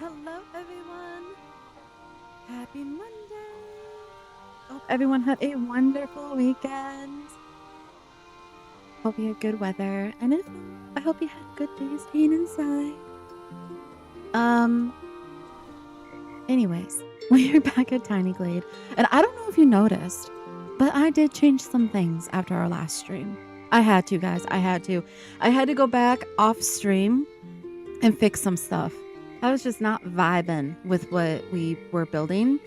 hello everyone. Happy Monday. Hope everyone had a wonderful weekend. Hope you had good weather. And if not, I hope you had good days staying inside. Anyways, we are back at Tiny Glade. And I don't know if you noticed, but I did change some things after our last stream. I had to, guys. I had to go back off stream and fix some stuff. I was just not vibing with what we were building.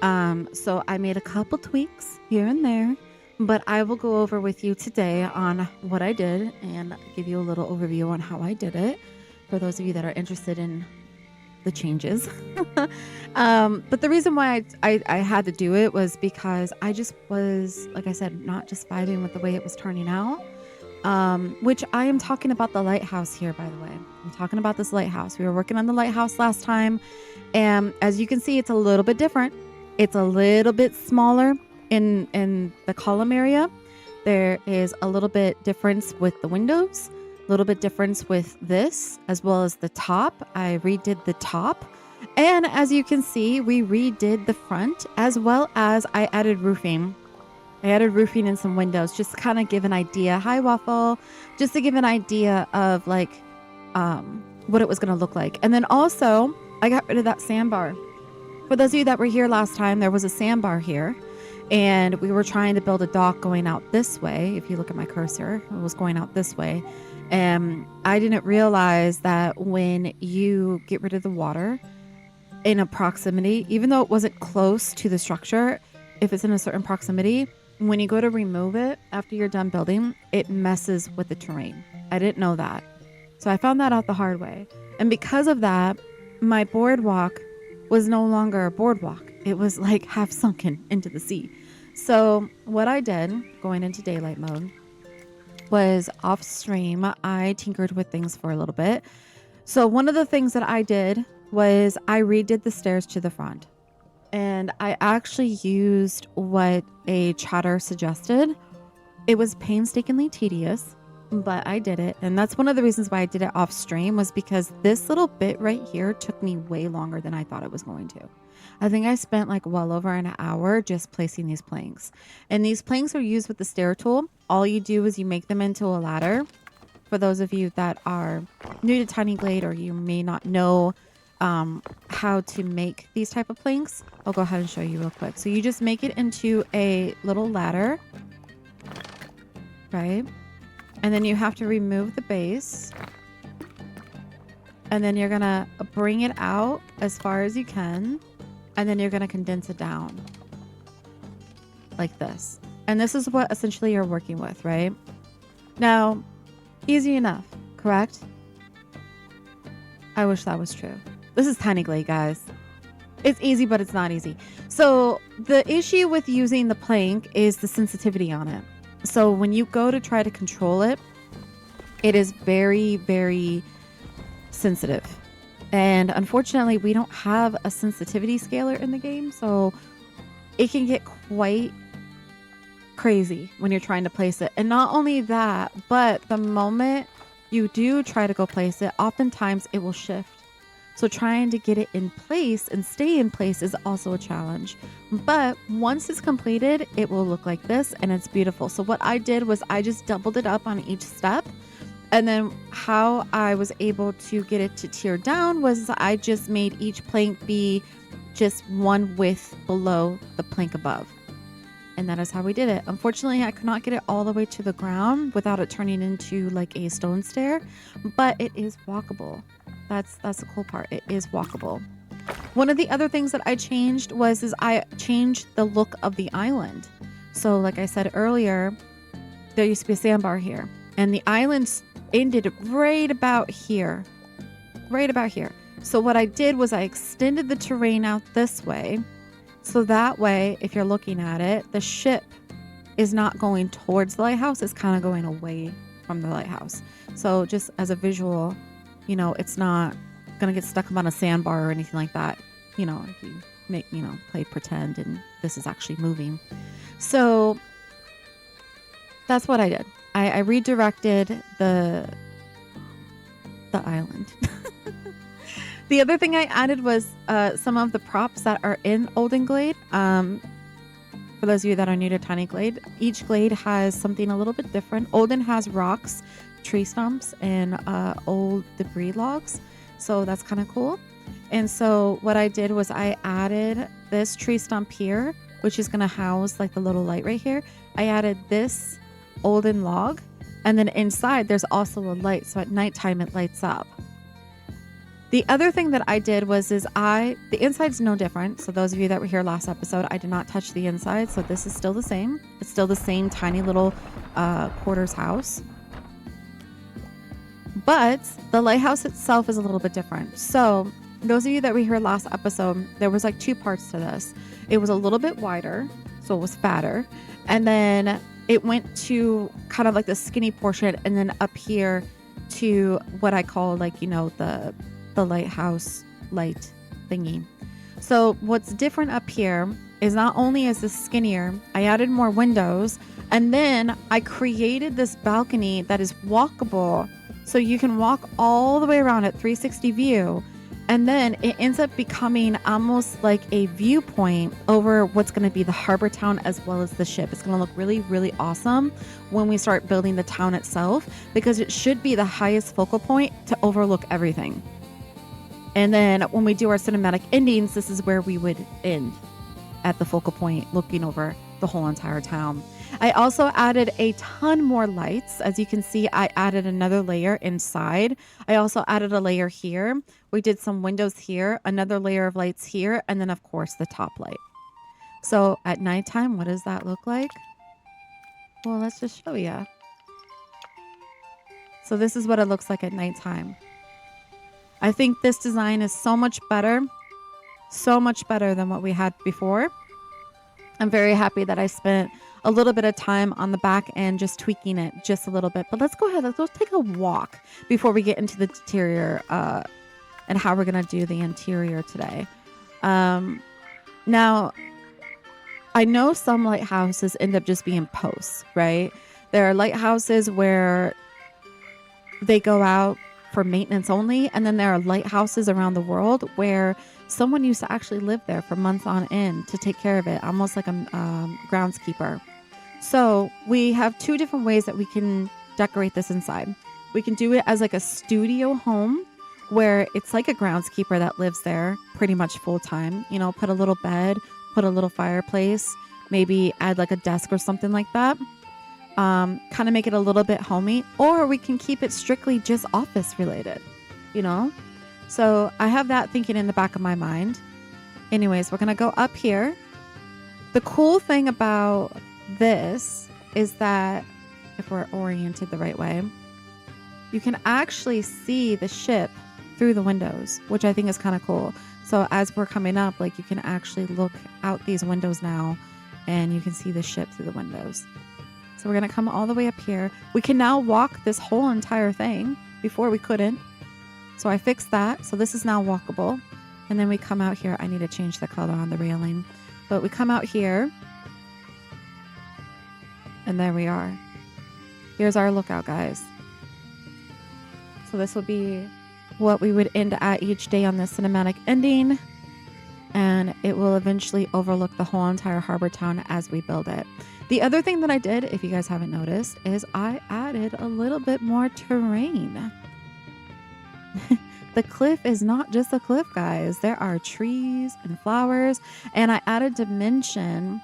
So I made a couple tweaks here and there, but I will go over with you today on what I did and give you a little overview on how I did it for those of you that are interested in the changes. But the reason why I had to do it was because I just was, like I said, not just vibing with the way it was turning out. Which I am talking about the lighthouse here, by the way. I'm talking about this lighthouse. We were working on the lighthouse last time, and as you can see, it's a little bit different. It's a little bit smaller in the column area. There is a little bit difference with the windows, a little bit difference with this, as well as the top. I redid the top. And as you can see, we redid the front, as well as I added roofing. I added roofing and some windows just to kind of give an idea. Hi, Waffle. Just to give an idea of like what it was going to look like. And then also, I got rid of that sandbar. For those of you that were here last time, there was a sandbar here. And we were trying to build a dock going out this way. If you look at my cursor, it was going out this way. And I didn't realize that when you get rid of the water in a proximity, even though it wasn't close to the structure, if it's in a certain proximity, when you go to remove it after you're done building, it messes with the terrain. I didn't know that. So I found that out the hard way. And because of that, my boardwalk was no longer a boardwalk. It was like half sunken into the sea. So what I did going into daylight mode was off stream. I tinkered with things for a little bit. So one of the things that I did was I redid the stairs to the front. And I actually used what a chatter suggested. It was painstakingly tedious, but I did it. And that's one of the reasons why I did it off stream, was because this little bit right here took me way longer than I thought it was going to. I think I spent like well over an hour just placing these planks. And these planks are used with the stair tool. All you do is you make them into a ladder. For those of you that are new to Tiny Glade, or you may not know how to make these type of planks, I'll go ahead and show you real quick. So you just make it into a little ladder, right? And then you have to remove the base, and then you're gonna bring it out as far as you can, and then you're gonna condense it down like this. And this is what essentially you're working with, right? Now, easy enough, correct? I wish that was true. This is Tiny Glade, guys. It's easy, but it's not easy. So the issue with using the plank is the sensitivity on it. So when you go to try to control it, it is very, very sensitive. And unfortunately, we don't have a sensitivity scaler in the game. So it can get quite crazy when you're trying to place it. And not only that, but the moment you do try to go place it, oftentimes it will shift. So trying to get it in place and stay in place is also a challenge. But once it's completed, it will look like this, and it's beautiful. So what I did was I just doubled it up on each step. And then how I was able to get it to tear down was I just made each plank be just one width below the plank above. And that is how we did it. Unfortunately, I could not get it all the way to the ground without it turning into like a stone stair, but it is walkable. That's the cool part. It is walkable. One of the other things that I changed was I changed the look of the island. So like I said earlier, there used to be a sandbar here, and the island ended right about here. Right about here. So what I did was I extended the terrain out this way. So that way, if you're looking at it, the ship is not going towards the lighthouse. It's kind of going away from the lighthouse. So just as a visual, you know, it's not going to get stuck up on a sandbar or anything like that. You know, if you make, you know, play pretend and this is actually moving. So that's what I did. I redirected the island. The other thing I added was some of the props that are in Olden Glade. For those of you that are new to Tiny Glade, each glade has something a little bit different. Olden has rocks, tree stumps, and old debris logs. So that's kind of cool. And so what I did was I added this tree stump here, which is going to house like the little light right here. I added this Olden log, and then inside there's also a light. So at nighttime it lights up. The other thing that I did was the inside's no different. So those of you that were here last episode, I did not touch the inside. So this is still the same. It's still the same tiny little quarters house. But the lighthouse itself is a little bit different. So those of you that were here last episode, there was like 2 parts to this. It was a little bit wider, so it was fatter. And then it went to kind of like the skinny portion, and then up here to what I call like, the lighthouse light thingy. So what's different up here is not only is this skinnier, I added more windows, and then I created this balcony that is walkable. So you can walk all the way around at 360 view, and then it ends up becoming almost like a viewpoint over what's going to be the harbor town as well as the ship. It's going to look really, really awesome when we start building the town itself, because it should be the highest focal point to overlook everything. And then when we do our cinematic endings, this is where we would end, at the focal point, looking over the whole entire town. I also added a ton more lights. As you can see, I added another layer inside. I also added a layer here. We did some windows here, another layer of lights here, and then of course the top light. So at nighttime, what does that look like? Well, let's just show you. So this is what it looks like at nighttime. I think this design is so much better than what we had before. I'm very happy that I spent a little bit of time on the back end just tweaking it just a little bit. But let's go ahead. Let's go take a walk before we get into the interior and how we're going to do the interior today. Now, I know some lighthouses end up just being posts, right? There are lighthouses where they go out for maintenance only, and then there are lighthouses around the world where someone used to actually live there for months on end to take care of it, almost like a groundskeeper. So we have 2 different ways that we can decorate this inside. We can do it as like a studio home where it's like a groundskeeper that lives there pretty much full time. Put a little bed, put a little fireplace, maybe add like a desk or something like that. Kind of make it a little bit homey, or we can keep it strictly just office related, So I have that thinking in the back of my mind. Anyways, we're going to go up here. The cool thing about this is that if we're oriented the right way, you can actually see the ship through the windows, which I think is kind of cool. So as we're coming up, like you can actually look out these windows now and you can see the ship through the windows. So we're going to come all the way up here. We can now walk this whole entire thing. Before we couldn't. So I fixed that. So this is now walkable. And then we come out here. I need to change the color on the railing. But we come out here. And there we are. Here's our lookout, guys. So this will be what we would end at each day on the cinematic ending. And it will eventually overlook the whole entire harbor town as we build it. The other thing that I did, if you guys haven't noticed, is I added a little bit more terrain. The cliff is not just a cliff, guys. There are trees and flowers, and I added dimension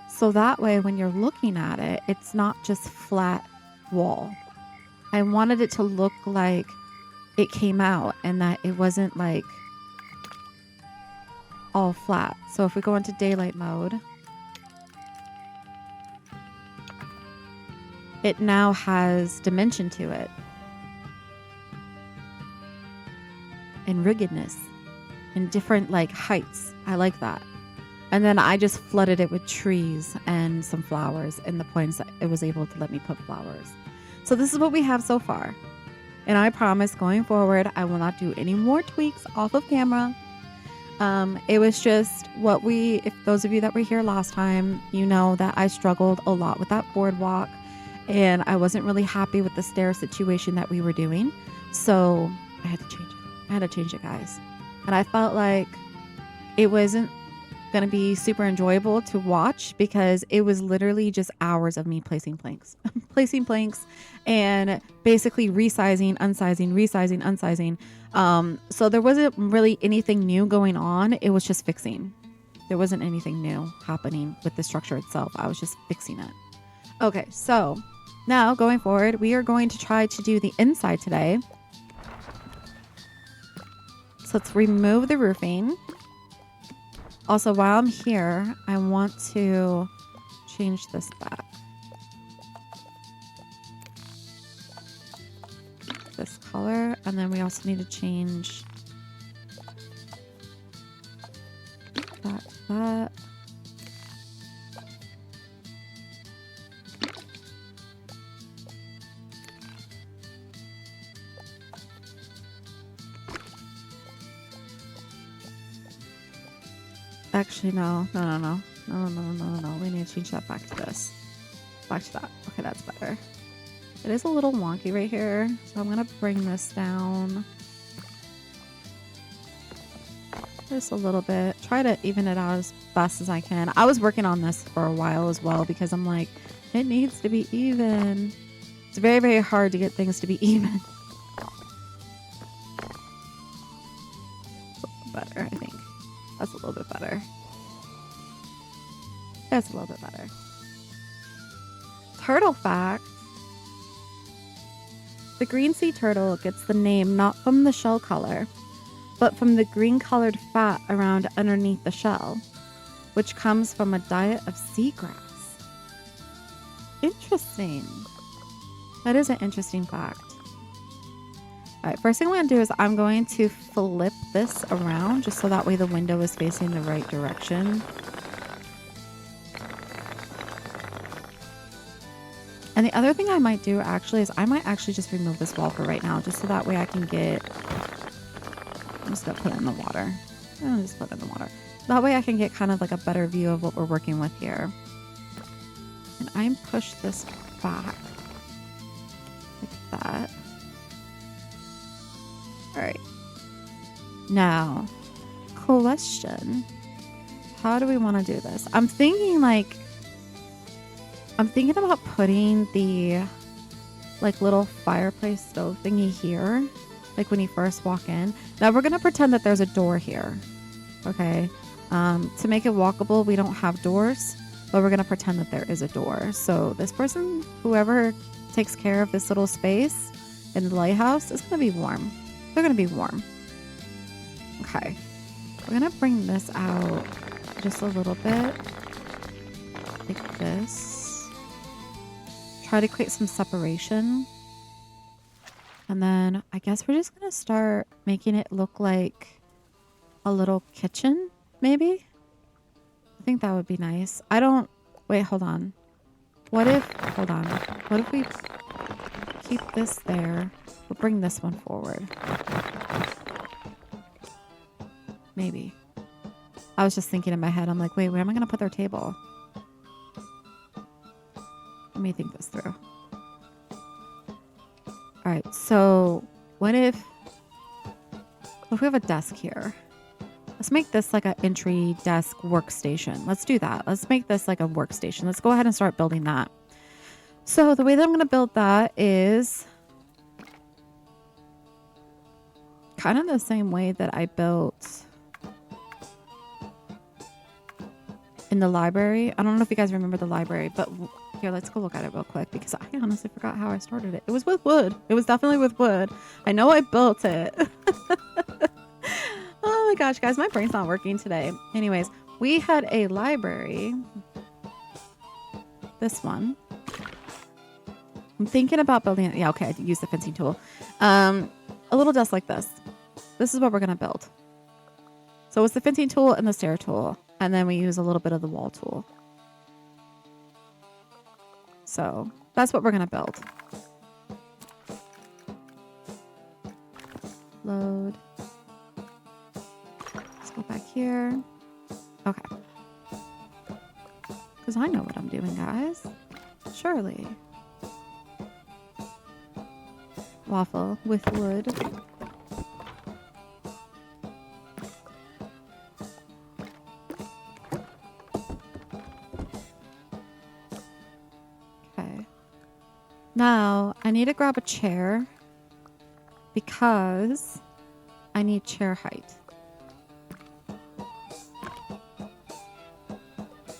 so that way when you're looking at it, it's not just flat wall. I wanted it to look like it came out and that it wasn't like all flat. So if we go into daylight mode, it now has dimension to it and ruggedness and different like heights. I like that. And then I just flooded it with trees and some flowers in the points that it was able to let me put flowers. So this is what we have so far. And I promise going forward, I will not do any more tweaks off of camera. It was just if those of you that were here last time, you know that I struggled a lot with that boardwalk. And I wasn't really happy with the stair situation that we were doing. So I had to change it. Guys. And I felt like it wasn't going to be super enjoyable to watch because it was literally just hours of me placing planks, placing planks and basically resizing, unsizing, resizing, unsizing. So there wasn't really anything new going on. It was just fixing. There wasn't anything new happening with the structure itself. I was just fixing it. Okay, so now going forward, we are going to try to do the inside today. So let's remove the roofing. Also, while I'm here, I want to change this back. This color, and then we also need to change that. Actually, no. We need to change that back to this. Back to that. Okay, that's better. It is a little wonky right here, so I'm gonna bring this down just a little bit. Try to even it out as best as I can. I was working on this for a while as well because I'm like, it needs to be even. It's very, very hard to get things to be even. Better, I think. That's a little bit better. That's a little bit better. Turtle fact. The green sea turtle gets the name not from the shell color, but from the green colored fat around underneath the shell, which comes from a diet of seagrass. Interesting. That is an interesting fact. All right, first thing I'm going to do is I'm going to flip this around just so that way the window is facing the right direction. And the other thing I might do actually is I might actually just remove this wall for right now just so that way I can get... I'm just going to put it in the water. I'll just put it in the water. That way I can get kind of like a better view of what we're working with here. And I'm push this back like that. All right. Now, question. How do we want to do this? I'm thinking about putting the like little fireplace stove thingy here, like when you first walk in. Now we're going to pretend that there's a door here. Okay. To make it walkable, we don't have doors, but we're going to pretend that there is a door. So this person, whoever takes care of this little space in the lighthouse, is going to be warm. They're going to be warm. Okay. We're going to bring this out just a little bit. Like this. Try to create some separation. And then I guess we're just going to start making it look like a little kitchen, maybe? I think that would be nice. Wait, hold on. What if we keep this there? We'll bring this one forward. Maybe. I was just thinking in my head, I'm like, wait, where am I going to put their table? Let me think this through. All right, so what if we have a desk here? Let's make this like an entry desk workstation. Let's do that. Let's make this like a workstation. Let's go ahead and start building that. So the way that I'm going to build that is kind of the same way that I built in the library. I don't know if you guys remember the library, but here, let's go look at it real quick because I honestly forgot how I started it. It was with wood. It was definitely with wood. I know I built it. Oh my gosh, guys, my brain's not working today. Anyways, we had a library. This one. I'm thinking about building it. Yeah, okay, I use the fencing tool. A little desk like this. This is what we're going to build. So it's the fencing tool and the stair tool. And then we use a little bit of the wall tool. So that's what we're going to build. Load. Let's go back here. Okay. Because I know what I'm doing, guys. Surely. Waffle with wood. Now, I need to grab a chair because I need chair height.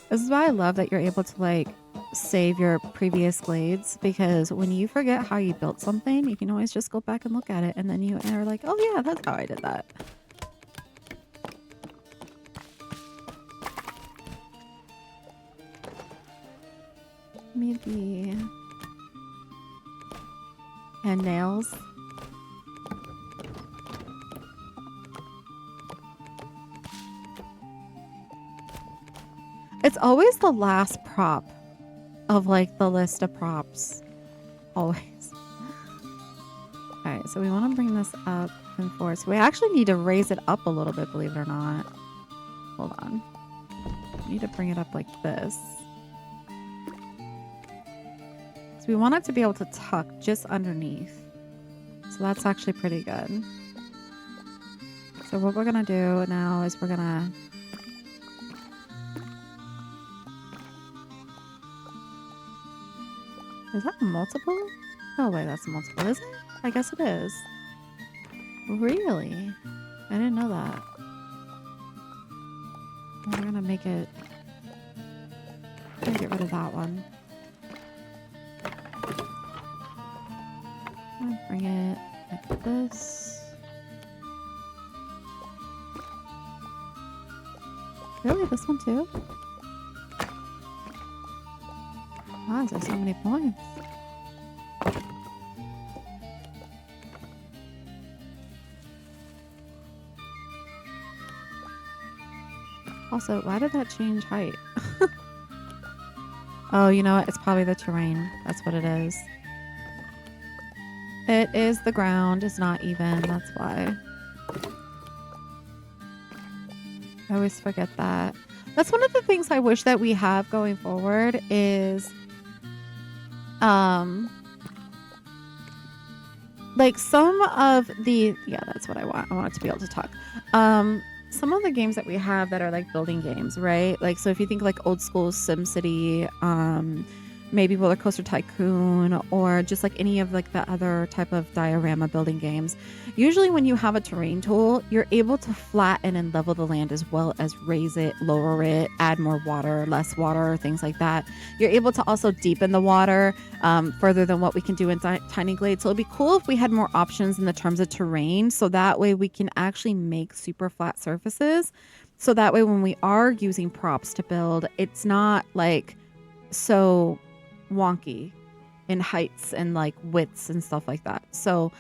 This is why I love that you're able to like save your previous glades, because when you forget how you built something, you can always just go back and look at it, and then you are like, oh yeah, that's how I did that. Maybe. And nails. It's always the last prop of like the list of props. Always. Alright, so we want to bring this up and forward. So we actually need to raise it up a little bit, believe it or not. Hold on. We need to bring it up like this. So we want it to be able to tuck just underneath. So that's actually pretty good. So what we're going to do now is we're going to... Is that multiple? Oh wait, that's multiple, is it? I guess it is. Really? I didn't know that. We're going to make it... I'm going to get rid of that one. Bring it like this. Really? This one too? Wow, there's so many points. Also, why did that change height? Oh, you know what? It's probably the terrain. That's what it is. It is the ground. It's not even. That's why. I always forget that. That's one of the things I wish that we have going forward is like some of the that's what I want. I want it to be able to talk. Some of the games that we have that are like building games, right? Like, so if you think like old school SimCity, maybe Roller Coaster Tycoon, or just like any of like the other type of diorama building games, usually when you have a terrain tool, you're able to flatten and level the land as well as raise it, lower it, add more water, less water, things like that. You're able to also deepen the water further than what we can do in Tiny Glade. So it'd be cool if we had more options in the terms of terrain, so that way we can actually make super flat surfaces. So that way when we are using props to build, it's not like so wonky in heights and like widths and stuff like that. So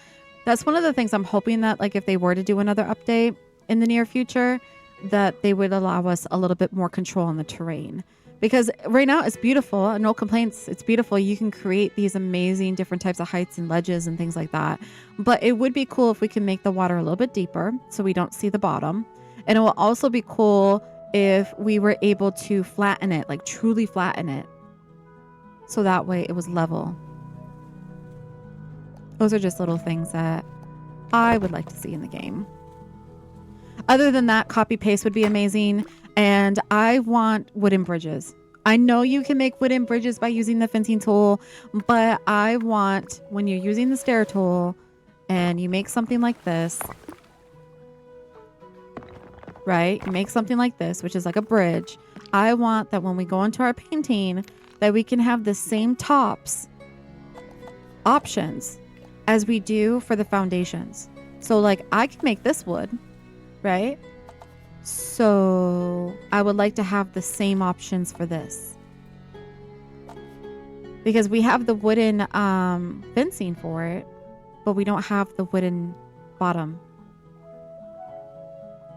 that's one of the things I'm hoping that like if they were to do another update in the near future, that they would allow us a little bit more control on the terrain, because right now it's beautiful, no complaints, it's beautiful. You can create these amazing different types of heights and ledges and things like that, but it would be cool if we can make the water a little bit deeper so we don't see the bottom. And it will also be cool if we were able to flatten it, like truly flatten it, so that way it was level. Those are just little things that I would like to see in the game. Other than that, copy paste would be amazing. And I want wooden bridges. I know you can make wooden bridges by using the fencing tool, but I want, when you're using the stair tool and you make something like this, right? You make something like this, which is like a bridge. I want that when we go into our painting, that we can have the same tops options as we do for the foundations. So like I can make this wood, right? So I would like to have the same options for this, because we have the wooden fencing for it, but we don't have the wooden bottom.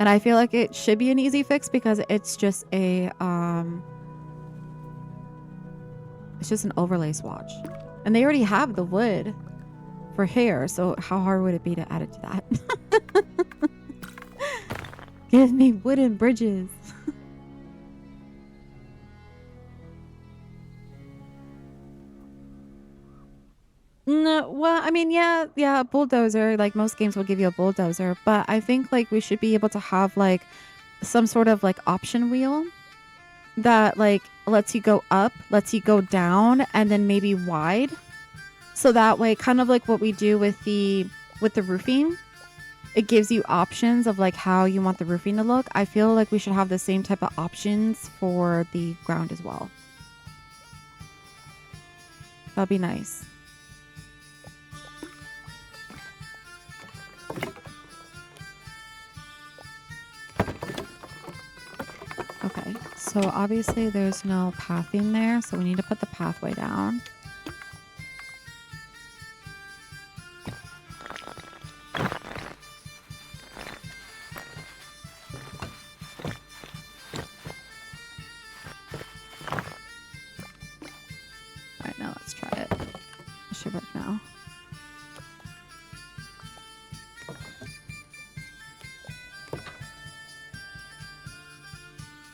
And I feel like it should be an easy fix, because it's just a it's just an overlay swatch. And they already have the wood for hair, so how hard would it be to add it to that? Give me wooden bridges. No, well, I mean, yeah, bulldozer. Like most games will give you a bulldozer, but I think like we should be able to have like some sort of like option wheel that like lets you go up, lets you go down, and then maybe wide. So that way, kind of like what we do with the roofing, it gives you options of like how you want the roofing to look. I feel like we should have the same type of options for the ground as well. That'd be nice. Okay, so obviously there's no pathing there, so we need to put the pathway down. Alright, now let's try it. It should work now.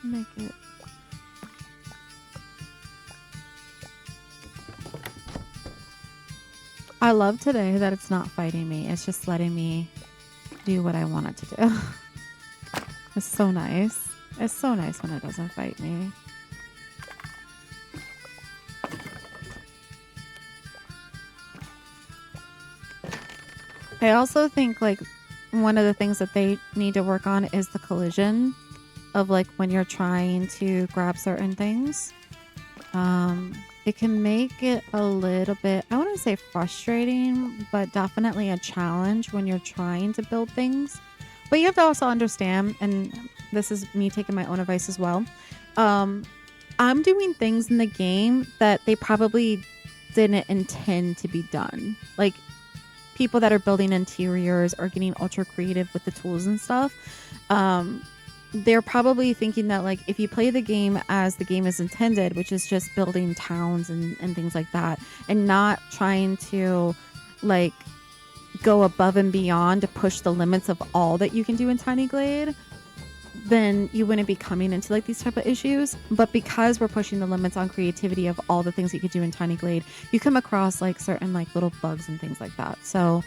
Make it. I love today that it's not fighting me. It's just letting me do what I want it to do. It's so nice. It's so nice when it doesn't fight me. I also think like one of the things that they need to work on is the collision of like when you're trying to grab certain things. It can make it a little bit, I wouldn't say frustrating, but definitely a challenge when you're trying to build things. But you have to also understand, and this is me taking my own advice as well. I'm doing things in the game that they probably didn't intend to be done. Like people that are building interiors or getting ultra creative with the tools and stuff. They're probably thinking that like if you play the game as the game is intended, which is just building towns and things like that, and not trying to like go above and beyond to push the limits of all that you can do in Tiny Glade, then you wouldn't be coming into like these type of issues. But because we're pushing the limits on creativity of all the things you could do in Tiny Glade, you come across like certain like little bugs and things like that. So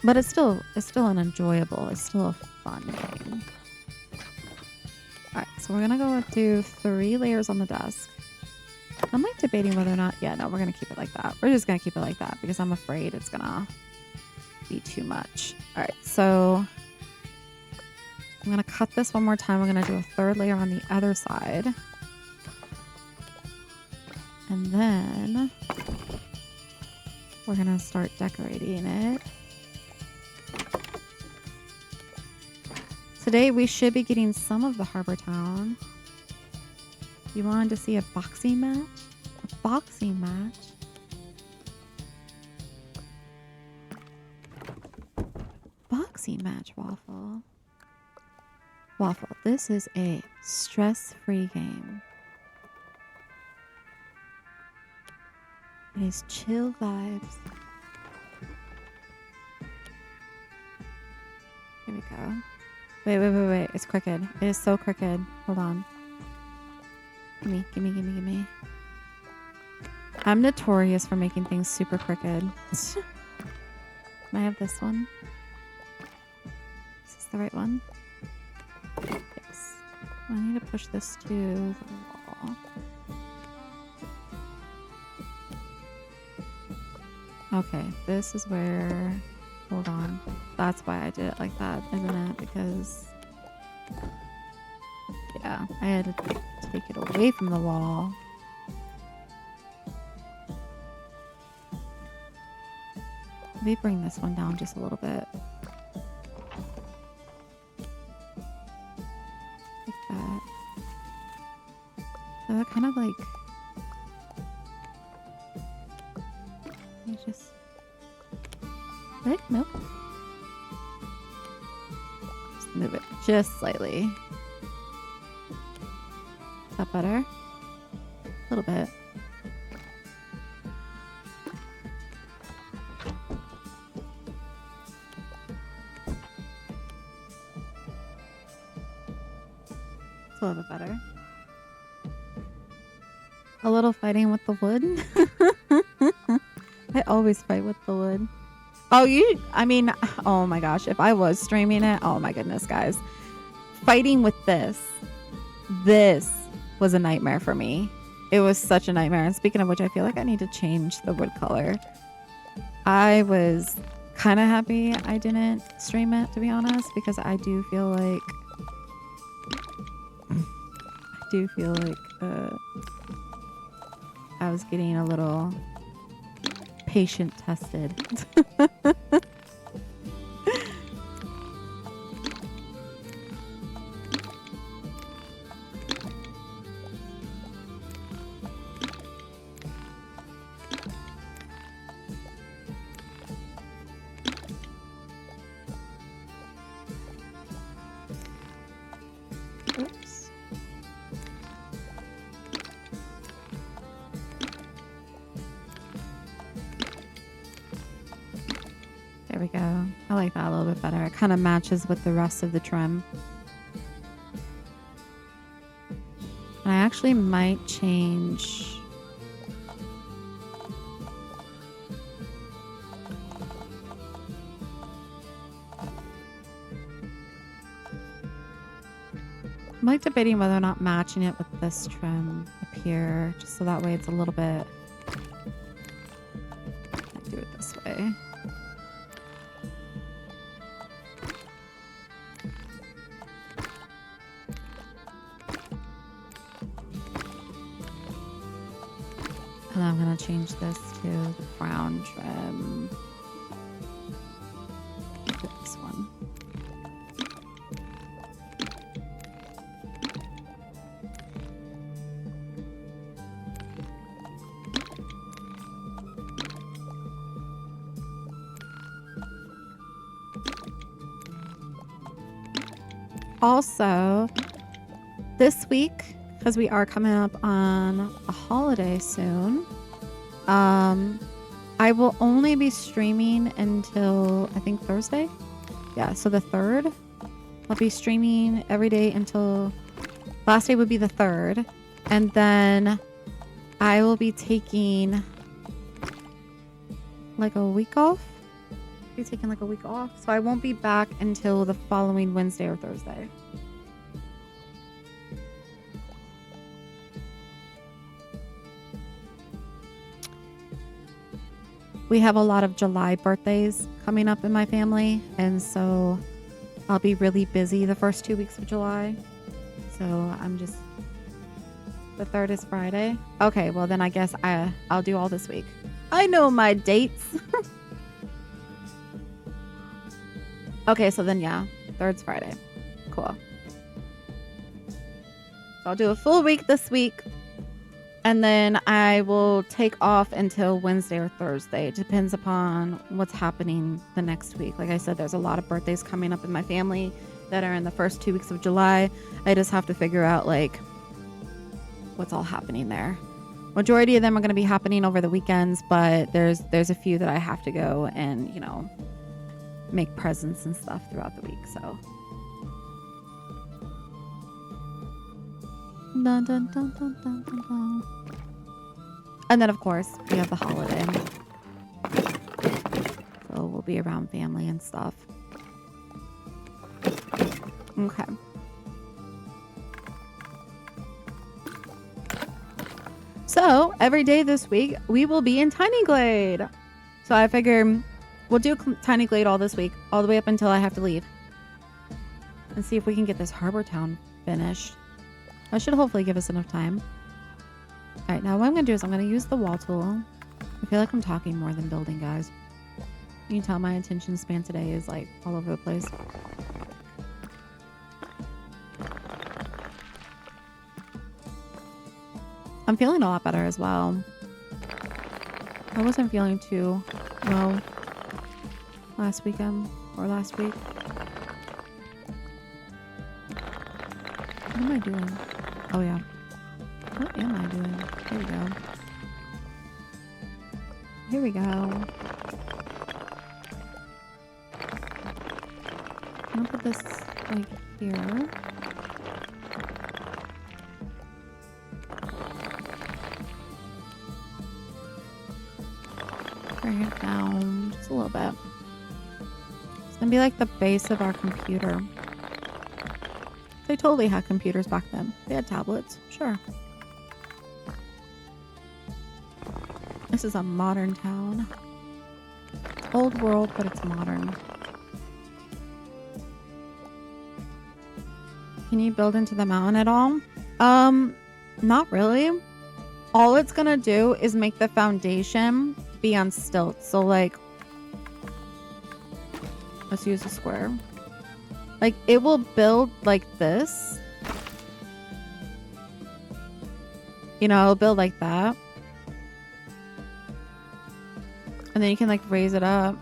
but it's still an enjoyable, it's still a fun game. Alright, so we're gonna go do 3 layers on the desk. I'm like debating whether or not, yeah, no, we're gonna keep it like that. We're just gonna keep it like that because I'm afraid it's gonna be too much. Alright, so I'm gonna cut this one more time. We're gonna do a 3rd layer on the other side. And then we're gonna start decorating it. Today we should be getting some of the Harbor Town. You wanted to see a boxing match? A boxing match? Boxing match, Waffle. Waffle, this is a stress-free game. It is chill vibes. Here we go. Wait. It's crooked. It is so crooked. Hold on. Gimme. I'm notorious for making things super crooked. Can I have this one? Is this the right one? Yes. I need to push this to the wall. Okay, this is where... Hold on. That's why I did it like that, isn't it? Because... yeah, I had to take it away from the wall. Let me bring this one down just a little bit. Like that. So that kind of like... I just... What? Nope. Just move it just slightly. Is that better? A little bit. It's a little bit better. A little fighting with the wood. I always fight with the wood. Oh, I mean, oh my gosh. If I was streaming it, oh my goodness, guys. fighting with this was a nightmare for me. It was such a nightmare. And speaking of which, I feel like I need to change the wood color. I was kind of happy I didn't stream it, to be honest, because I do feel like I was getting a little patient tested. Oops. There we go. I like that a little bit better. It kind of matches with the rest of the trim. I actually might change. I'm like debating whether or not matching it with this trim up here, just so that way it's a little bit. I do it this way. And I'm gonna change this to the brown trim. Put this one. Also, this week, because we are coming up on a holiday soon, I will only be streaming until, I think, Thursday. Yeah, so the 3rd. I'll be streaming every day until, last day would be the 3rd. And then I will be like a week off. So I won't be back until the following Wednesday or Thursday. We have a lot of July birthdays coming up in my family, and so I'll be really busy the first 2 weeks of July. So the 3rd is Friday. Okay, well then I guess I'll do all this week. I know my dates. Okay, so then yeah, 3rd's Friday. Cool. So I'll do a full week this week. And then I will take off until Wednesday or Thursday. It depends upon what's happening the next week. Like I said, there's a lot of birthdays coming up in my family that are in the first 2 weeks of July. I just have to figure out like what's all happening there. Majority of them are going to be happening over the weekends, but there's a few that I have to go and, you know, make presents and stuff throughout the week. So dun, dun, dun, dun, dun, dun, dun. And then of course we have the holiday, so we'll be around family and stuff. Okay, so every day this week we will be in Tiny Glade, so I figure we'll do Tiny Glade all this week, all the way up until I have to leave, and see if we can get this harbor town finished. That should hopefully give us enough time. Alright, now what I'm going to do is I'm going to use the wall tool. I feel like I'm talking more than building, guys. You can tell my attention span today is like all over the place. I'm feeling a lot better as well. I wasn't feeling too well last weekend or last week. What am I doing? Oh yeah. What am I doing? Here we go. Here we go. I'm gonna put this like here. Bring it down just a little bit. It's gonna be like the base of our computer. They totally had computers back then. They had tablets. Sure. This is a modern town. Old world, but it's modern. Can you build into the mountain at all? Not really. All it's gonna do is make the foundation be on stilts. So like, let's use a square. Like it will build like this. You know, it'll build like that. And then you can like raise it up.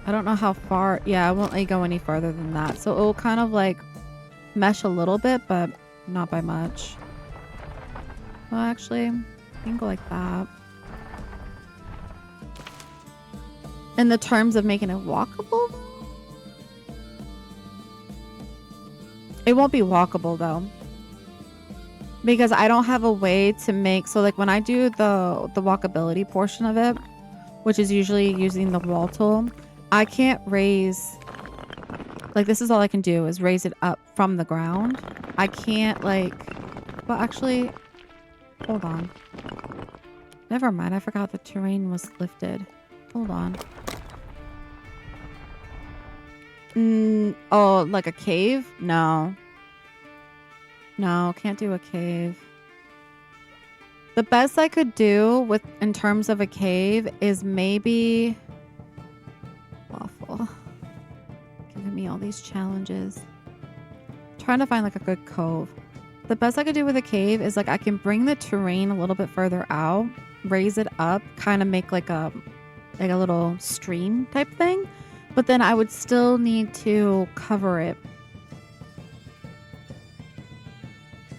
I don't know how far. Yeah, I won't let you go any farther than that. So it will kind of like mesh a little bit, but not by much. Well, actually, you can go like that. In the terms of making it walkable, it won't be walkable though. Because I don't have a way to make, so like when I do the walkability portion of it, which is usually using the wall tool, I can't raise, like this is all I can do is raise it up from the ground. I can't like, well actually, hold on. Never mind, I forgot the terrain was lifted. Hold on. Oh, like a cave? No. No, can't do a cave. The best I could do with in terms of a cave is maybe waffle. Giving me all these challenges. Trying to find like a good cove. The best I could do with a cave is like I can bring the terrain a little bit further out, raise it up, kind of make like a little stream type thing, but then I would still need to cover it.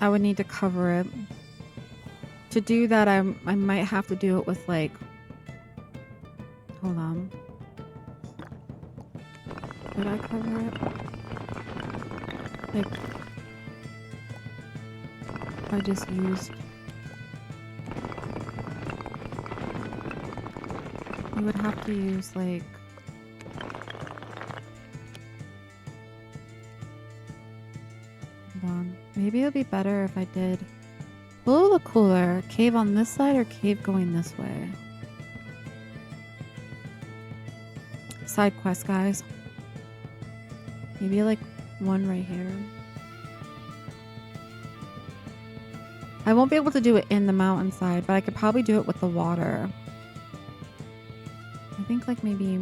I would need to cover it. To do that, I might have to do it with like, hold on. Did I cover it? Like, I just used, you would have to use like, hold on. Maybe it'll be better if I did, what will look cooler? Cave on this side or cave going this way? Side quest, guys. Maybe like one right here. I won't be able to do it in the mountainside, but I could probably do it with the water. I think like maybe...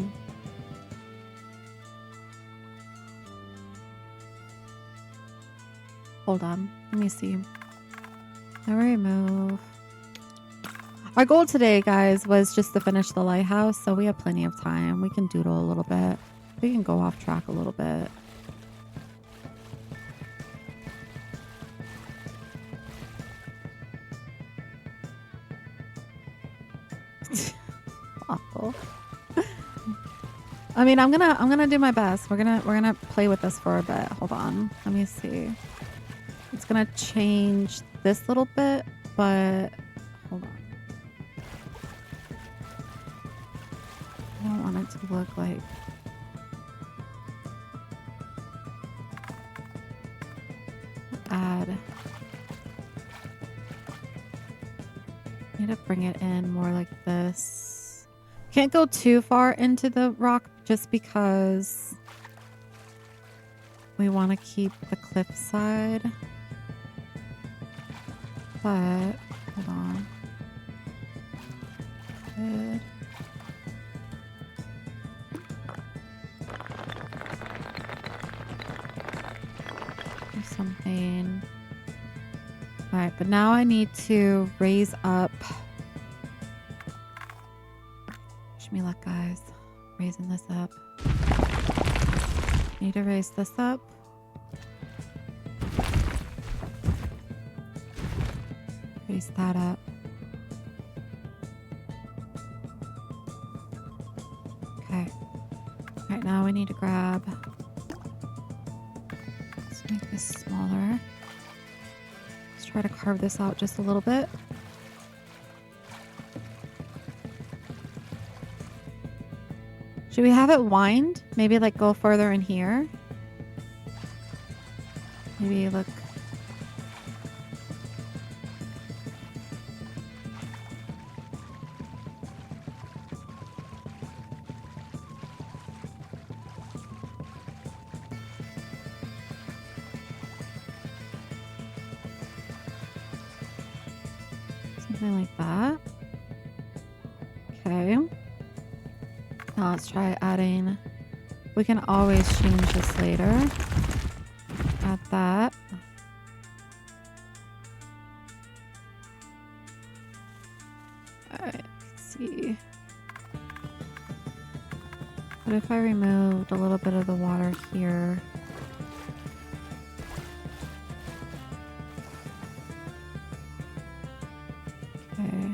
Hold on. Let me see. I'll remove. Our goal today, guys, was just to finish the lighthouse, so we have plenty of time. We can doodle a little bit. We can go off track a little bit. Awful. I mean, I'm gonna do my best. We're gonna play with this for a bit. Hold on. Let me see. It's gonna change this little bit, but hold on. I don't want it to look like. Add. Need to bring it in more like this. Can't go too far into the rock just because we want to keep the cliff side. But hold on. Good. Do something. All right, but now I need to raise up. Wish me luck, guys. Raising this up. Need to raise this up. Raise that up. Okay. All right, now we need to grab. Let's make this smaller. Let's try to carve this out just a little bit. Should we have it wind? Maybe like go further in here. Maybe look. Something like that. Okay. Now let's try adding. We can always change this later. Add that. Alright, let's see. What if I removed a little bit of the water here? Okay.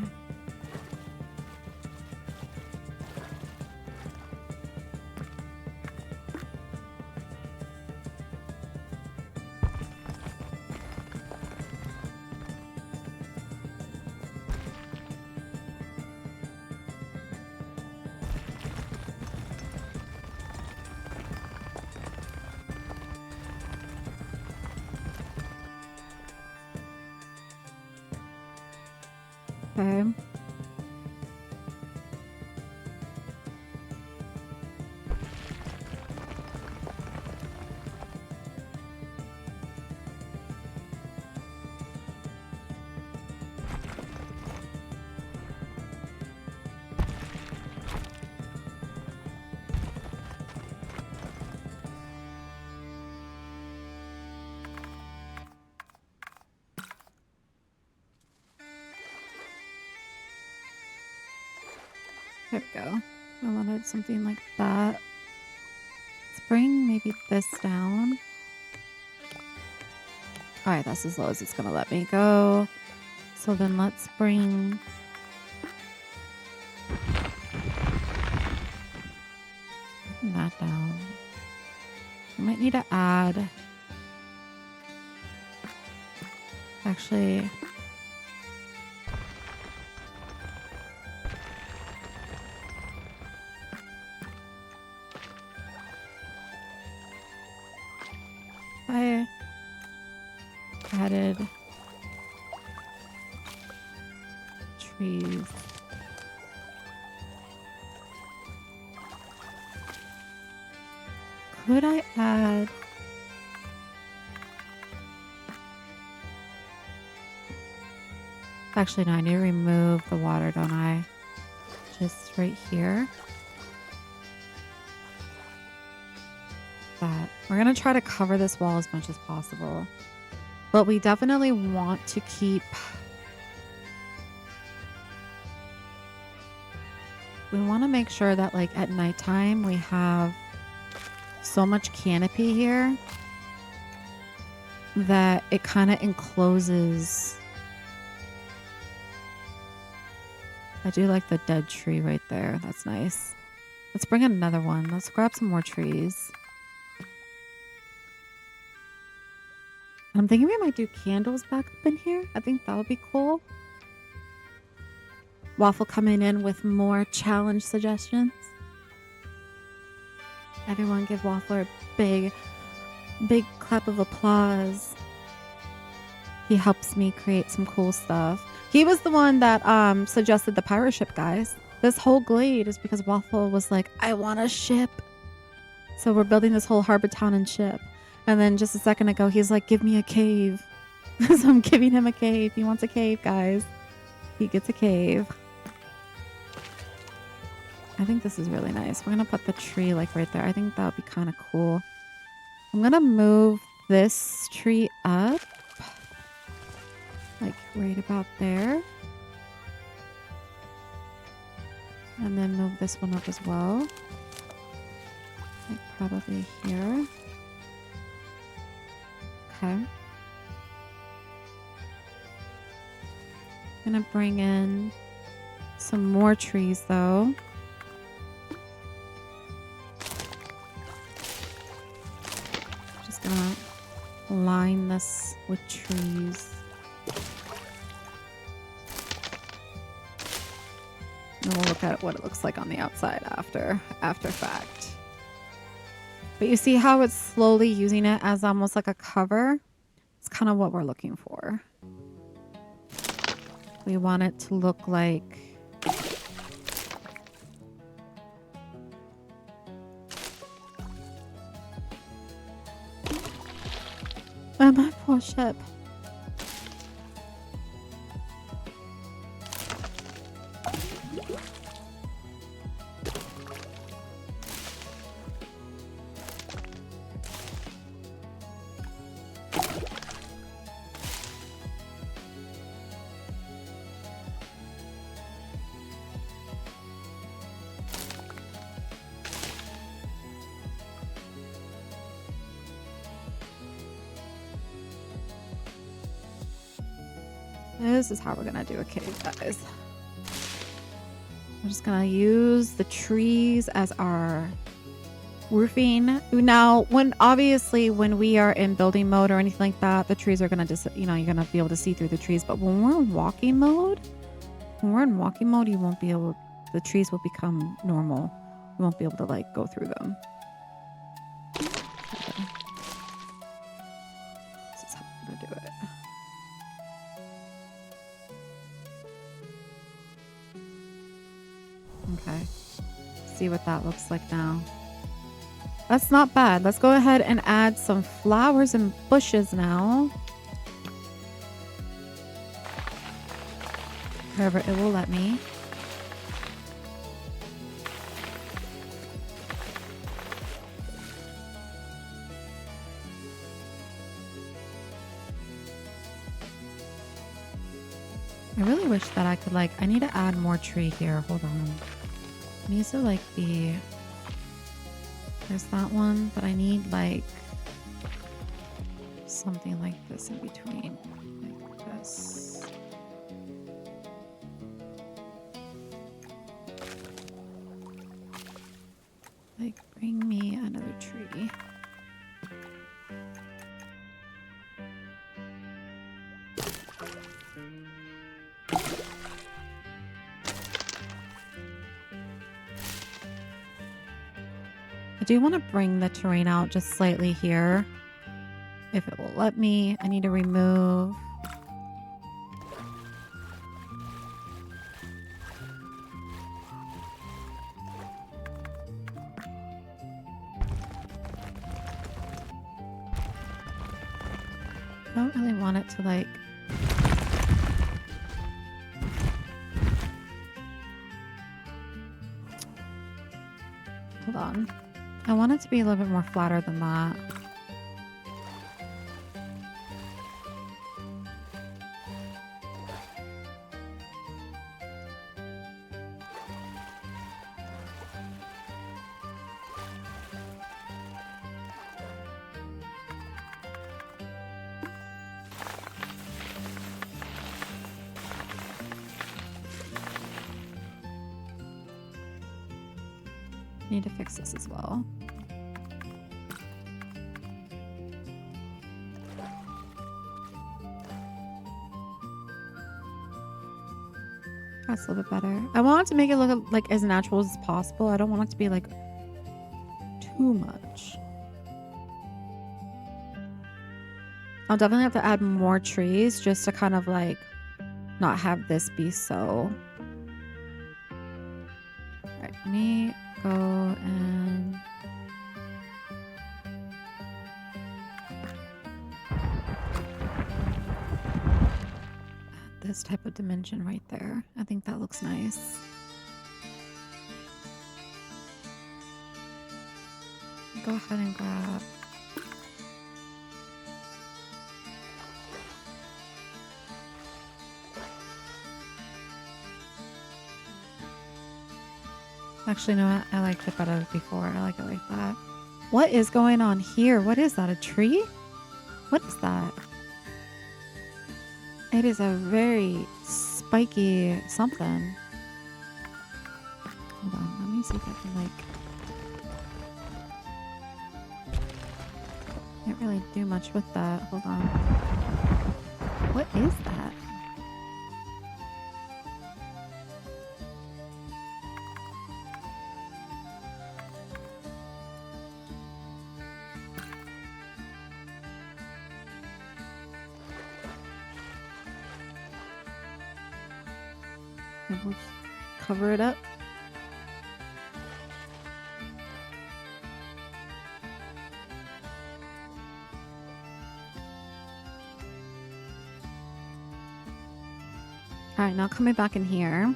Okay. There we go. I wanted something like that. Let's bring maybe this down. Alright, that's as low as it's gonna let me go. So then let's bring that down. I might need to add. Actually, I added trees. Could I add? Actually, no, I need to remove the water, don't I? Just right here. That. We're going to try to cover this wall as much as possible. But we definitely want to keep... We want to make sure that, like, at nighttime we have so much canopy here that it kind of encloses... I do like the dead tree right there. That's nice. Let's bring another one. Let's grab some more trees. I'm thinking we might do candles back up in here. I think that would be cool. Waffle coming in with more challenge suggestions. Everyone give Waffle a big clap of applause. He helps me create some cool stuff. He was the one that suggested the pirate ship, guys. This whole glade is because Waffle was like, I want a ship. So we're building this whole harbor town and ship. And then just a second ago, he's like, give me a cave. So I'm giving him a cave. He wants a cave, guys. He gets a cave. I think this is really nice. We're going to put the tree like right there. I think that would be kind of cool. I'm going to move this tree up. Like right about there. And then move this one up as well. Like probably here. Okay. I'm gonna bring in some more trees though. Just gonna line this with trees. And we'll look at what it looks like on the outside after fact. But you see how it's slowly using it as almost like a cover? It's kind of what we're looking for. We want it to look like... Oh, my poor ship. This is how we're gonna do a cave, guys. We're just gonna use the trees as our roofing. Now, obviously when we are in building mode or anything like that, the trees are gonna you're gonna be able to see through the trees. But when we're in walking mode, you won't be able. The trees will become normal. You won't be able to like go through them. Okay. This is how we're gonna do it. Okay. See what that looks like now. That's not bad. Let's go ahead and add some flowers and bushes now. However, it will let me. I really wish that I could I need to add more tree here. Hold on. It needs to be, there's that one, but I need something like this in between. Like this. Bring me another tree. I do want to bring the terrain out just slightly here. If it will let me, I need to remove. I don't really want it to hold on. I want it to be a little bit more flatter than that. Need to fix this as well. That's a little bit better. I want it to make it look as natural as possible. I don't want it to be too much. I'll definitely have to add more trees just to kind of not have this be so. Alright, let me go and this type of dimension right there. I think that looks nice. Go ahead and grab actually, no, I liked it better before. I like it like that. What is going on here? What is that? A tree? What is that? It is a very spiky something. Hold on, let me see if I can can't really do much with that. Hold on. What is that? And we'll cover it up. All right, now coming back in here.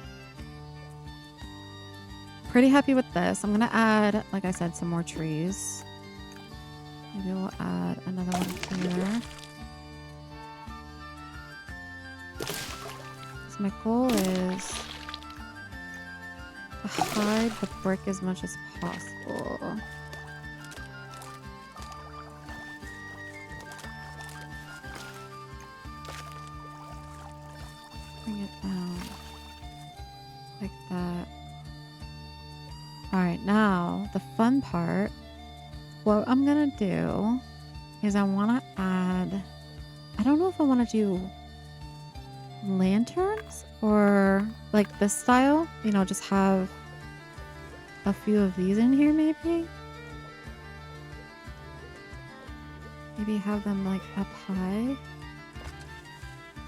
Pretty happy with this. I'm gonna add, like I said, some more trees. Maybe we'll add another one here. So my goal is to hide the brick as much as possible. Bring it down like that. All right, now the fun part. What I'm gonna do is I want to add. I don't know if I want to do lanterns or like this style. You know, just have a few of these in here, maybe. Maybe have them like up high,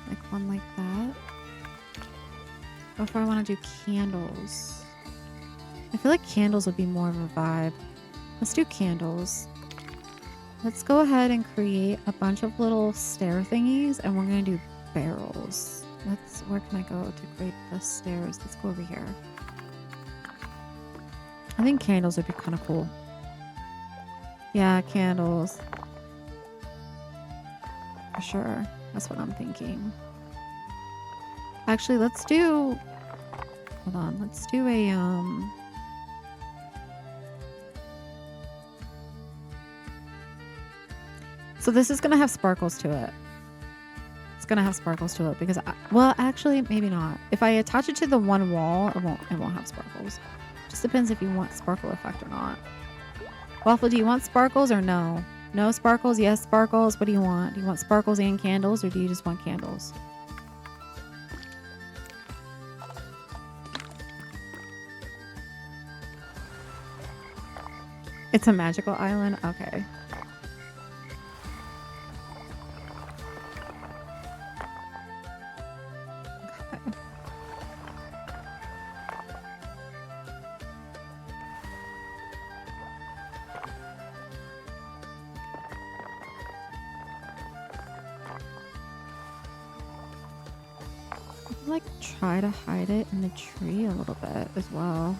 like one like that. Or if I want to do candles. I feel like candles would be more of a vibe. Let's do candles. Let's go ahead and create a bunch of little stair thingies, and we're going to do barrels. Where can I go to create the stairs? Let's go over here. I think candles would be kind of cool. Yeah, candles. For sure. That's what I'm thinking. Actually, let's do... Hold on. Let's do a... So this is going to have sparkles to it. It's going to have sparkles to it because... well, actually, maybe not. If I attach it to the one wall, it won't have sparkles. Just depends if you want sparkle effect or not. Waffle, do you want sparkles or no? No sparkles? Yes, sparkles. What do you want? Do you want sparkles and candles, or do you just want candles? It's a magical island? Okay. Like try to hide it in the tree a little bit as well.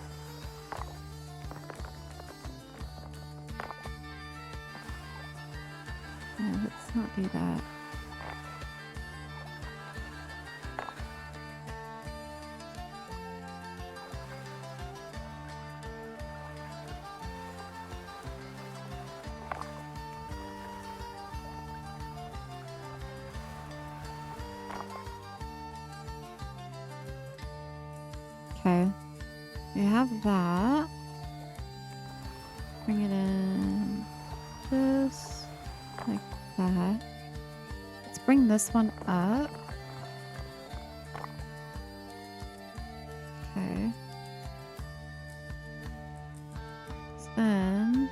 Yeah, let's not do that. Okay, we have that. Bring it in just like that. Let's bring this one up. Okay. So then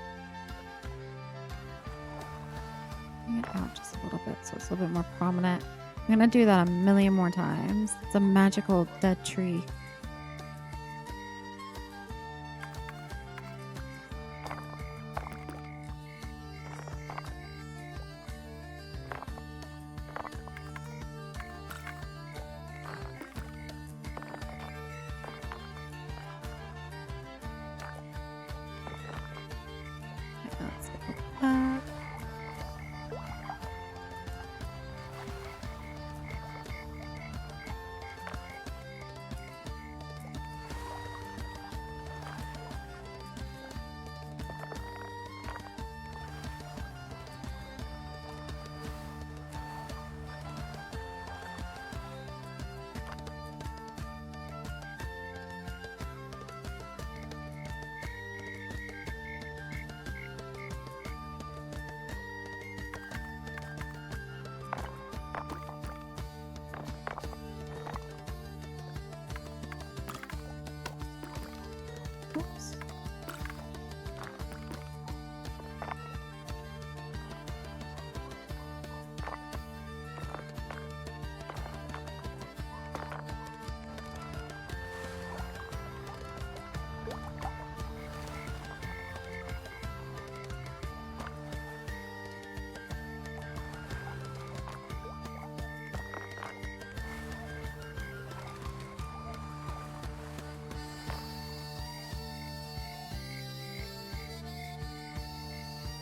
bring it out just a little bit so it's a little bit more prominent. I'm gonna do that a million more times. It's a magical dead tree.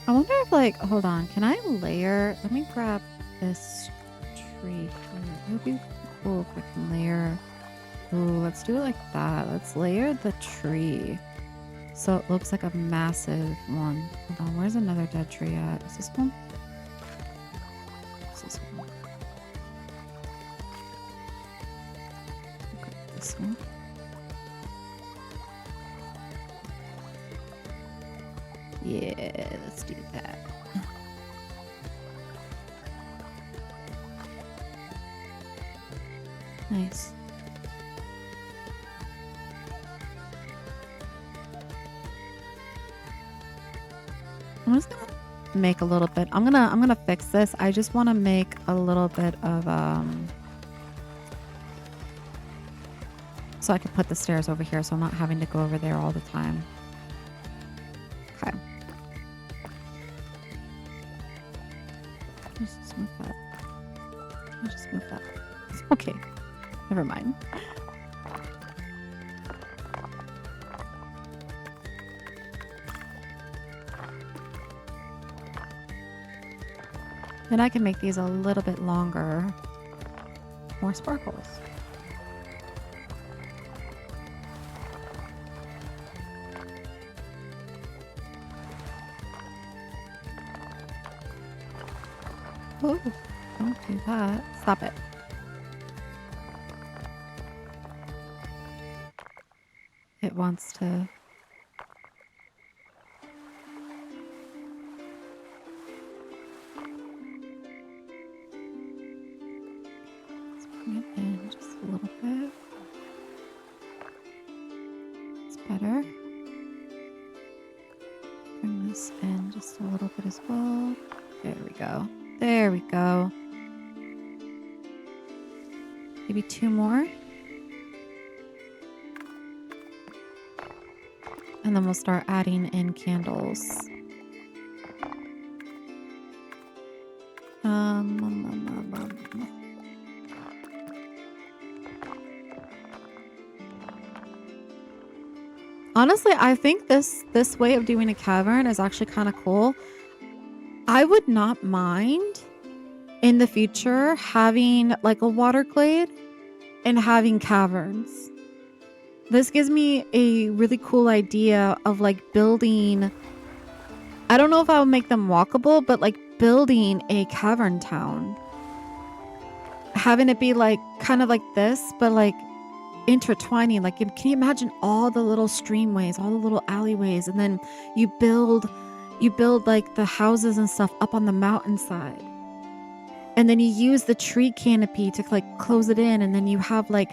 I wonder if like, hold on, can I layer? Let me grab this tree here. It would be cool if I can layer. Ooh, let's do it like that. Let's layer the tree so it looks like a massive one. Hold on, where's another dead tree at? Is this one? Is this one? Okay, this one. Yeah, let's do that. Nice. I'm just gonna make a little bit. I'm gonna fix this. I just want to make a little bit of so I can put the stairs over here so I'm not having to go over there all the time. Okay. Let's just move that. I'll just move that. Okay. Never mind. Then I can make these a little bit longer. More sparkles. Oh, don't do that. Stop it. It wants to... Let's bring it in just a little bit. It's better. Bring this in just a little bit as well. There we go. There we go. Maybe 2 more. And then we'll start adding in candles. Honestly, I think this way of doing a cavern is actually kind of cool. I would not mind in the future having like a water glade and having caverns. This gives me a really cool idea of like building. I don't know if I would make them walkable, but like building a cavern town. Having it be like kind of like this, but like intertwining. Like, can you imagine all the little streamways, all the little alleyways, and then you build like the houses and stuff up on the mountainside. And then you use the tree canopy to like close it in, and then you have like,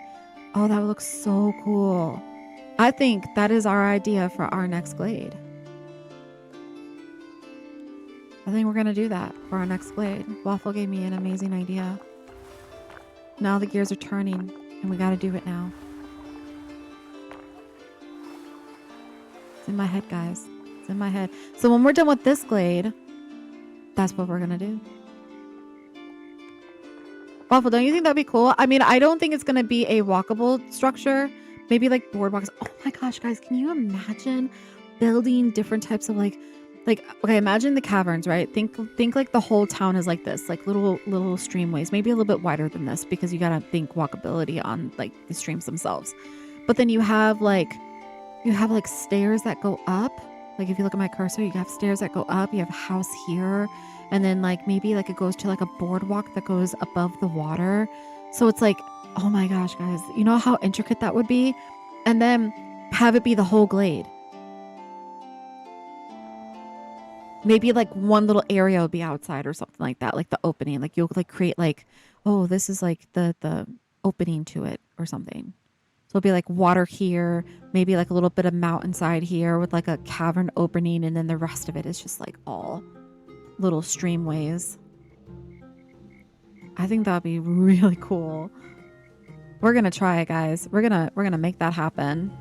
oh, that would look so cool. I think that is our idea for our next glade. I think we're gonna do that for our next glade. Waffle gave me an amazing idea. Now the gears are turning, and we gotta do it now. It's in my head, guys. It's in my head. So when we're done with this glade, that's what we're gonna do. Waffle, don't you think that'd be cool? I mean, I don't think it's gonna be a walkable structure. Maybe like boardwalks. Oh my gosh, guys, can you imagine building different types of like, okay, imagine the caverns, right? Think like the whole town is like this, like little streamways, maybe a little bit wider than this because you gotta think walkability on like the streams themselves. But then you have like stairs that go up. Like if you look at my cursor, you have stairs that go up. You have a house here. And then like maybe like it goes to like a boardwalk that goes above the water. So it's like, oh my gosh, guys, you know how intricate that would be? And then have it be the whole glade. Maybe like one little area would be outside or something like that, like the opening. Like you'll like create like, oh, this is like the opening to it or something. So it'll be like water here, maybe like a little bit of mountainside here with like a cavern opening, and then the rest of it is just like all little streamways. I think that'd be really cool. We're gonna try it, guys. We're gonna make that happen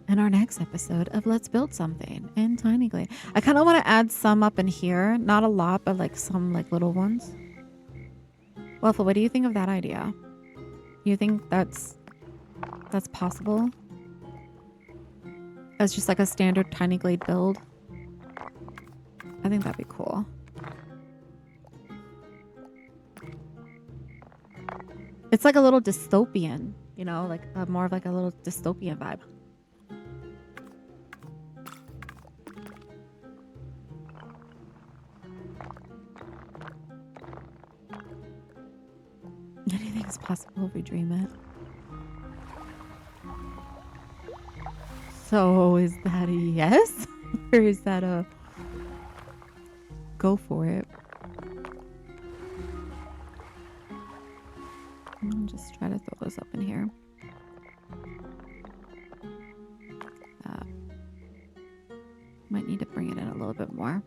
in our next episode of Let's Build Something in Tiny Glade. I kind of want to add some up in here, not a lot, but like some like little ones. Waffle, what do you think of that idea? You think that's possible as just like a standard Tiny Glade build? I think that'd be cool. It's like a little dystopian, you know, like more of like a little dystopian vibe. Anything is possible if we dream it. So is that a yes? Or is that a go for it? I'll just try to throw this up in here. Might need to bring it in a little bit more.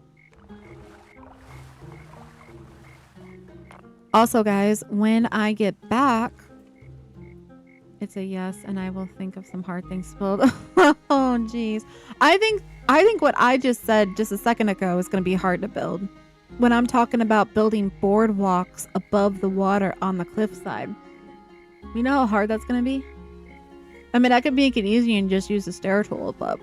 Also, guys, when I get back, it's a yes, and I will think of some hard things to build. Oh, geez. I think what I just said just a second ago is going to be hard to build. When I'm talking about building boardwalks above the water on the cliffside. You know how hard that's going to be? I mean, I could make it easy and just use the stair tool, but...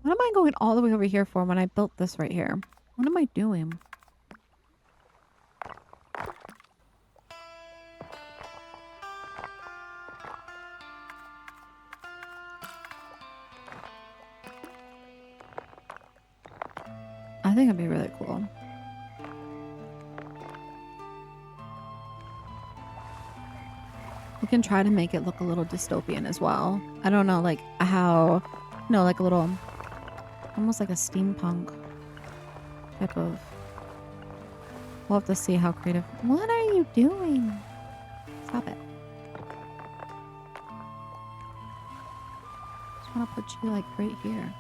What am I going all the way over here for when I built this right here? What am I doing? I think it'd be really cool. We can try to make it look a little dystopian as well. I don't know, like how, no, like a little, almost like a steampunk type of. We'll have to see how creative. What are you doing? Stop it. Just want to put you like right here.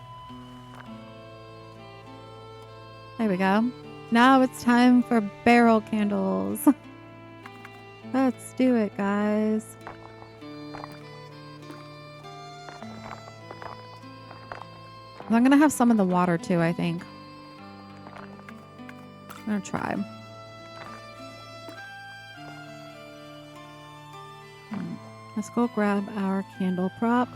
There we go. Now it's time for barrel candles. Let's do it, guys. I'm going to have some in the water too, I think. I'm going to try. Let's go grab our candle prop.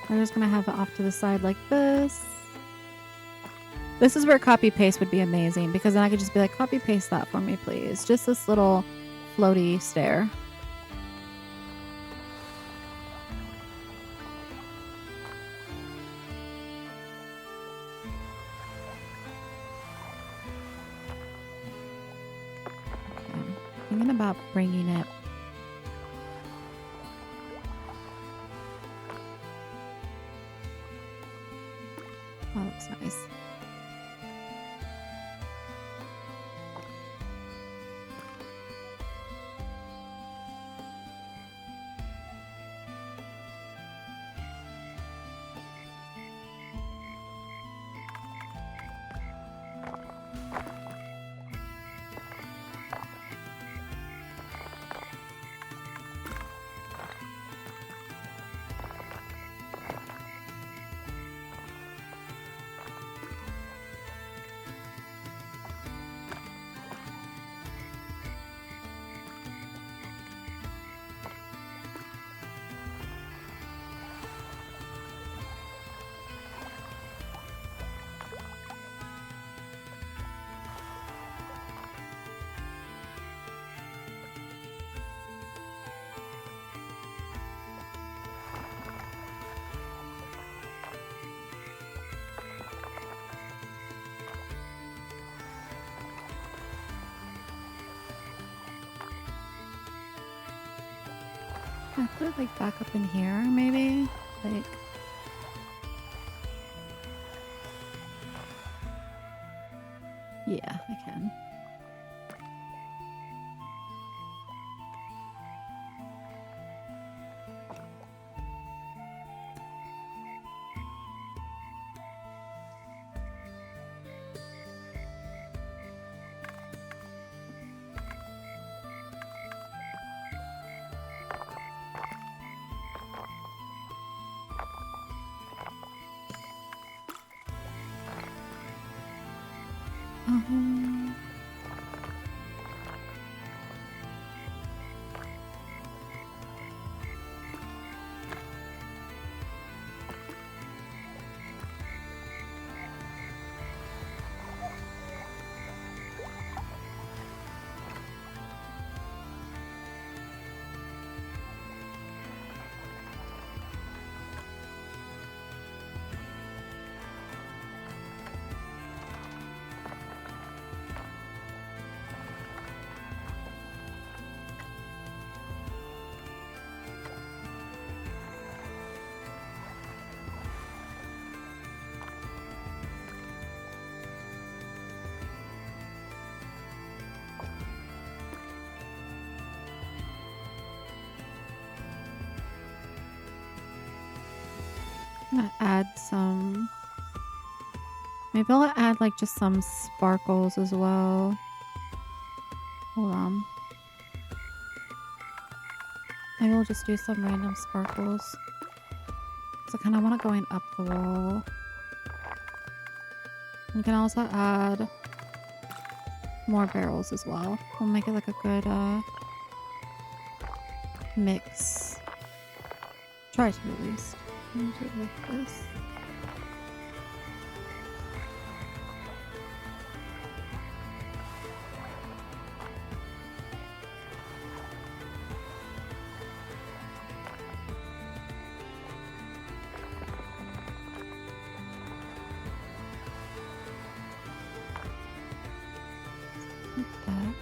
We're just going to have it off to the side like this. This is where copy paste would be amazing, because then I could just be like, copy paste that for me, please. Just this little floaty stair. Okay. Thinking about bringing it. Oh, that looks nice. Can I put it like back up in here, maybe? Like, yeah, I can. I'm gonna add some. Maybe I'll add like just some sparkles as well. Hold on. Maybe we'll just do some random sparkles. So I kind of want it going up the wall. You can also add more barrels as well. We'll make it like a good mix. Try to at least. Do it like this. Like that.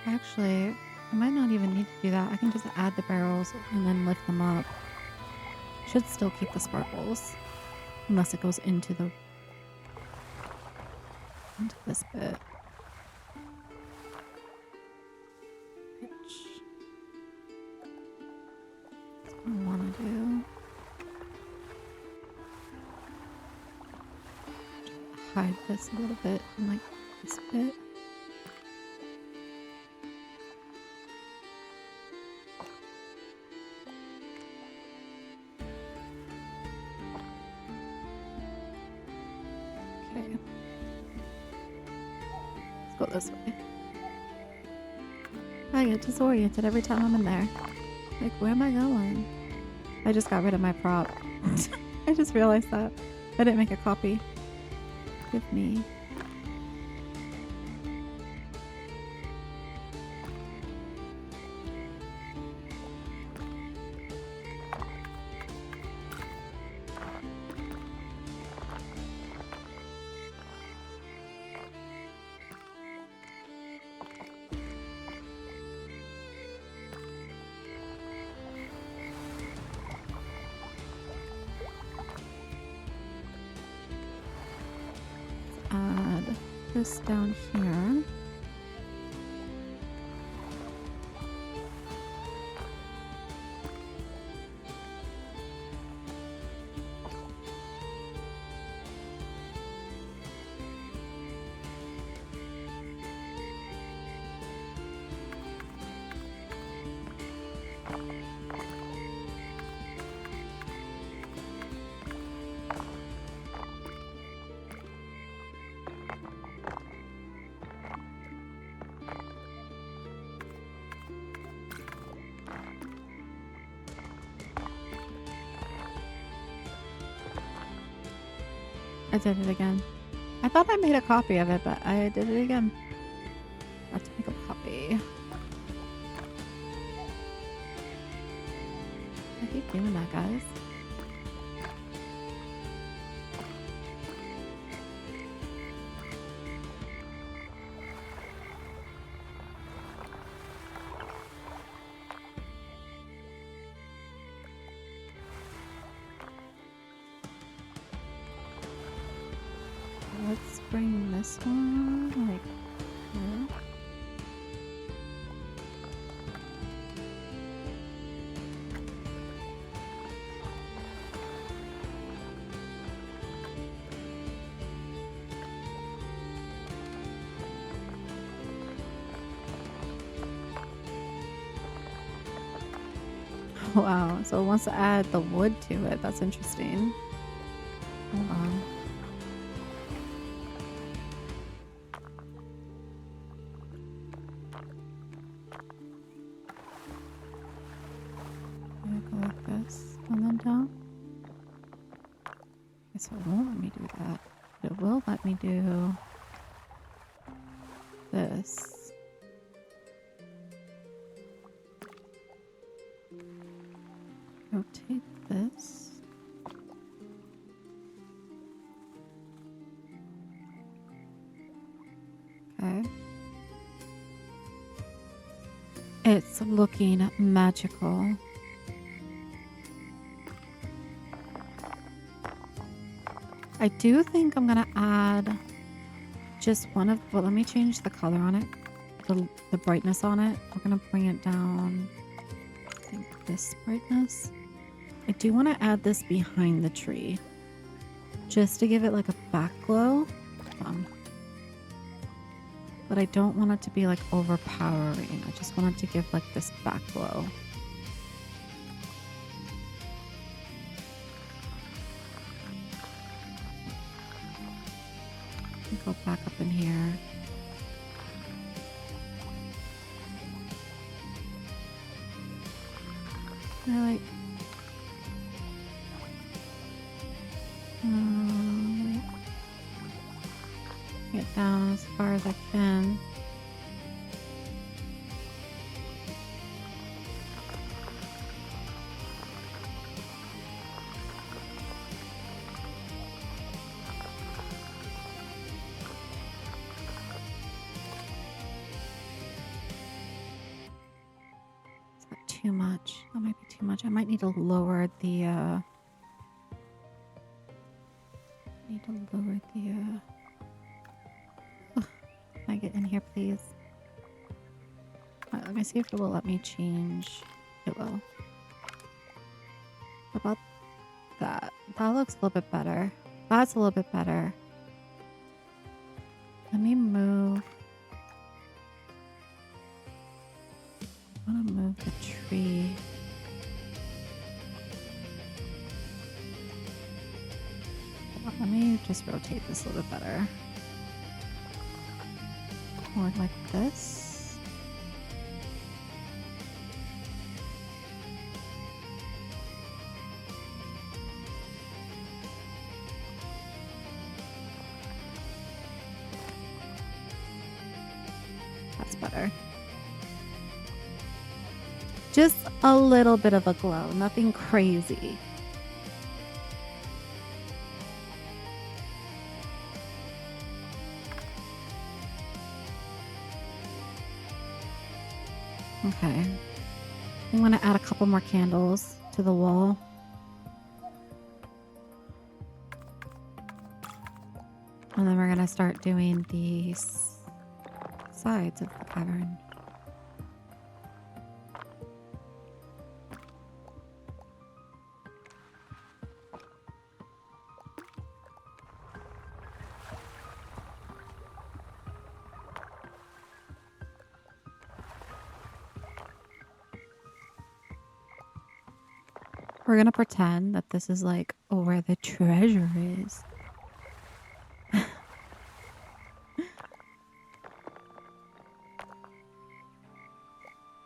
Actually, I might not even need to do that. I can just add the barrels and then lift them up. Should still keep the sparkles. Unless it goes into this bit. Which that's what I want to do. Hide this a little bit in like this bit. Okay. Let's go this way. I get disoriented every time I'm in there. Like, where am I going? I just got rid of my prop. I just realized that. I didn't make a copy. Give me. Add this down here. I did it again. I thought I made a copy of it, but I did it again. Let's make a copy. I keep doing that, guys. Let's bring this one like here. Wow, so it wants to add the wood to it. That's interesting. Hold on. Go like this and then down. Guess it won't let me do that. But it will let me do this. Rotate this. Okay. It's looking magical. I do think I'm gonna add just one of, well, let me change the color on it, the brightness on it. We're gonna bring it down, I think this brightness. I do want to add this behind the tree just to give it like a back glow. But I don't want it to be like overpowering. I just want it to give like this back glow. Go back up in here. I like get down as far as I can. Is that too much? That might be too much. I might need to lower the Can I get in here, please? Let me see if it will let me change. It will. How about that? That looks a little bit better. That's a little bit better. Let me move. I want to move the tree. Let me just rotate this a little bit better. More like this. That's better. Just a little bit of a glow, nothing crazy. Okay. I'm going to add a couple more candles to the wall. And then we're going to start doing the sides of the cavern. We're gonna pretend that this is like where the treasure is. Hold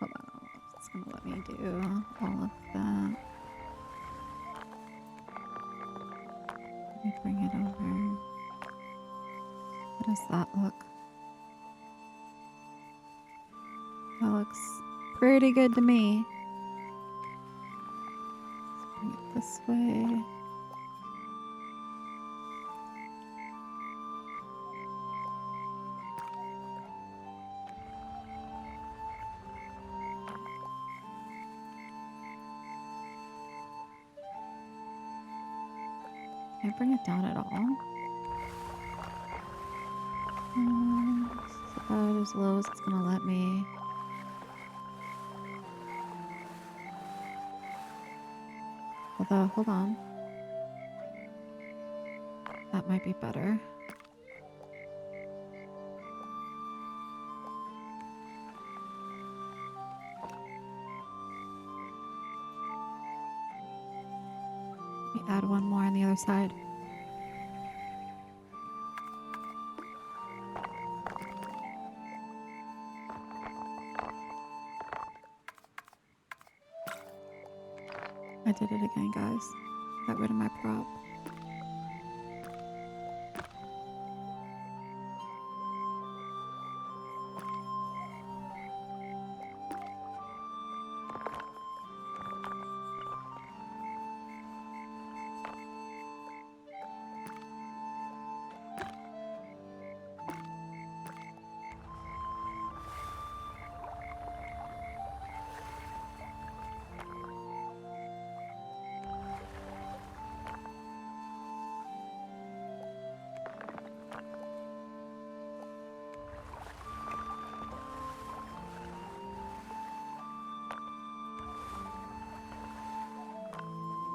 on, it's gonna let me do all of that. Let me bring it over. How does that look? That looks pretty good to me. Bring it this way. Can I bring it down at all? It's about as low as it's gonna let me. Although, hold on. That might be better. Let me add one more on the other side. I did it again, guys. Got rid of my prop.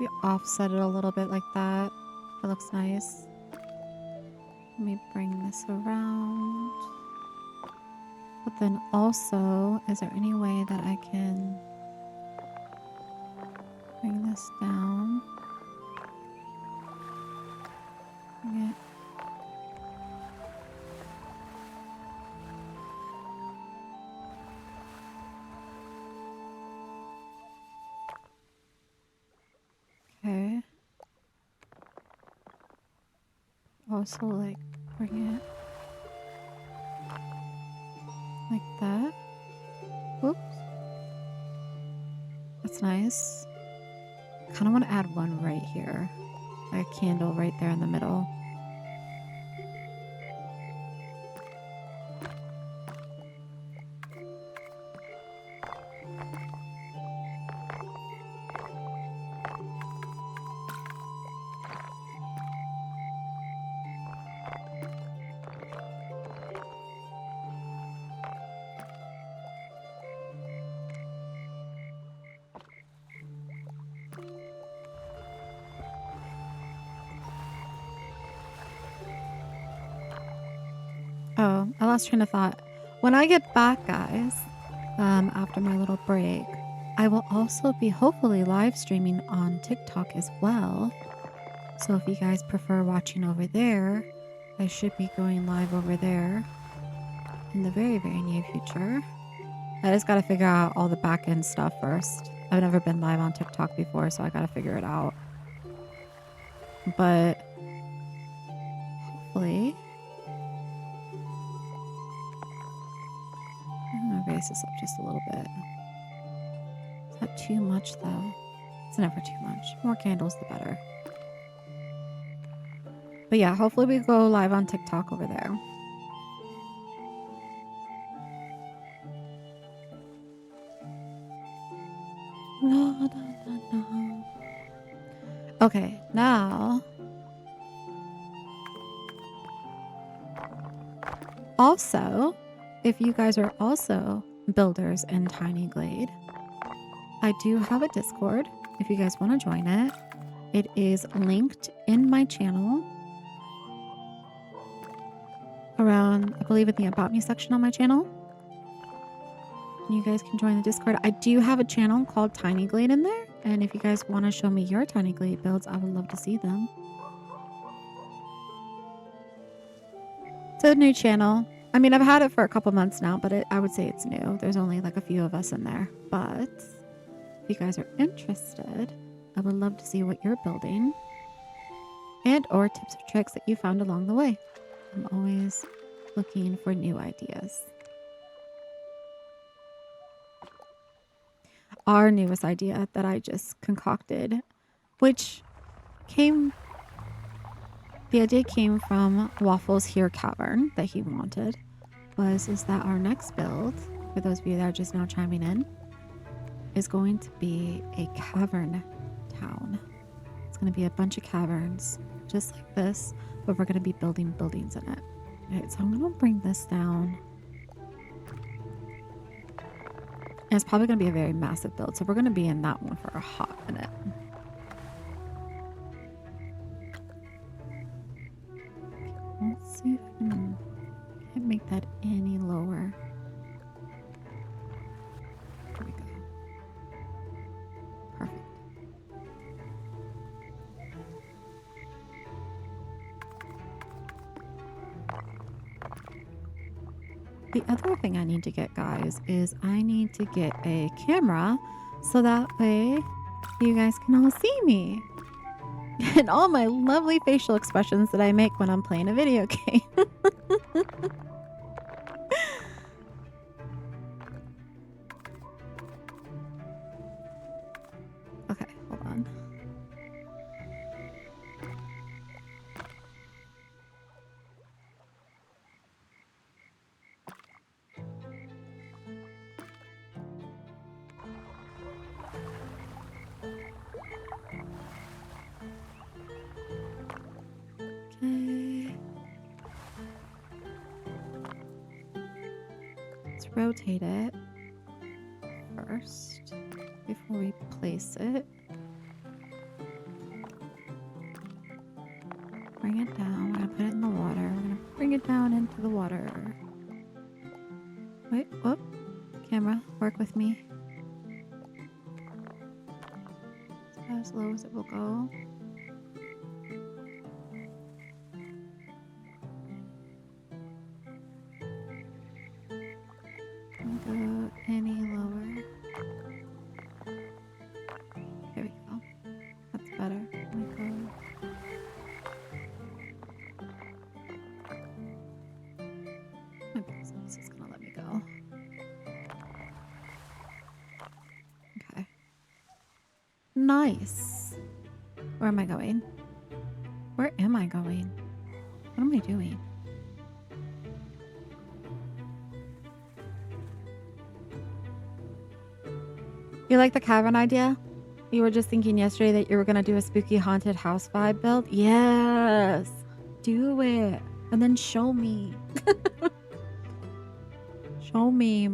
We offset it a little bit like that. That looks nice. Let me bring this around. But then also, is there any way that I can bring this down? Bring it. Okay. Also, like, bring it like that. Whoops. That's nice. Kind of want to add one right here. Like a candle right there in the middle. Oh, I lost train of thought. When I get back, guys, after my little break, I will also be hopefully live streaming on TikTok as well. So if you guys prefer watching over there, I should be going live over there in the very, very near future. I just got to figure out all the back end stuff first. I've never been live on TikTok before, so I got to figure it out. But hopefully... I'm going to raise this up just a little bit. Is that too much, though? It's never too much. More candles, the better. But yeah, hopefully we go live on TikTok over there. Okay, now... Also, if you guys are also builders in Tiny Glade, I do have a Discord if you guys want to join it. It is linked in my channel around, I believe, in the About Me section on my channel. You guys can join the Discord. I do have a channel called Tiny Glade in there, and if you guys want to show me your Tiny Glade builds, I would love to see them. It's a new channel. I mean, I've had it for a couple months now, but I would say it's new. There's only like a few of us in there. But if you guys are interested, I would love to see what you're building and or tips or tricks that you found along the way. I'm always looking for new ideas. Our newest idea that I just concocted, which the idea came from Waffle's Here Cavern that he wanted, is that our next build, for those of you that are just now chiming in, is going to be a cavern town. It's going to be a bunch of caverns, just like this, but we're going to be building buildings in it. Alright, so I'm going to bring this down. And it's probably going to be a very massive build, so we're going to be in that one for a hot minute. Let's see if I can't make that any lower. There we go. Perfect. The other thing I need to get, guys, is I need to get a camera so that way you guys can all see me. And all my lovely facial expressions that I make when I'm playing a video game. Okay, hold on. Okay. Let's rotate it first before we place it. bring it down. We're gonna put it in the water. We're gonna bring it down into the water. Wait, whoop. Camera, work with me. As low as it will go. Don't go any lower. There we go. That's better. Let me go. My business is gonna let me go. Okay. Nice. Where am I going? Where am I going? What am I doing? You like the cavern idea? You were just thinking yesterday that you were going to do a spooky haunted house vibe build? Yes. Do it. And then show me. Show me.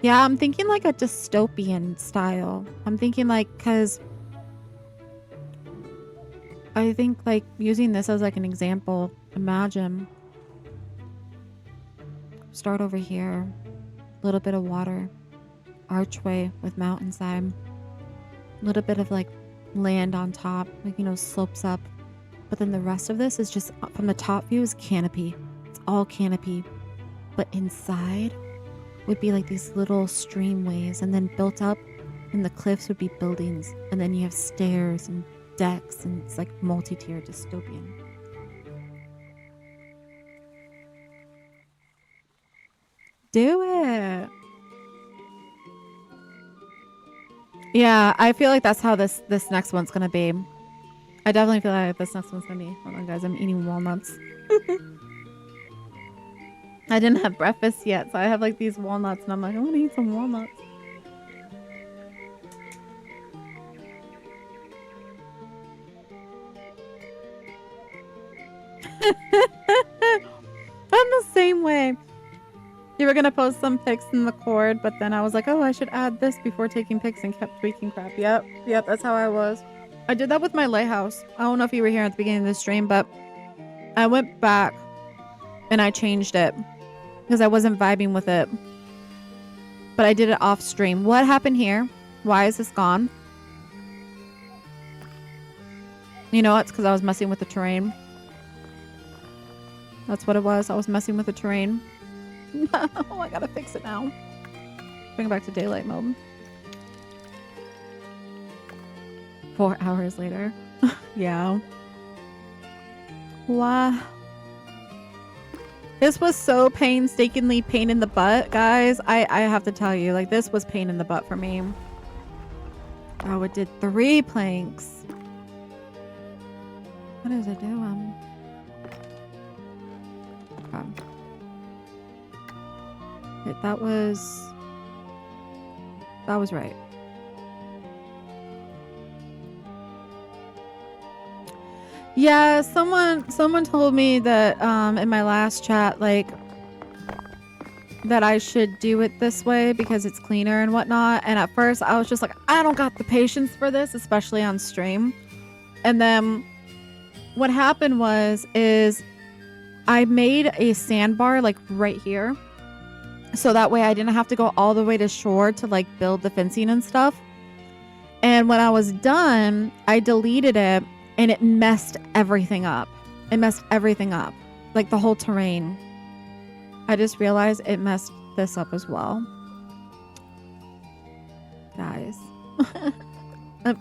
Yeah, I'm thinking like a dystopian style. I'm thinking like, because I think like using this as like an example. Imagine. Start over here. A little bit of water. Archway with mountainside. A little bit of like land on top, like, you know, slopes up. But then the rest of this is just from the top view is canopy. It's all canopy. But inside would be like these little streamways, and then built up in the cliffs would be buildings. And then you have stairs and decks, and it's like multi-tier dystopian. Do it. Yeah, I feel like that's how this next one's gonna be. I definitely feel like this next one's gonna be. Hold on, guys, I'm eating walnuts. I didn't have breakfast yet, so I have like these walnuts, and I'm like, I want to eat some walnuts. I'm the same way. You were gonna post some pics in the cord, but then I was like, oh, I should add this before taking pics, and kept tweaking crap. Yep, that's how I was. I did that with my lighthouse. I don't know if you were here at the beginning of the stream, but I went back and I changed it because I wasn't vibing with it. But I did it off stream. What happened here? Why is this gone? You know, it's because I was messing with the terrain. That's what it was. I was messing with the terrain. No, I gotta fix it now. Bring it back to daylight mode. 4 hours later. Yeah. Wow. This was so painstakingly pain in the butt, guys. I have to tell you, like, this was pain in the butt for me. Oh, it did 3 planks. What is it doing? Okay. That was right. Yeah, someone told me that in my last chat, like, that I should do it this way because it's cleaner and whatnot. And at first I was just like, I don't got the patience for this, especially on stream. And then what happened is I made a sandbar like right here. So that way I didn't have to go all the way to shore to like build the fencing and stuff. And when I was done, I deleted it and it messed everything up. It messed everything up. Like the whole terrain. I just realized it messed this up as well. Guys.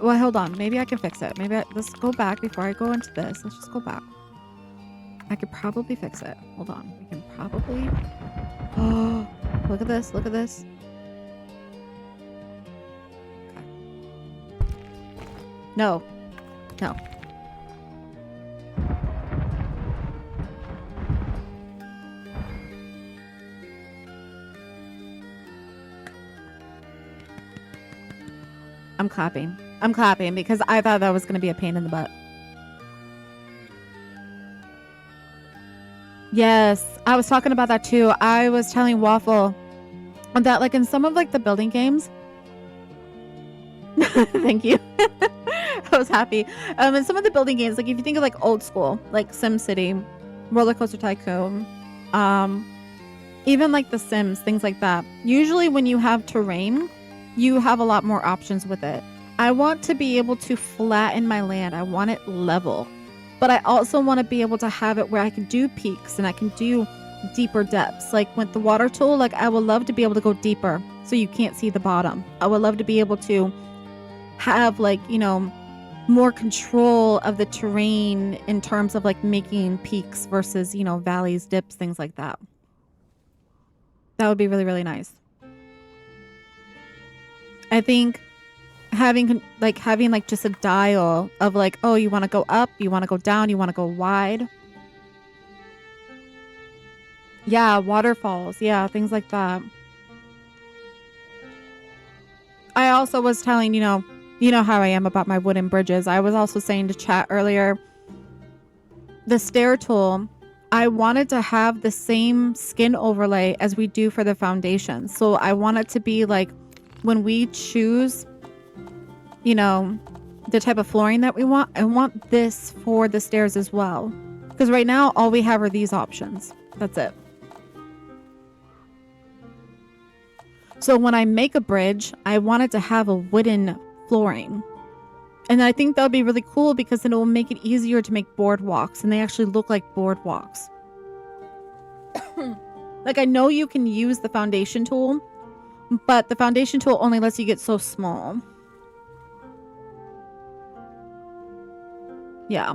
Well, hold on. Maybe I can fix it. Let's go back before I go into this. Let's just go back. I could probably fix it. Hold on. We can probably... Oh, look at this. Look at this. Okay. No. No. I'm clapping. I'm clapping because I thought that was going to be a pain in the butt. Yes, I was talking about that too. I was telling Waffle that like in some of like the building games. Thank you. I was happy. And some of the building games, like if you think of like old school, like SimCity, Roller Coaster Tycoon, even like The Sims, things like that. Usually when you have terrain, you have a lot more options with it. I want to be able to flatten my land. I want it level. But I also want to be able to have it where I can do peaks and I can do deeper depths. Like with the water tool, like I would love to be able to go deeper so you can't see the bottom. I would love to be able to have like, you know, more control of the terrain in terms of like making peaks versus, you know, valleys, dips, things like that. That would be really, really nice. I think having like just a dial of like, oh, you want to go up, you want to go down, you want to go wide. Yeah, waterfalls. Yeah, things like that. I also was telling, you know how I am about my wooden bridges. I was also saying to chat earlier, the stair tool, I wanted to have the same skin overlay as we do for the foundation. So I want it to be like when we choose, you know, the type of flooring that we want, I want this for the stairs as well. Because right now, all we have are these options. That's it. So when I make a bridge, I want it to have a wooden flooring. And I think that would be really cool because then it will make it easier to make boardwalks. And they actually look like boardwalks. Like I know you can use the foundation tool, but the foundation tool only lets you get so small. Yeah.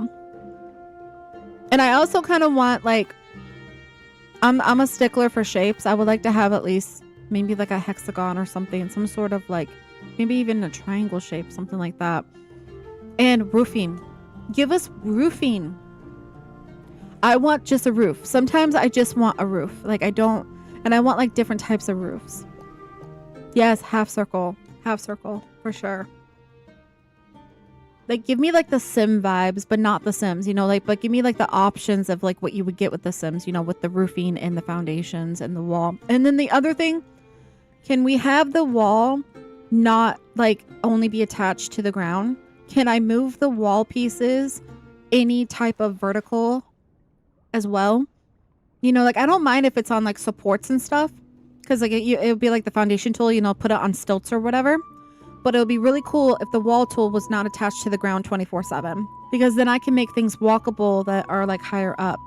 And I also kind of want like, I'm a stickler for shapes. I would like to have at least maybe like a hexagon or something, some sort of like, maybe even a triangle shape, something like that. And roofing. Give us roofing. I want just a roof. Sometimes I just want a roof. Like I don't, and I want like different types of roofs. Yes, half circle for sure. Like give me like the Sim vibes, but not the Sims, you know, like, but give me like the options of like what you would get with the Sims, you know, with the roofing and the foundations and the wall. And then the other thing, can we have the wall not like only be attached to the ground? Can I move the wall pieces any type of vertical as well? You know, like I don't mind if it's on like supports and stuff, because like it would be like the foundation tool, you know, put it on stilts or whatever. But it would be really cool if the wall tool was not attached to the ground 24/7, because then I can make things walkable that are like higher up.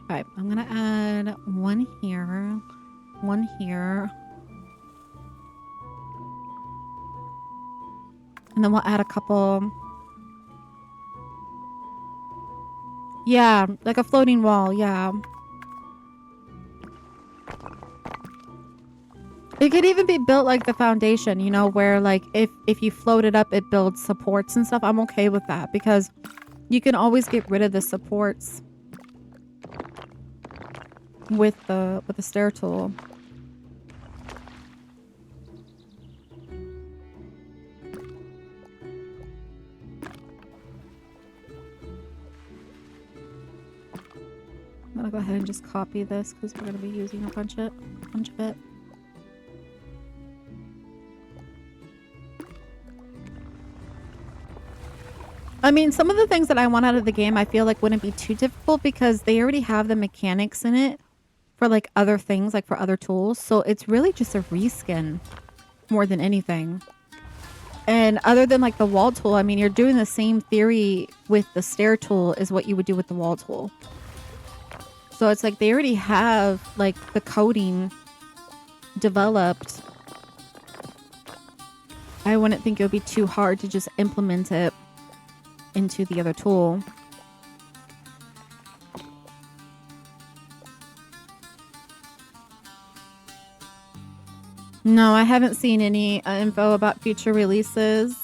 All right, I'm gonna add one here, one here. And then we'll add a couple. Yeah, like a floating wall, yeah. It could even be built like the foundation, you know, where like if you float it up, it builds supports and stuff. I'm okay with that because you can always get rid of the supports with the stair tool. I'm gonna go ahead and just copy this because we're gonna be using a bunch of it. I mean, some of the things that I want out of the game, I feel like wouldn't be too difficult because they already have the mechanics in it for like other things, like for other tools. So it's really just a reskin more than anything. And other than like the wall tool, I mean, you're doing the same theory with the stair tool as what you would do with the wall tool. So it's like they already have like the coding developed. I wouldn't think it would be too hard to just implement it into the other tool. No, I haven't seen any info about future releases.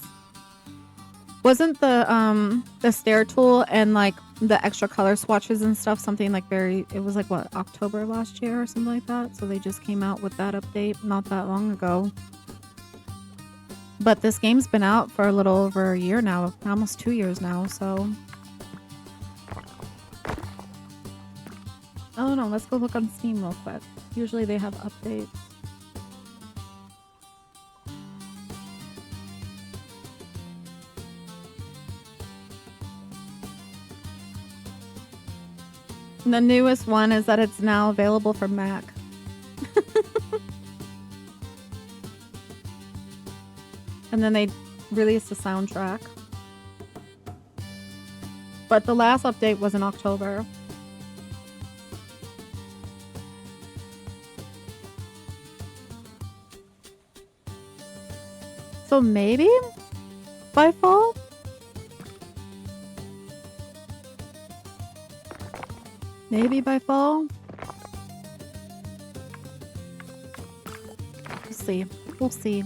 Wasn't the stair tool and like the extra color swatches and stuff something like it was like what, October last year or something like that? So they just came out with that update not that long ago. But this game's been out for a little over a year now, almost 2 years now, so. Oh, Oh no, let's go look on Steam real quick. Usually they have updates. The newest one is that it's now available for Mac. And then they released a soundtrack. But the last update was in October. So maybe by fall? Maybe by fall? We'll see. We'll see.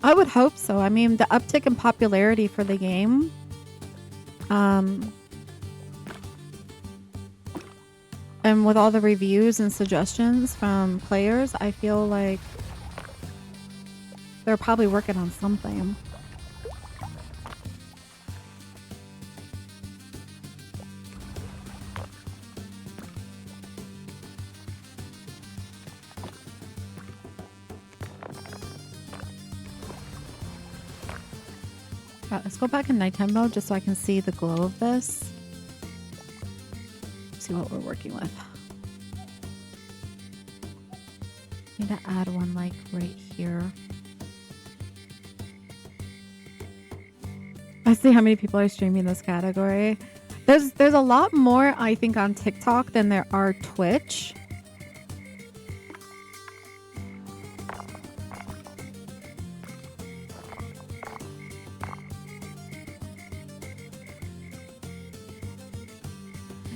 I would hope so. I mean, the uptick in popularity for the game, and with all the reviews and suggestions from players, I feel like they're probably working on something. Let's go back in nighttime mode just so I can see the glow of this. See what we're working with. Need to add one like right here. I see how many people are streaming this category. There's a lot more, I think, on TikTok than there are Twitch.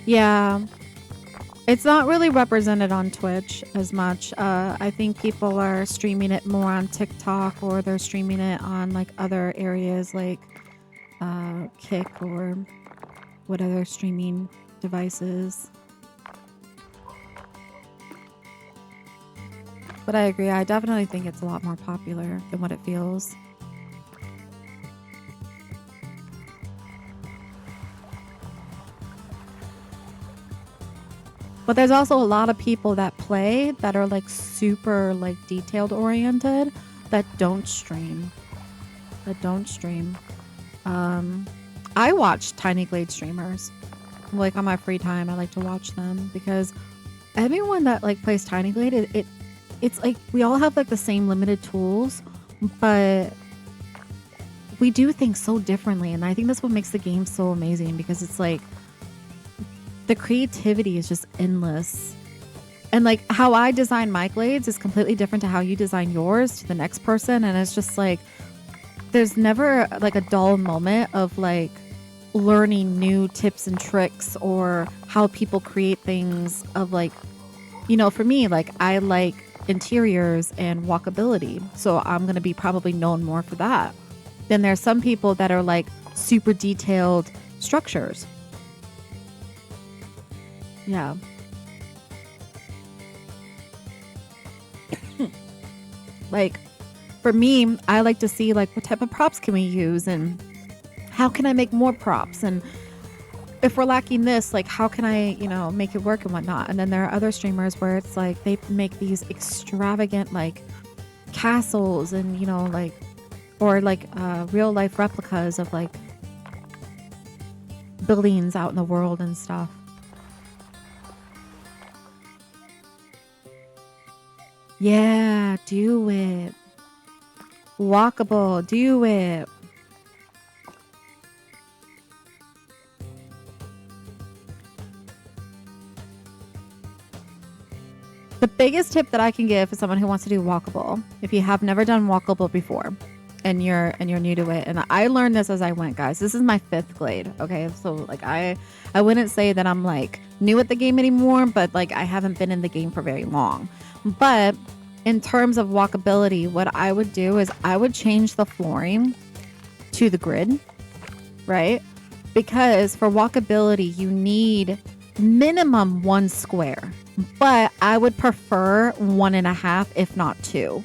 Yeah, it's not really represented on Twitch as much. I think people are streaming it more on TikTok, or they're streaming it on like other areas like Kick or what other streaming devices. But I agree. I definitely think it's a lot more popular than what it feels. But there's also a lot of people that play that are like super like detailed oriented that don't stream. I watch Tiny Glade streamers. Like on my free time, I like to watch them because everyone that like plays Tiny Glade, it's like we all have like the same limited tools, but we do things so differently, and I think that's what makes the game so amazing because it's like the creativity is just endless. And like how I design my glades is completely different to how you design yours to the next person, and it's just like there's never like a dull moment of like learning new tips and tricks or how people create things of like, you know, for me, like I like interiors and walkability, so I'm gonna be probably known more for that. Then there's some people that are like super detailed structures. Yeah. Like for me, I like to see like what type of props can we use and how can I make more props, and if we're lacking this, like how can I, you know, make it work and whatnot. And then there are other streamers where it's like they make these extravagant like castles and, you know, like, or like real life replicas of like buildings out in the world and stuff. Yeah, do it. Walkable, do it. The biggest tip that I can give for someone who wants to do walkable, if you have never done walkable before and you're new to it, and I learned this as I went, guys. This is my 5th glade, okay? So like I wouldn't say that I'm like new at the game anymore, but like I haven't been in the game for very long. But in terms of walkability, what I would do is I would change the flooring to the grid, right? Because for walkability, you need minimum 1 square, but I would prefer 1.5, if not 2,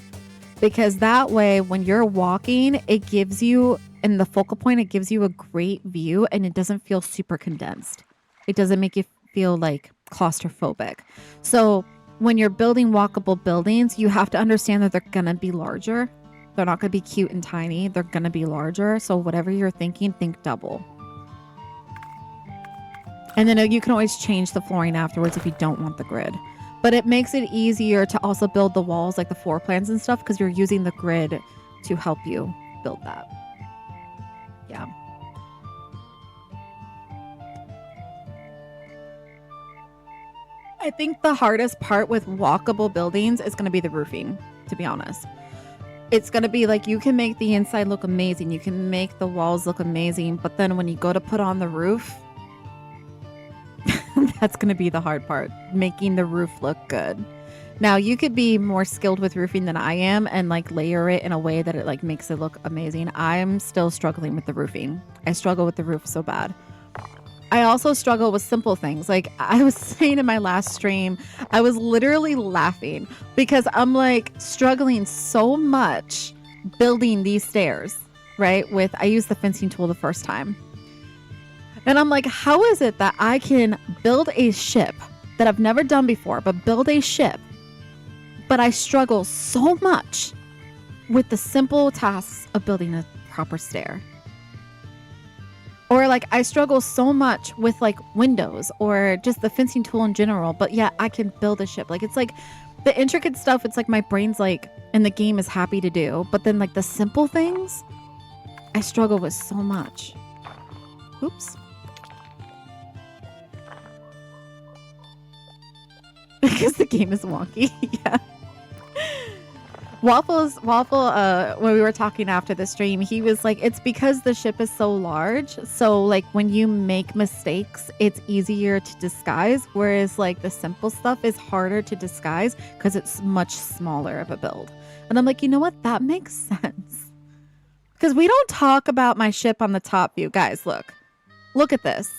because that way when you're walking, it gives you in the focal point, it gives you a great view and it doesn't feel super condensed. It doesn't make you feel like claustrophobic. So when you're building walkable buildings, you have to understand that they're going to be larger. They're not going to be cute and tiny. They're going to be larger. So whatever you're thinking, think double. And then you can always change the flooring afterwards if you don't want the grid. But it makes it easier to also build the walls, like the floor plans and stuff, because you're using the grid to help you build that. Yeah. I think the hardest part with walkable buildings is going to be the roofing, to be honest. It's going to be like, you can make the inside look amazing. You can make the walls look amazing. But then when you go to put on the roof, that's going to be the hard part, making the roof look good. Now, you could be more skilled with roofing than I am and like layer it in a way that it like makes it look amazing. I'm still struggling with the roofing. I struggle with the roof so bad. I also struggle with simple things. Like I was saying in my last stream, I was literally laughing because I'm like struggling so much building these stairs, right? I used the fencing tool the first time. And I'm like, how is it that I can build a ship that I've never done before, but build a ship, but I struggle so much with the simple tasks of building a proper stair? Or like I struggle so much with like windows or just the fencing tool in general, but yeah, I can build a ship. Like it's like the intricate stuff, it's like my brain's like, and the game is happy to do. But then like the simple things, I struggle with so much. Oops. Because the game is wonky. Yeah. Waffle, when we were talking after the stream, he was like, it's because the ship is so large. So like when you make mistakes, it's easier to disguise. Whereas like the simple stuff is harder to disguise because it's much smaller of a build. And I'm like, you know what? That makes sense. Because we don't talk about my ship on the top view. Guys, look at this.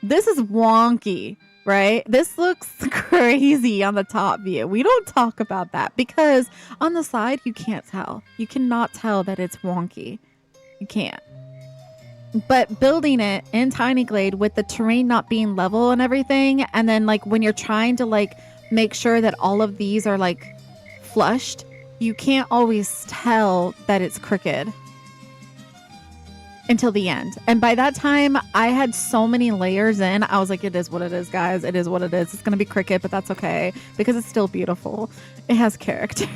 This is wonky. Right? This looks crazy on the top view. We don't talk about that because on the side, you can't tell. You cannot tell that it's wonky. You can't. But building it in Tiny Glade with the terrain not being level and everything, and then like when you're trying to like make sure that all of these are like flushed, you can't always tell that it's crooked until the end. And by that time, I had so many layers in. I was like, it is what it is, guys. It is what it is. It's going to be cricket, but that's okay because it's still beautiful. It has character.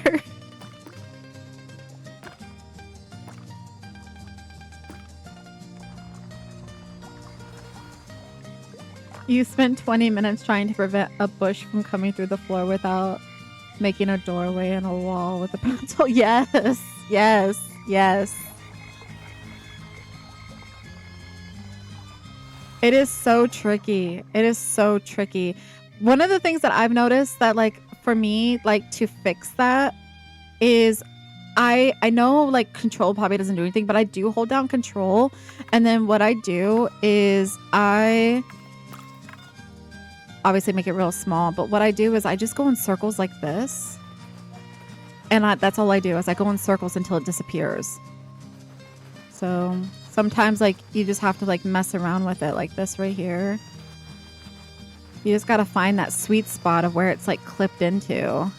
You spent 20 minutes trying to prevent a bush from coming through the floor without making a doorway and a wall with a pencil. Yes, yes, yes. It is so tricky. It is so tricky. One of the things that I've noticed that like for me, like to fix that is I know like control probably doesn't do anything, but I do hold down control. And then what I do is I obviously make it real small, but what I do is I just go in circles like this. And that's all I do is I go in circles until it disappears. So sometimes like you just have to like mess around with it like this right here. You just got to find that sweet spot of where it's like clipped into.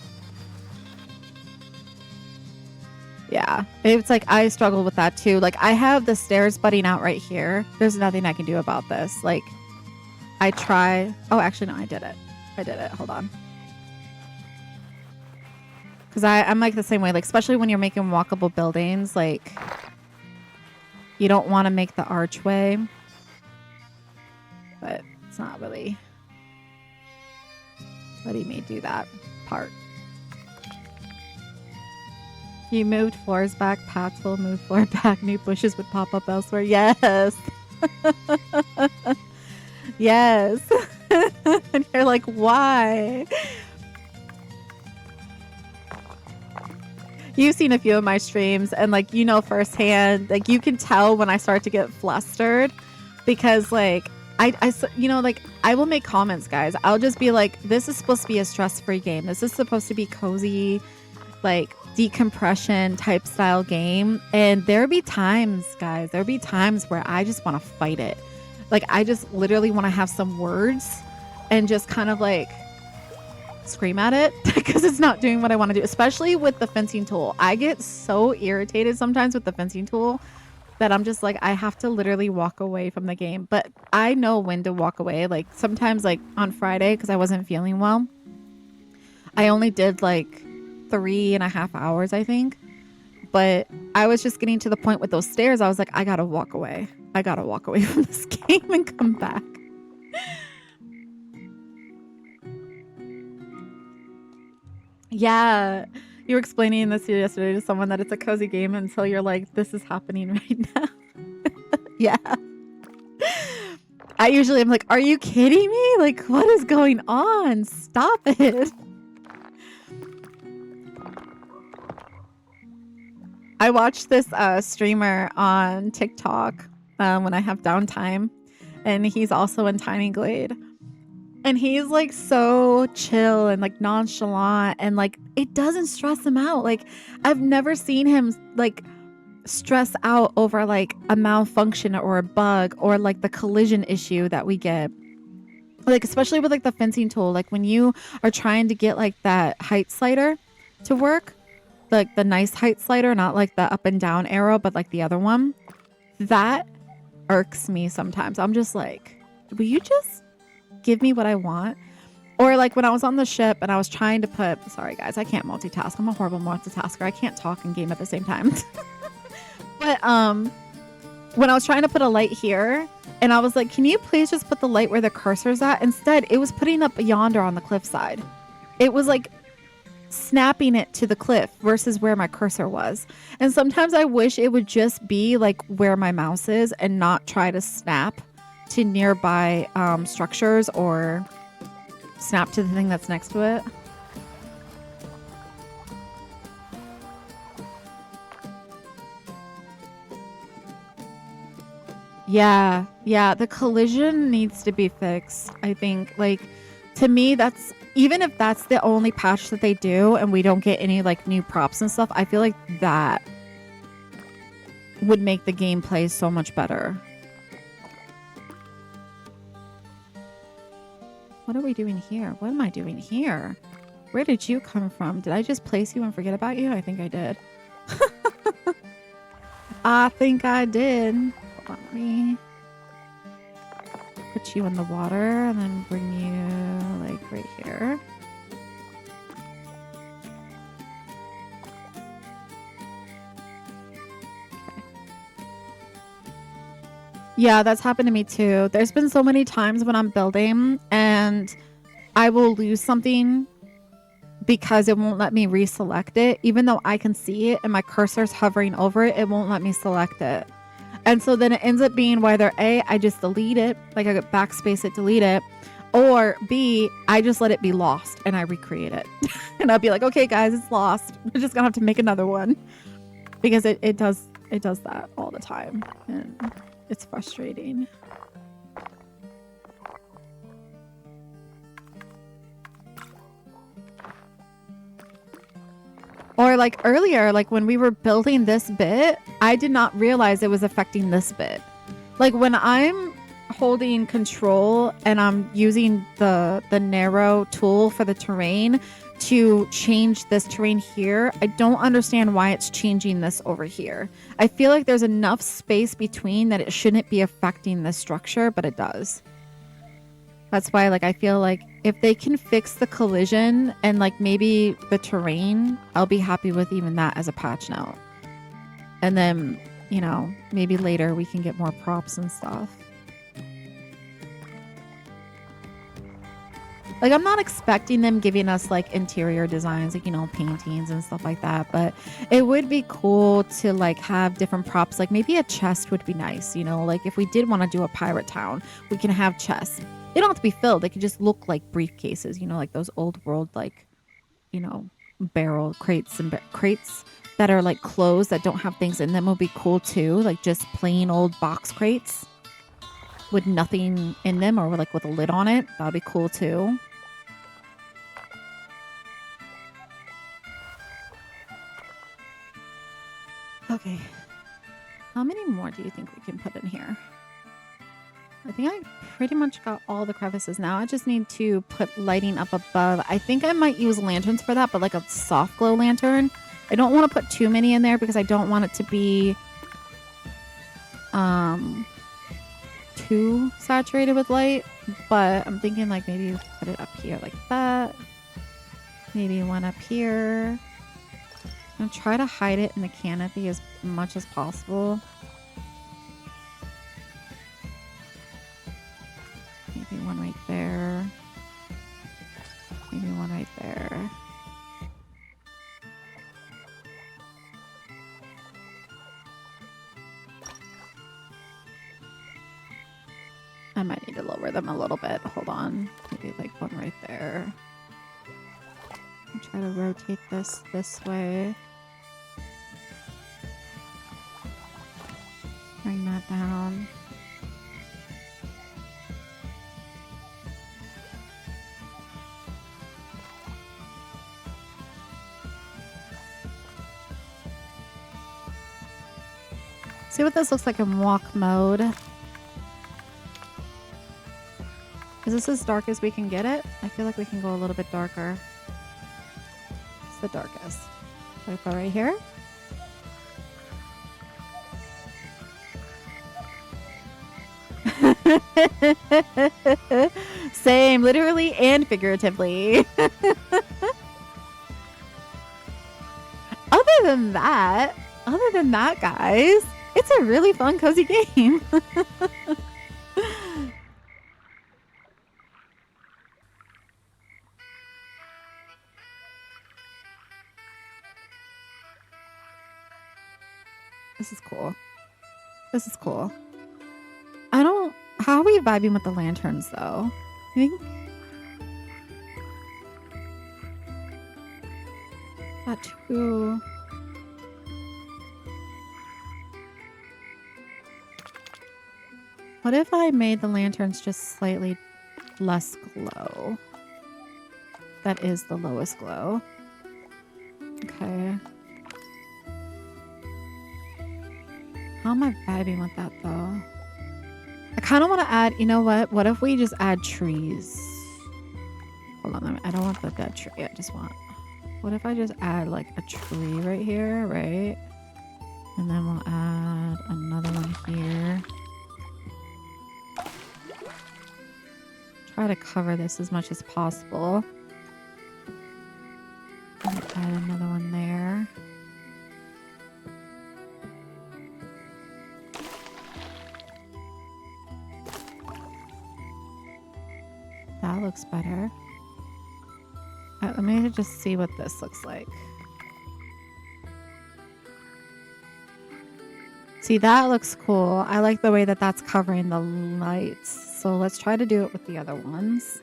Yeah, it's like I struggle with that too. Like I have the stairs butting out right here. There's nothing I can do about this. Like I try. Oh, actually, no, I did it. Hold on. Because I'm like the same way, like especially when you're making walkable buildings, like you don't want to make the archway, but it's not really letting me do that part. You moved floors back, paths will move floor back, new bushes would pop up elsewhere. Yes. Yes. And you're like, why? You've seen a few of my streams and like, you know, firsthand, like you can tell when I start to get flustered because like, you know, like I will make comments, guys. I'll just be like, this is supposed to be a stress-free game. This is supposed to be cozy. like decompression type style game. And there'll be times, guys, there'll be times where I just want to fight it. Like I just literally want to have some words and just kind of like scream at it because it's not doing what I want to do, especially with the fencing tool. I get so irritated sometimes with the fencing tool that I'm just like, I have to literally walk away from the game. But I know when to walk away. Like sometimes like on Friday, because I wasn't feeling well, I only did like 3.5 hours, I think. But I was just getting to the point with those stairs. I was like, I gotta walk away. I gotta walk away from this game and come back. Yeah. You were explaining this yesterday to someone that it's a cozy game until you're like, this is happening right now. Yeah. I usually am like, are you kidding me? Like, what is going on? Stop it. I watch this streamer on TikTok when I have downtime, and he's also in Tiny Glade. And he's like so chill and like nonchalant, and like it doesn't stress him out. Like I've never seen him like stress out over like a malfunction or a bug or like the collision issue that we get. Like especially with like the fencing tool, like when you are trying to get like that height slider to work, like the nice height slider, not like the up and down arrow, but like the other one, that irks me sometimes. I'm just like, will you just give me what I want? Or like when I was on the ship and I was trying to put, sorry guys, I can't multitask. I'm a horrible multitasker. I can't talk and game at the same time. But when I was trying to put a light here and I was like, can you please just put the light where the cursor's at? Instead, it was putting up yonder on the cliffside. It was like snapping it to the cliff versus where my cursor was. And sometimes I wish it would just be like where my mouse is and not try to snap to nearby structures or snap to the thing that's next to it. Yeah, the collision needs to be fixed. I think like to me that's, even if that's the only patch that they do and we don't get any like new props and stuff, I feel like that would make the gameplay so much better. What are we doing here? What am I doing here? Where did you come from? Did I just place you and forget about you? I think I did. I think I did. Hold on, let me put you in the water and then bring you like right here. Okay. Yeah, that's happened to me too. There's been so many times when I'm building and I will lose something because it won't let me reselect it. Even though I can see it and my cursor's hovering over it, it won't let me select it. And so then it ends up being whether A, I just delete it, like I backspace it, delete it, or B, I just let it be lost and I recreate it. And I'll be like, okay guys, it's lost. We're just gonna have to make another one. Because it does that all the time. And it's frustrating. Or like earlier, like when we were building this bit, I did not realize it was affecting this bit. Like when I'm holding control and I'm using the narrow tool for the terrain to change this terrain here, I don't understand why it's changing this over here. I feel like there's enough space between that it shouldn't be affecting the structure, but it does. That's why like I feel like if they can fix the collision and like maybe the terrain, I'll be happy with even that as a patch note. And then, you know, maybe later we can get more props and stuff. Like I'm not expecting them giving us like interior designs, like, you know, paintings and stuff like that, but it would be cool to like have different props. Like maybe a chest would be nice, you know, like if we did want to do a pirate town, we can have chests. They don't have to be filled. They can just look like briefcases, you know, like those old world, like, you know, barrel crates and crates that are like closed that don't have things in them would be cool too. Like just plain old box crates with nothing in them or like with a lid on it. That'd be cool too. Okay. How many more do you think we can put in here? I think I pretty much got all the crevices now. I just need to put lighting up above. I think I might use lanterns for that, but like a soft glow lantern. I don't want to put too many in there because I don't want it to be too saturated with light. But I'm thinking like maybe put it up here like that. Maybe one up here. I'm gonna try to hide it in the canopy as much as possible. Maybe one right there. Maybe one right there. I might need to lower them a little bit. Hold on. Maybe like one right there. I'll try to rotate this way. Bring that down. See what this looks like in walk mode. Is this as dark as we can get it? I feel like we can go a little bit darker. It's the darkest. Should I go right here? Same, literally and figuratively. Other than that, guys, it's a really fun, cozy game. This is cool. This is cool. How are we vibing with the lanterns, though? I think... That too... What if I made the lanterns just slightly less glow? That is the lowest glow. Okay. How am I vibing with that, though? I kind of want to add, you know what? What if we just add trees? Hold on, I don't want the dead tree. I just want... What if I just add, like, a tree right here, right? And then we'll add another one here. Try to cover this as much as possible. And add another one there. That looks better. Let me just see what this looks like. See, that looks cool. I like the way that that's covering the lights. So let's try to do it with the other ones.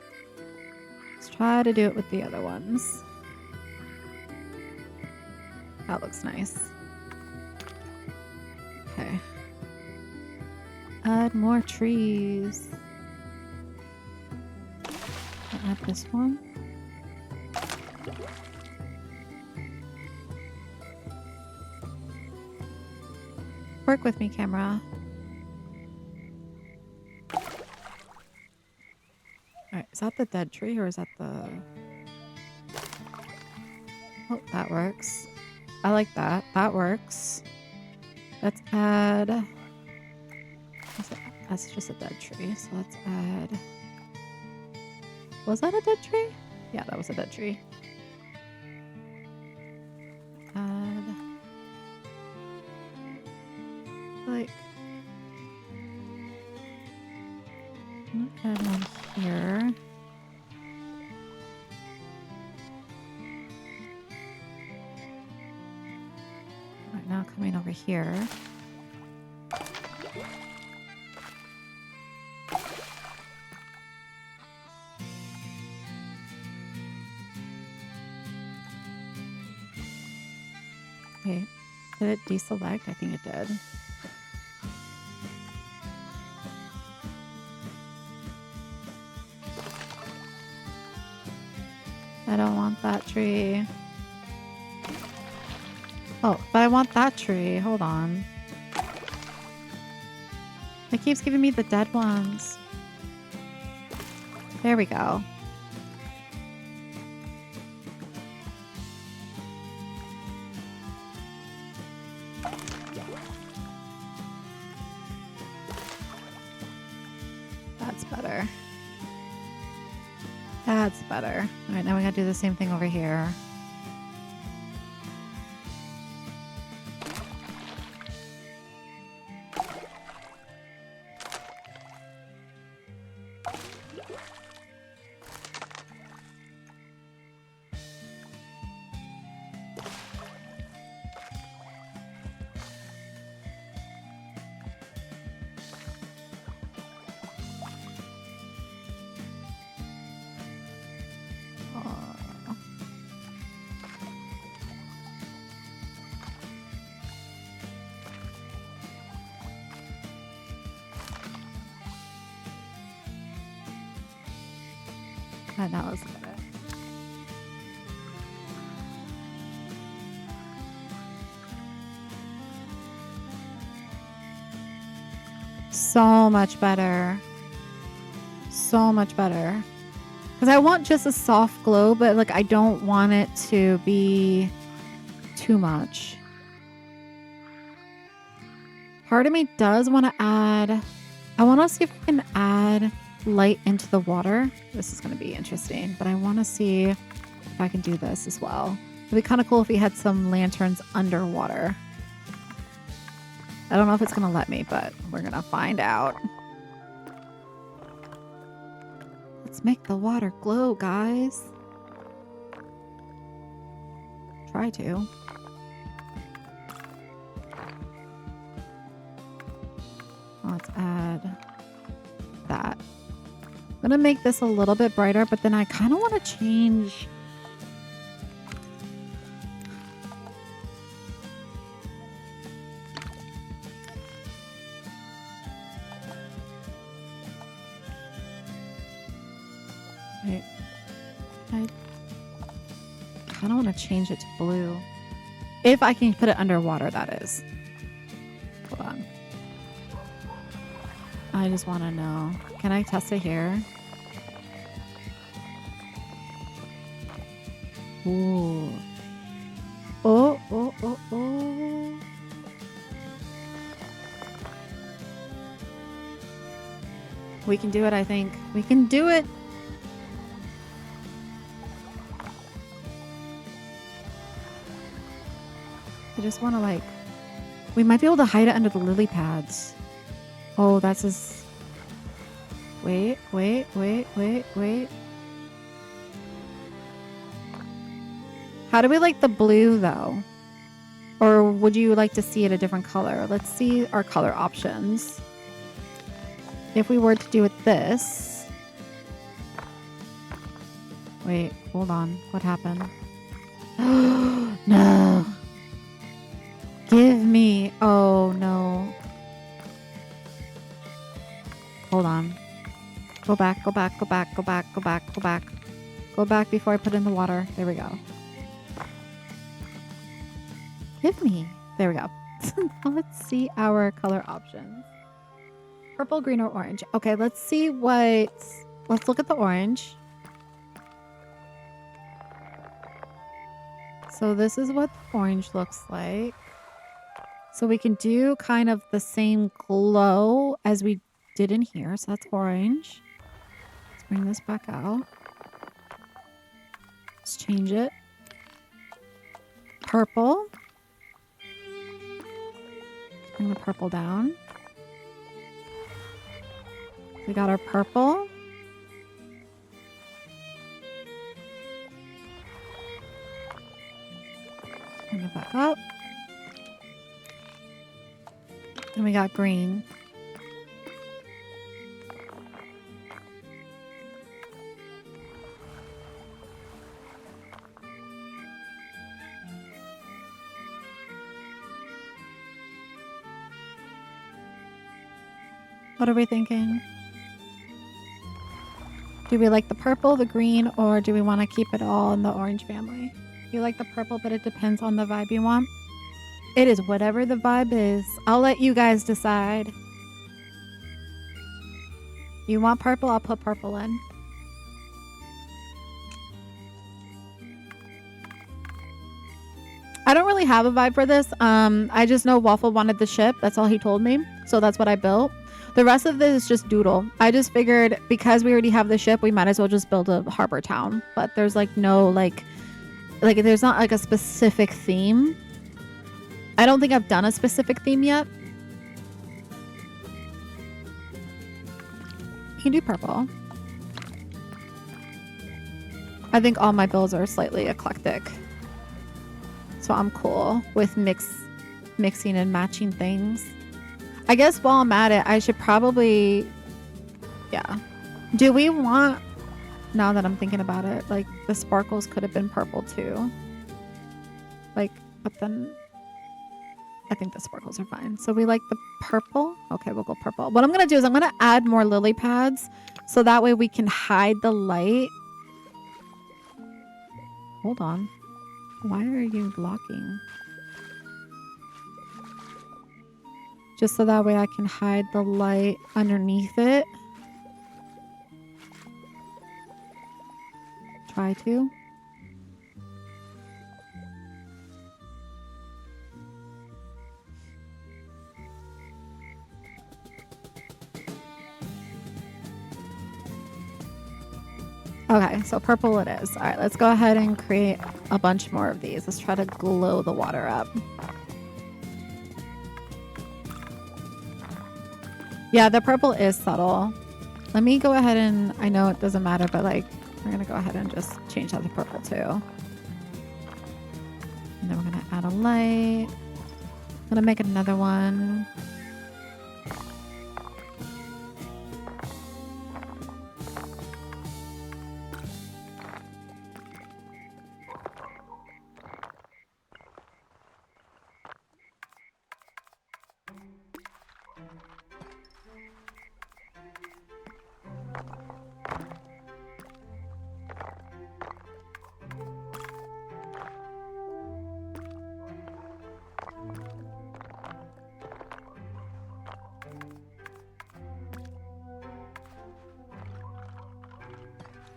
That looks nice. Okay. Add more trees. Add this one. Work with me, camera. Alright, is that the dead tree or is that the... Oh, that works. I like that. That works. Let's add... That's just a dead tree, so let's add... Was that a dead tree? Yeah, that was a dead tree. Add... Like... Add one here. Right, now coming over here. Okay, did it deselect? I think it did. I don't want that tree. Oh, but I want that tree. Hold on. It keeps giving me the dead ones. There we go. That's better. That's better. All right, now we gotta do the same thing over here. That was better. So much better. So much better. Because I want just a soft glow, but like I don't want it to be too much. Part of me does want to add... I want to see if I can add light into the water. This is going to be interesting, but I want to see if I can do this as well. It'd be kind of cool if we had some lanterns underwater. I don't know if it's going to let me, but we're going to find out. Let's make the water glow, guys. Try to. Let's add that. I'm going to make this a little bit brighter, but then I kind of want to change. Wait. I kind of want to change it to blue. If I can put it underwater, that is. Hold on. I just want to know. Can I test it here? Ooh. Oh, oh, oh, oh. We can do it, I think. We can do it. I just want to like... We might be able to hide it under the lily pads. Oh, that's his... Wait. How do we like the blue, though? Or would you like to see it a different color? Let's see our color options. If we were to do it this... Wait, hold on. What happened? No! Give me... Oh, no. Hold on. Go back. Go back before I put in the water. There we go. Give me. There we go. Now let's see our color options. Purple, green, or orange. Okay, let's see what... Let's look at the orange. So this is what the orange looks like. So we can do kind of the same glow as we did in here. So that's orange. Let's bring this back out. Let's change it. Purple. Bring the purple down. We got our purple. Bring it back up. And we got green. What are we thinking? Do we like the purple, the green, or do we want to keep it all in the orange family? You like the purple, but it depends on the vibe you want. It is whatever the vibe is. I'll let you guys decide. You want purple? I'll put purple in. I don't really have a vibe for this. I just know Waffle wanted the ship. That's all he told me. So that's what I built. The rest of this is just doodle. I just figured because we already have the ship, we might as well just build a harbor town. But there's like no like there's not like a specific theme. I don't think I've done a specific theme yet. You can do purple. I think all my builds are slightly eclectic. So I'm cool with mixing and matching things. I guess while I'm at it, I should probably, yeah. Do we want, now that I'm thinking about it, like the sparkles could have been purple too. Like, but then I think the sparkles are fine. So we like the purple. Okay, we'll go purple. What I'm going to do is I'm going to add more lily pads so that way we can hide the light. Hold on. Why are you blocking? Just so that way I can hide the light underneath it. Try to. Okay, so purple it is. All right, let's go ahead and create a bunch more of these. Let's try to glow the water up. Yeah, the purple is subtle. Let me go ahead and, I know it doesn't matter, but like, we're going to go ahead and just change that to purple too. And then we're going to add a light. I'm going to make another one.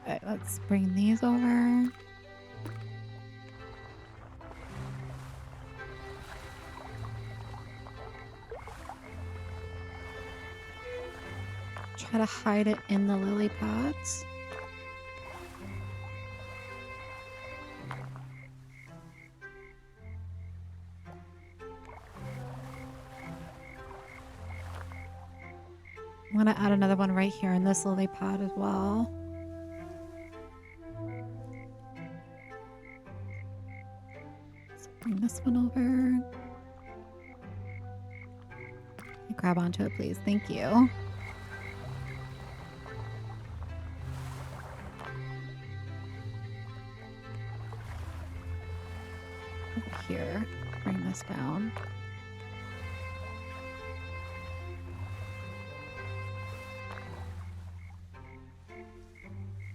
Okay, let's bring these over. Try to hide it in the lily pads. I'm gonna add another one right here in this lily pad as well. Let's bring this one over. Grab onto it, please. Thank you. Over here, bring this down.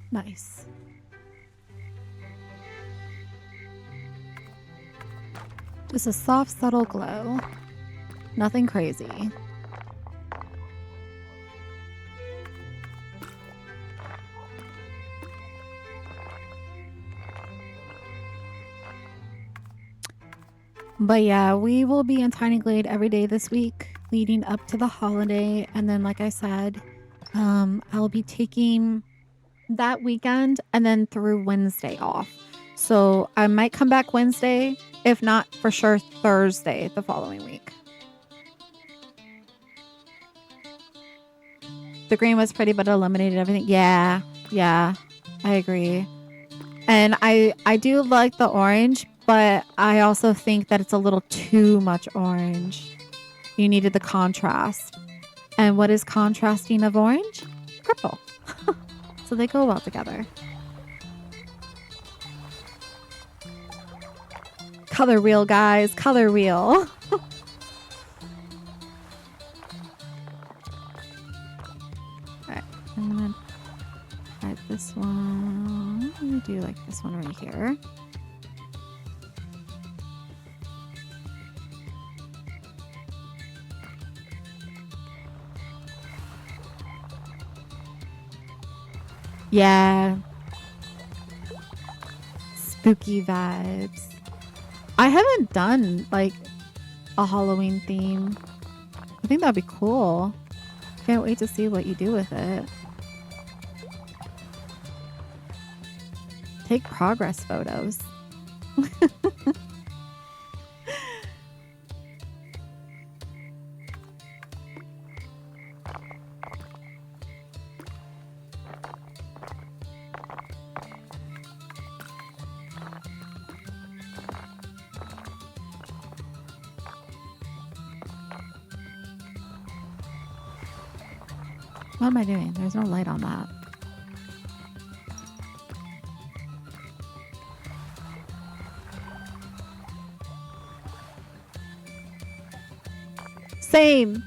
Nice. Just a soft, subtle glow. Nothing crazy. But yeah, we will be in Tiny Glade every day this week leading up to the holiday. And then, like I said, I'll be taking that weekend and then through Wednesday off. So I might come back Wednesday, if not for sure Thursday the following week. The green was pretty, but it eliminated everything. Yeah, I agree. And I do like the orange, but I also think that it's a little too much orange. You needed the contrast. And what is contrasting of orange? Purple. So they go well together. Color wheel, guys. Color wheel. Alright, I'm gonna add this one. Let me do like this one right here. Yeah. Spooky vibes. I haven't done like a Halloween theme. I think that'd be cool. Can't wait to see what you do with it. Take progress photos. What am I doing? There's no light on that. Same.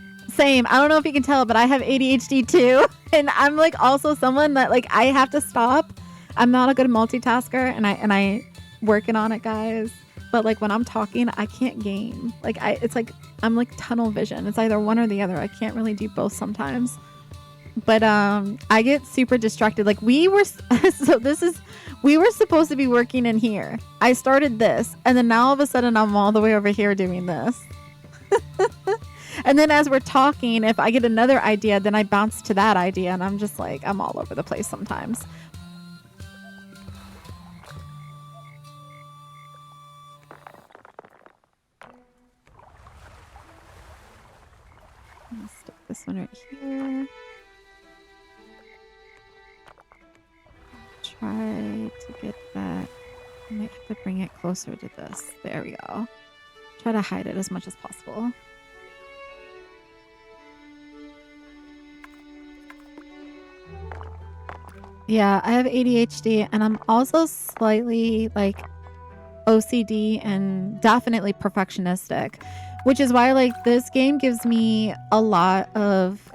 I don't know if you can tell, but I have ADHD too. And I'm like also someone that like I have to stop. I'm not a good multitasker and I working on it, guys. But like when I'm talking, I can't game. Like it's like I'm like tunnel vision. It's either one or the other. I can't really do both sometimes. But I get super distracted. Like we were we were supposed to be working in here. I started this and then now all of a sudden I'm all the way over here doing this. And then as we're talking, if I get another idea, then I bounce to that idea and I'm just like, I'm all over the place sometimes. I'm gonna stick this one right here. Try to get that. I might have to bring it closer to this. There we go. Try to hide it as much as possible. Yeah, I have ADHD and I'm also slightly like OCD and definitely perfectionistic, which is why like this game gives me a lot of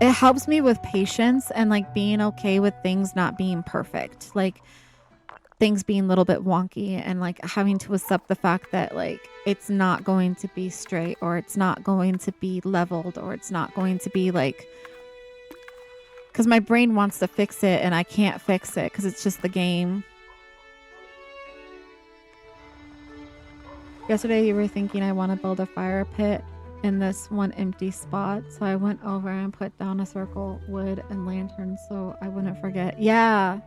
it helps me with patience and like being okay with things not being perfect, like things being a little bit wonky and like having to accept the fact that like it's not going to be straight or it's not going to be leveled or it's not going to be like, because my brain wants to fix it and I can't fix it because it's just the game. Yesterday you were thinking I want to build a fire pit in this one empty spot. So I went over and put down a circle, wood, and lanterns so I wouldn't forget. Yeah.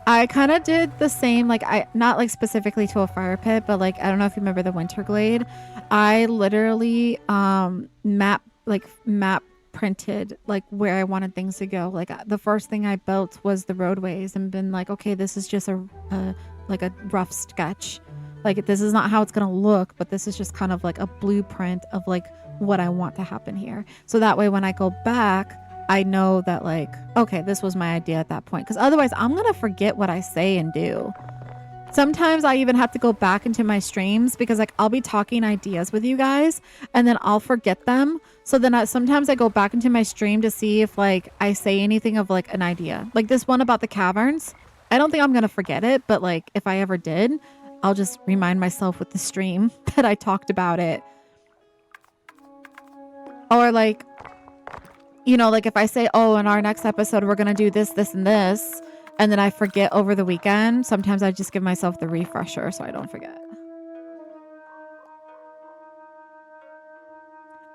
I kind of did the same, like I not like specifically to a fire pit, but like I don't know if you remember the Winter Glade. I literally map printed like where I wanted things to go. Like the first thing I built was the roadways and been like, okay, this is just a rough sketch. Like this is not how it's gonna look, but this is just kind of like a blueprint of like what I want to happen here. So that way when I go back, I know that like, okay, this was my idea at that point. Because otherwise I'm gonna forget what I say and do. Sometimes I even have to go back into my streams because like I'll be talking ideas with you guys and then I'll forget them. So then sometimes I go back into my stream to see if like I say anything of like an idea. Like this one about the caverns. I don't think I'm going to forget it, but like if I ever did, I'll just remind myself with the stream that I talked about it. Or like, you know, like if I say, oh, in our next episode, we're going to do this, this, and this. And then I forget over the weekend. Sometimes I just give myself the refresher so I don't forget.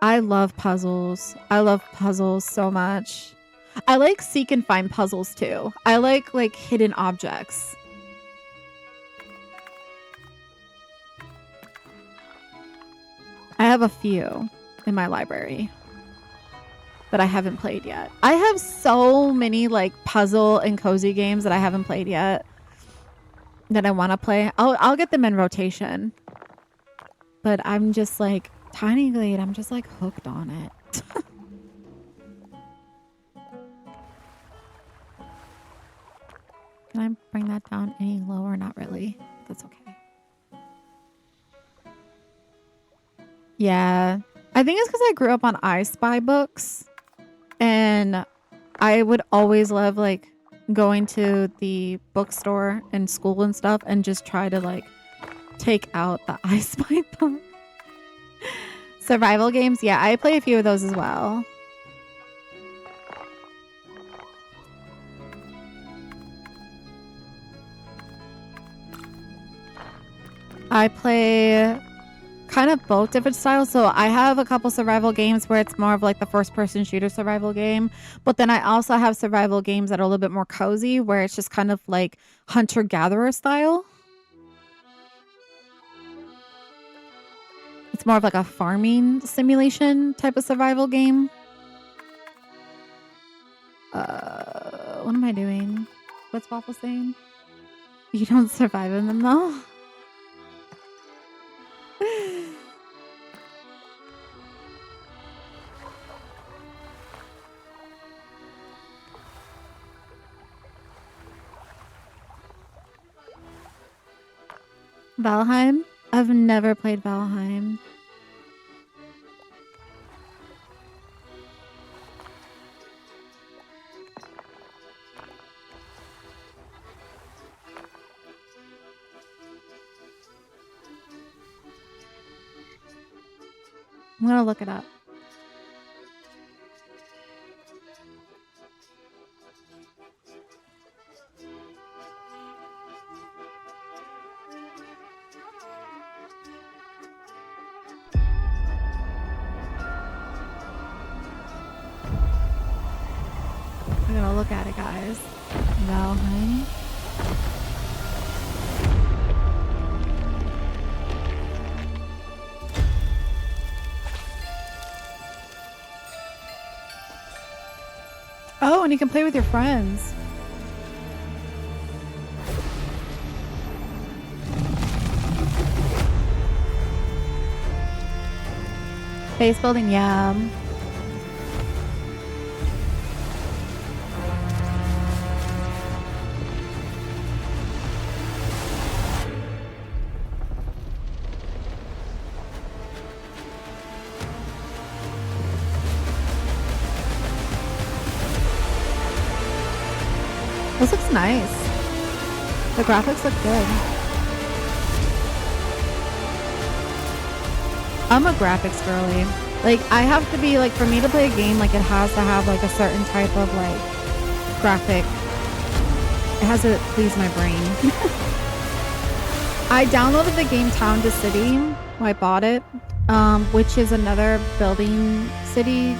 I love puzzles. I love puzzles so much. I like seek and find puzzles too. I like hidden objects. I have a few in my library that I haven't played yet. I have so many like puzzle and cozy games that I haven't played yet that I want to play. I'll get them in rotation. But I'm just like Tiny Glade, I'm just like hooked on it. Can I bring that down any lower? Not really. That's okay. Yeah. I think it's because I grew up on I Spy books. And I would always love like going to the bookstore and school and stuff and just try to like take out the I Spy book. Survival games. Yeah, I play a few of those as well. I play kind of both different styles. So I have a couple survival games where it's more of like the first person shooter survival game. But then I also have survival games that are a little bit more cozy where it's just kind of like hunter gatherer style. It's more of like a farming simulation type of survival game. What am I doing? What's Waffle saying? You don't survive in them though? Valheim? I've never played Valheim. I'm gonna look it up. I'm gonna look at it, guys. Valheim. Oh, and you can play with your friends. Base building, yeah. This looks nice. The graphics look good. I'm a graphics girly. Like, I have to be, like, for me to play a game, like, it has to have, like, a certain type of, like, graphic. It has to please my brain. I downloaded the game Town to City when I bought it, which is another building city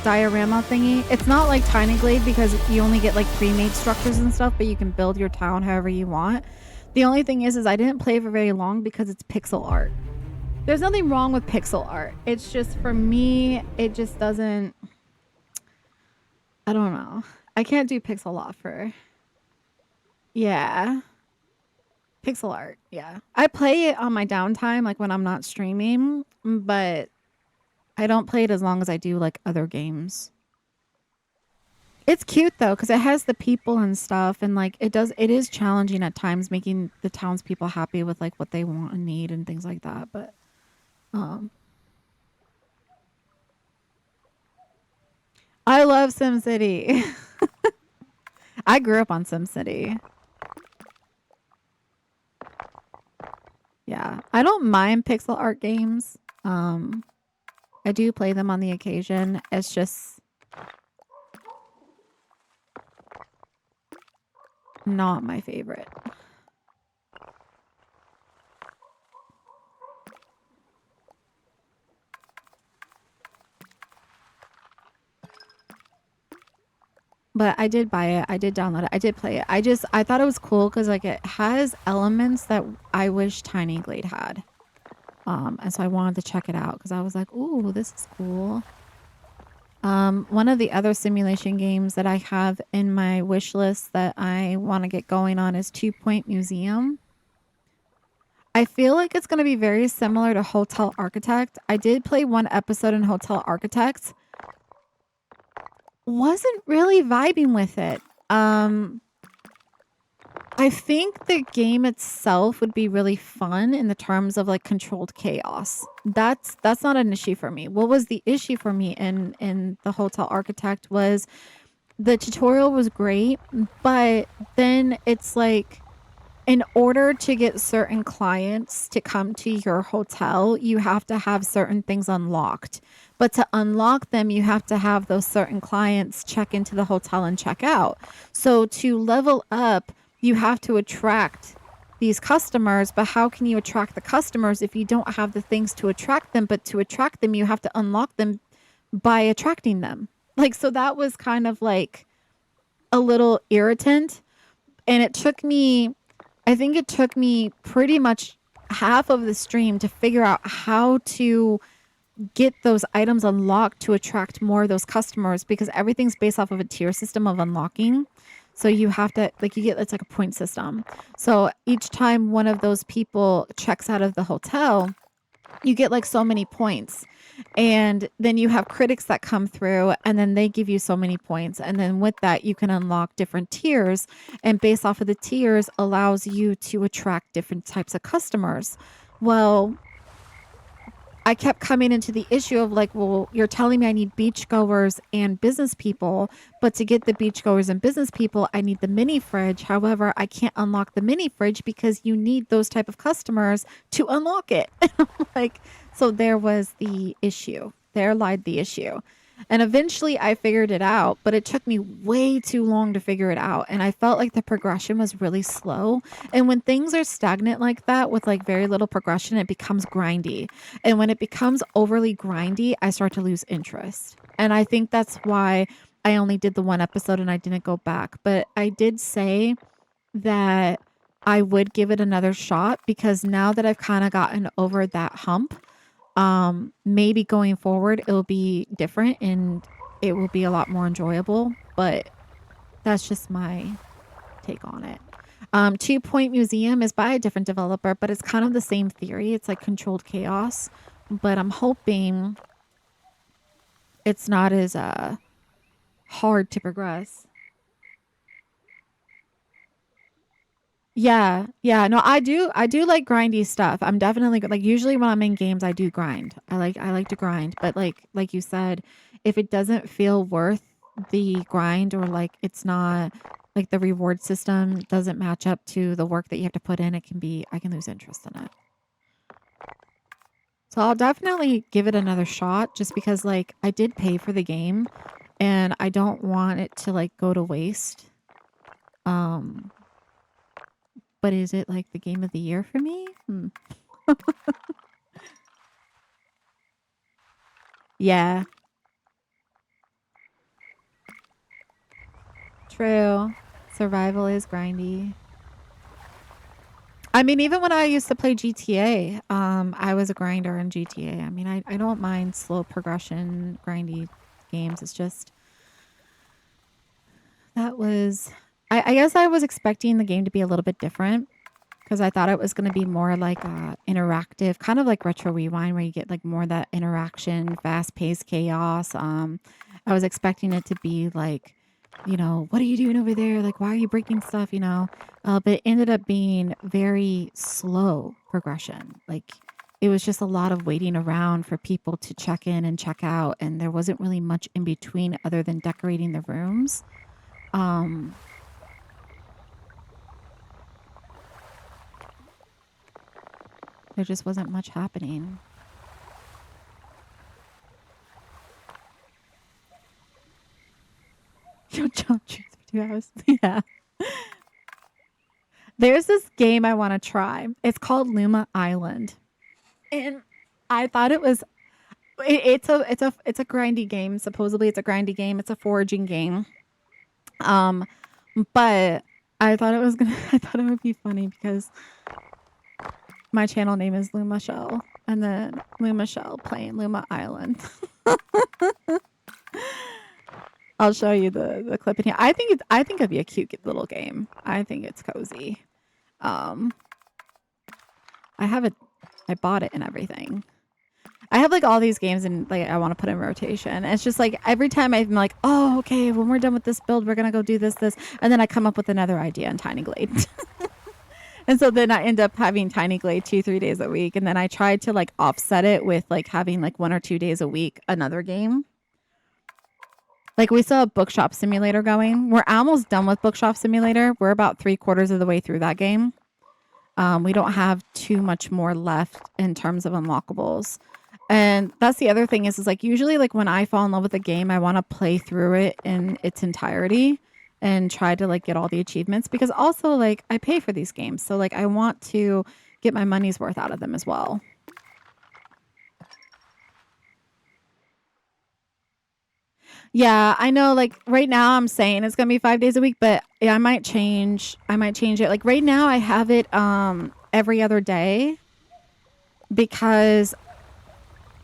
diorama thingy. It's not like Tiny Glade because you only get like pre-made structures and stuff, but you can build your town however you want. The only thing is I didn't play for very long because it's pixel art. There's nothing wrong with pixel art. It's just for me, it just doesn't. I don't know. I can't do pixel art for. Yeah. Pixel art. Yeah. I play it on my downtime, like when I'm not streaming, but I don't play it as long as I do like other games. It's cute though, because it has the people and stuff, and like it is challenging at times making the townspeople happy with like what they want and need and things like that. But I love SimCity. I grew up on SimCity. Yeah. I don't mind pixel art games. I do play them on the occasion. It's just not my favorite. But I did buy it. I did download it. I did play it. I thought it was cool because like it has elements that I wish Tiny Glade had. And so I wanted to check it out because I was like, ooh, this is cool. One of the other simulation games that I have in my wish list that I want to get going on is 2 Point Museum. I feel like it's going to be very similar to Hotel Architect. I did play one episode in Hotel Architect. Wasn't really vibing with it. I think the game itself would be really fun in the terms of like controlled chaos. That's not an issue for me. What was the issue for me in the Hotel Architect was the tutorial was great, but then it's like in order to get certain clients to come to your hotel, you have to have certain things unlocked. But to unlock them, you have to have those certain clients check into the hotel and check out. So to level up, you have to attract these customers, but how can you attract the customers if you don't have the things to attract them? But to attract them, you have to unlock them by attracting them. Like, so that was kind of like a little irritant. And I think it took me pretty much half of the stream to figure out how to get those items unlocked to attract more of those customers, because everything's based off of a tier system of unlocking. So you have to, like, it's like a point system. So each time one of those people checks out of the hotel, you get like so many points. And then you have critics that come through, and then they give you so many points. And then with that, you can unlock different tiers. And based off of the tiers allows you to attract different types of customers. Well, I kept coming into the issue of like, well, you're telling me I need beachgoers and business people, but to get the beachgoers and business people, I need the mini fridge. However, I can't unlock the mini fridge because you need those type of customers to unlock it. Like, so there was the issue. There lied the issue. And eventually I figured it out, but it took me way too long to figure it out. And I felt like the progression was really slow. And when things are stagnant like that with like very little progression, it becomes grindy. And when it becomes overly grindy, I start to lose interest. And I think that's why I only did the one episode and I didn't go back. But I did say that I would give it another shot, because now that I've kind of gotten over that hump, maybe going forward it'll be different and it will be a lot more enjoyable, but that's just my take on it. 2 Point Museum is by a different developer, but it's kind of the same theory. It's like controlled chaos, but I'm hoping it's not as hard to progress. Yeah, yeah. No, I do like grindy stuff. I'm definitely like, usually when I'm in games, I do grind. I like to grind, but like you said, if it doesn't feel worth the grind, or like it's not like the reward system doesn't match up to the work that you have to put in, I can lose interest in it. So I'll definitely give it another shot, just because like I did pay for the game and I don't want it to like go to waste. Um But is it like the game of the year for me? Yeah, true. Survival is grindy. I mean, even when I used to play GTA, I was a grinder in GTA. I mean, I don't mind slow progression, grindy games. It's just that was, I guess I was expecting the game to be a little bit different, because I thought it was going to be more like interactive, kind of like Retro Rewind, where you get like more of that interaction, fast paced chaos. I was expecting it to be like, what are you doing over there? Like, why are you breaking stuff? But it ended up being very slow progression. Like, it was just a lot of waiting around for people to check in and check out, and there wasn't really much in between other than decorating the rooms. Um, there just wasn't much happening. Yo, jump trees for 2 hours. Yeah. There's this game I want to try. It's called Luma Island. And I thought it's a grindy game. Supposedly it's a grindy game. It's a foraging game. Um, but I thought I thought it would be funny, because my channel name is Luma Shell, and then Luma Shell playing Luma Island. I'll show you the clip in here. I think it'd be a cute little game. I think it's cozy. I bought it and everything. I have like all these games, and like I want to put in rotation. It's just like every time I'm like, oh, okay, when we're done with this build, we're gonna go do this, and then I come up with another idea in Tiny Glade. And so then I end up having Tiny Glade 2-3 days a week, and then I tried to like offset it with like having like 1 or 2 days a week another game. Like, we still have Bookshop Simulator going. We're almost done with Bookshop Simulator. We're about 3/4 of the way through that game. We don't have too much more left in terms of unlockables. And that's the other thing is like, usually like when I fall in love with a game, I want to play through it in its entirety. and try to like get all the achievements because also like I pay for these games. So like I want to get my money's worth out of them as well. Yeah, I know like right now I'm saying it's going to be 5 days a week, but I might change it. Like right now I have it every other day because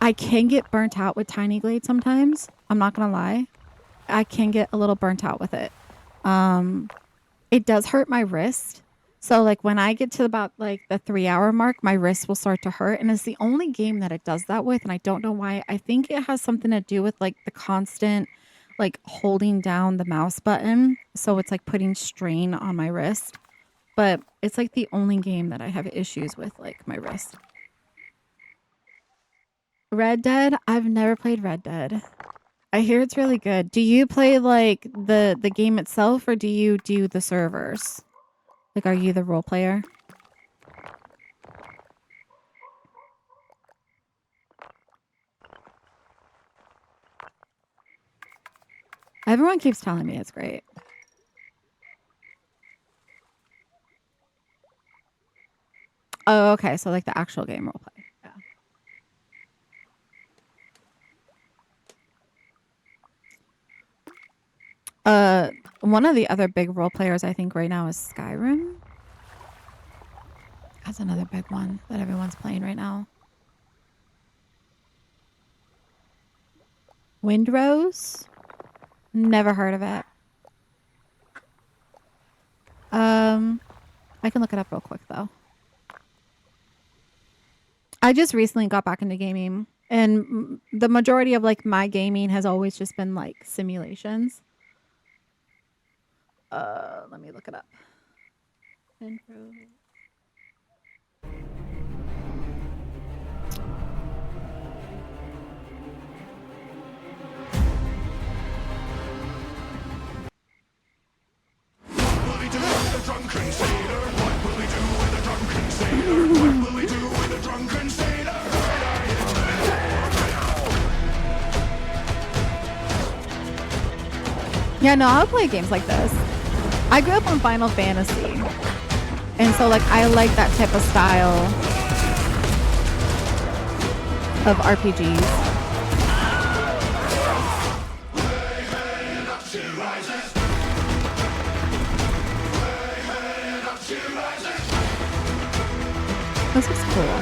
I can get burnt out with Tiny Glade sometimes. I'm not going to lie. I can get a little burnt out with it. It does hurt my wrist. So like when I get to about like the 3-hour mark, my wrist will start to hurt. And it's the only game that it does that with. And I don't know why. I think it has something to do with like the constant like holding down the mouse button. So it's like putting strain on my wrist. But it's like the only game that I have issues with like my wrist. Red Dead? I've never played Red Dead. I hear it's really good. Do you play like the game itself or do you do the servers? Like are you the role player? Everyone keeps telling me it's great. Oh, okay. So like the actual game role play. Yeah. One of the other big role players I think right now is Skyrim. That's another big one that everyone's playing right now. Windrose? Never heard of it. I can look it up real quick though. I just recently got back into gaming and the majority of like my gaming has always just been like simulations. Let me look it up. Drunken sailor, what will he do with a drunken sailor? What will he do with a drunken sailor? Yeah, no, I'll play games like this. I grew up on Final Fantasy. And so like I like that type of style of RPGs. This is cool.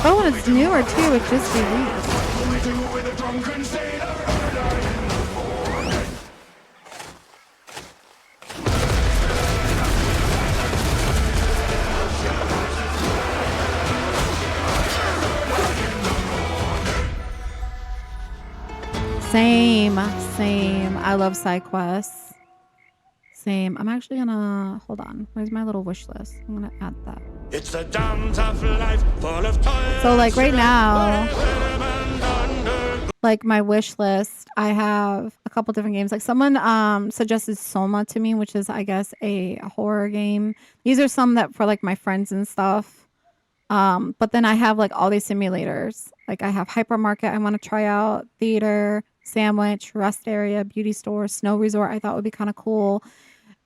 Oh, and it's newer too. It just released. Same. I love side quests. Same. I'm actually gonna hold on. Where's my little wish list? I'm gonna add that. It's a damn tough life full of toil. So like right now, like my wish list, I have a couple different games. Like someone suggested Soma to me, which is I guess a horror game. These are some that for like my friends and stuff. But then I have like all these simulators. Like I have hypermarket I want to try out, theater, sandwich, rest area, beauty store, snow resort. I thought would be kind of cool.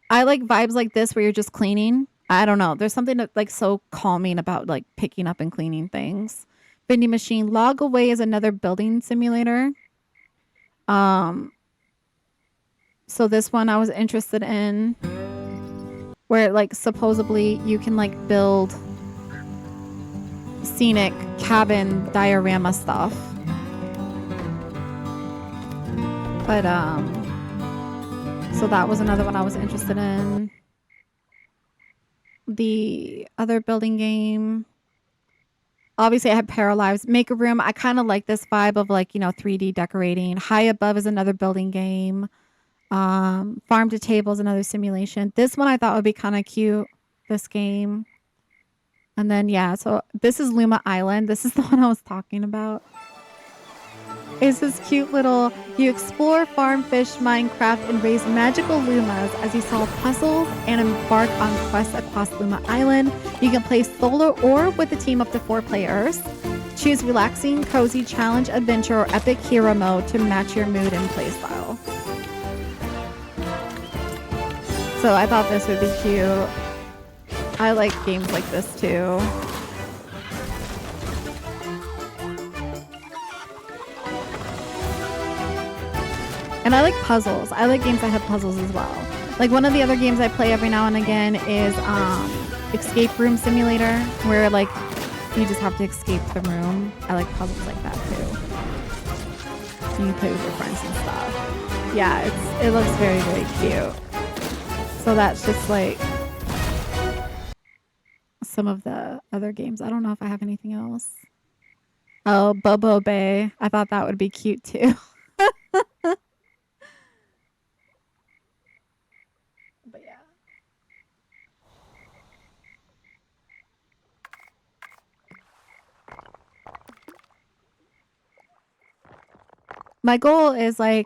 I like vibes like this where you're just cleaning. I don't know. There's something that, like so calming about like picking up and cleaning things. Vending machine. Log Away is another building simulator. So this one I was interested in where like supposedly you can like build scenic cabin diorama stuff. But so that was another one I was interested in. The other building game, obviously I had Paralives. Maker Room, I kind of like this vibe of like, you know, 3D decorating. High Above is another building game. Farm to Table is another simulation. This one I thought would be kind of cute, this game. And then, yeah, so this is Luma Island. This is the one I was talking about. is this cute little, you explore, farm, fish, Minecraft, and raise magical Lumas as you solve puzzles and embark on quests across Luma Island. You can play solo or with a team up to 4 players. Choose relaxing, cozy, challenge, adventure, or epic hero mode to match your mood and playstyle. So I thought this would be cute. I like games like this too. And I like puzzles. I like games that have puzzles as well. Like one of the other games I play every now and again is Escape Room Simulator, where like you just have to escape the room. I like puzzles like that too. You can play with your friends and stuff. Yeah, it looks very, very cute. So that's just like some of the other games. I don't know if I have anything else. Oh, Bobo Bay. I thought that would be cute too. But yeah. My goal is like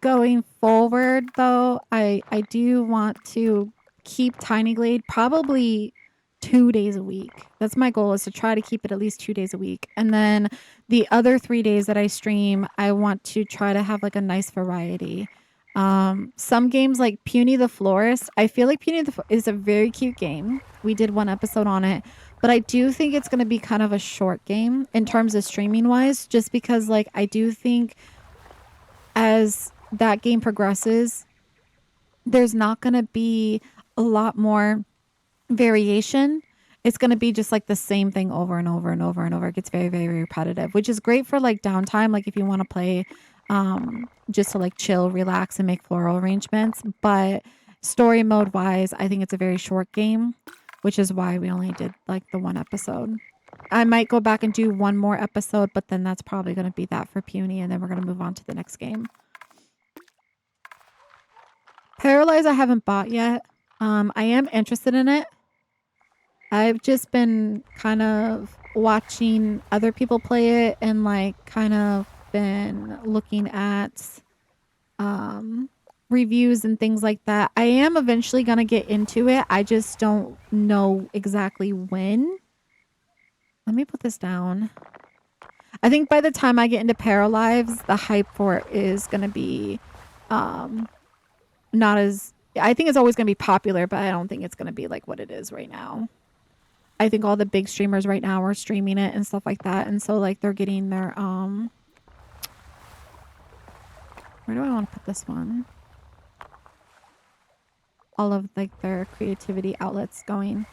going forward though, I do want to keep Tiny Glade probably 2 days a week. That's my goal, is to try to keep it at least 2 days a week. And then the other 3 days that I stream, I want to try to have like a nice variety. Some games like Puny the Florist, I feel like Puny the Florist is a very cute game. We did 1 episode on it, but I do think it's going to be kind of a short game in terms of streaming wise, just because like I do think as that game progresses, there's not going to be a lot more variation. It's going to be just like the same thing over and over and over and over. It gets very, very, very repetitive, which is great for like downtime. Like if you want to play just to like chill, relax, and make floral arrangements. But story mode wise, I think it's a very short game, which is why we only did like the 1 episode. I might go back and do 1 more episode, but then that's probably going to be that for Puny, and then we're going to move on to the next game. Paralyze I haven't bought yet. I am interested in it. I've just been kind of watching other people play it and like kind of been looking at reviews and things like that. I am eventually going to get into it. I just don't know exactly when. Let me put this down. I think by the time I get into Paralyze, the hype for it is going to be not as... I think it's always going to be popular, but I don't think it's going to be like what it is right now. I think all the big streamers right now are streaming it and stuff like that. And so like they're getting their... Where do I want to put this one? All of like their creativity outlets going.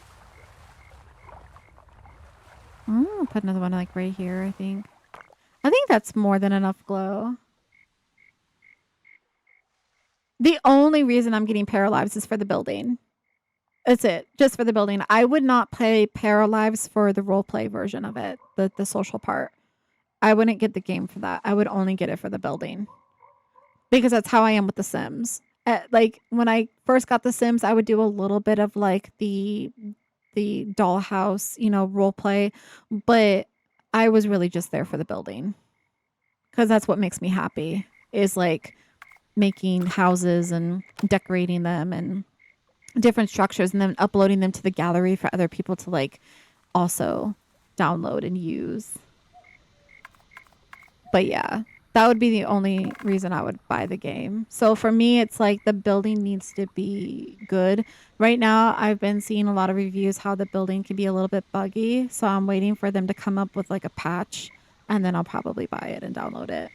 I'll put another one like right here, I think. I think that's more than enough glow. The only reason I'm getting Paralyzed is for the building. That's it. Just for the building. I would not play Paralyzed for the roleplay version of it. The social part. I wouldn't get the game for that. I would only get it for the building. Because that's how I am with The Sims. Like when I first got The Sims, I would do a little bit of like the dollhouse, you know, role play, but I was really just there for the building, because that's what makes me happy, is like making houses and decorating them and different structures and then uploading them to the gallery for other people to like also download and use. But yeah, that would be the only reason I would buy the game. So for me, it's like the building needs to be good. Right now, I've been seeing a lot of reviews how the building can be a little bit buggy. So I'm waiting for them to come up with like a patch, and then I'll probably buy it and download it.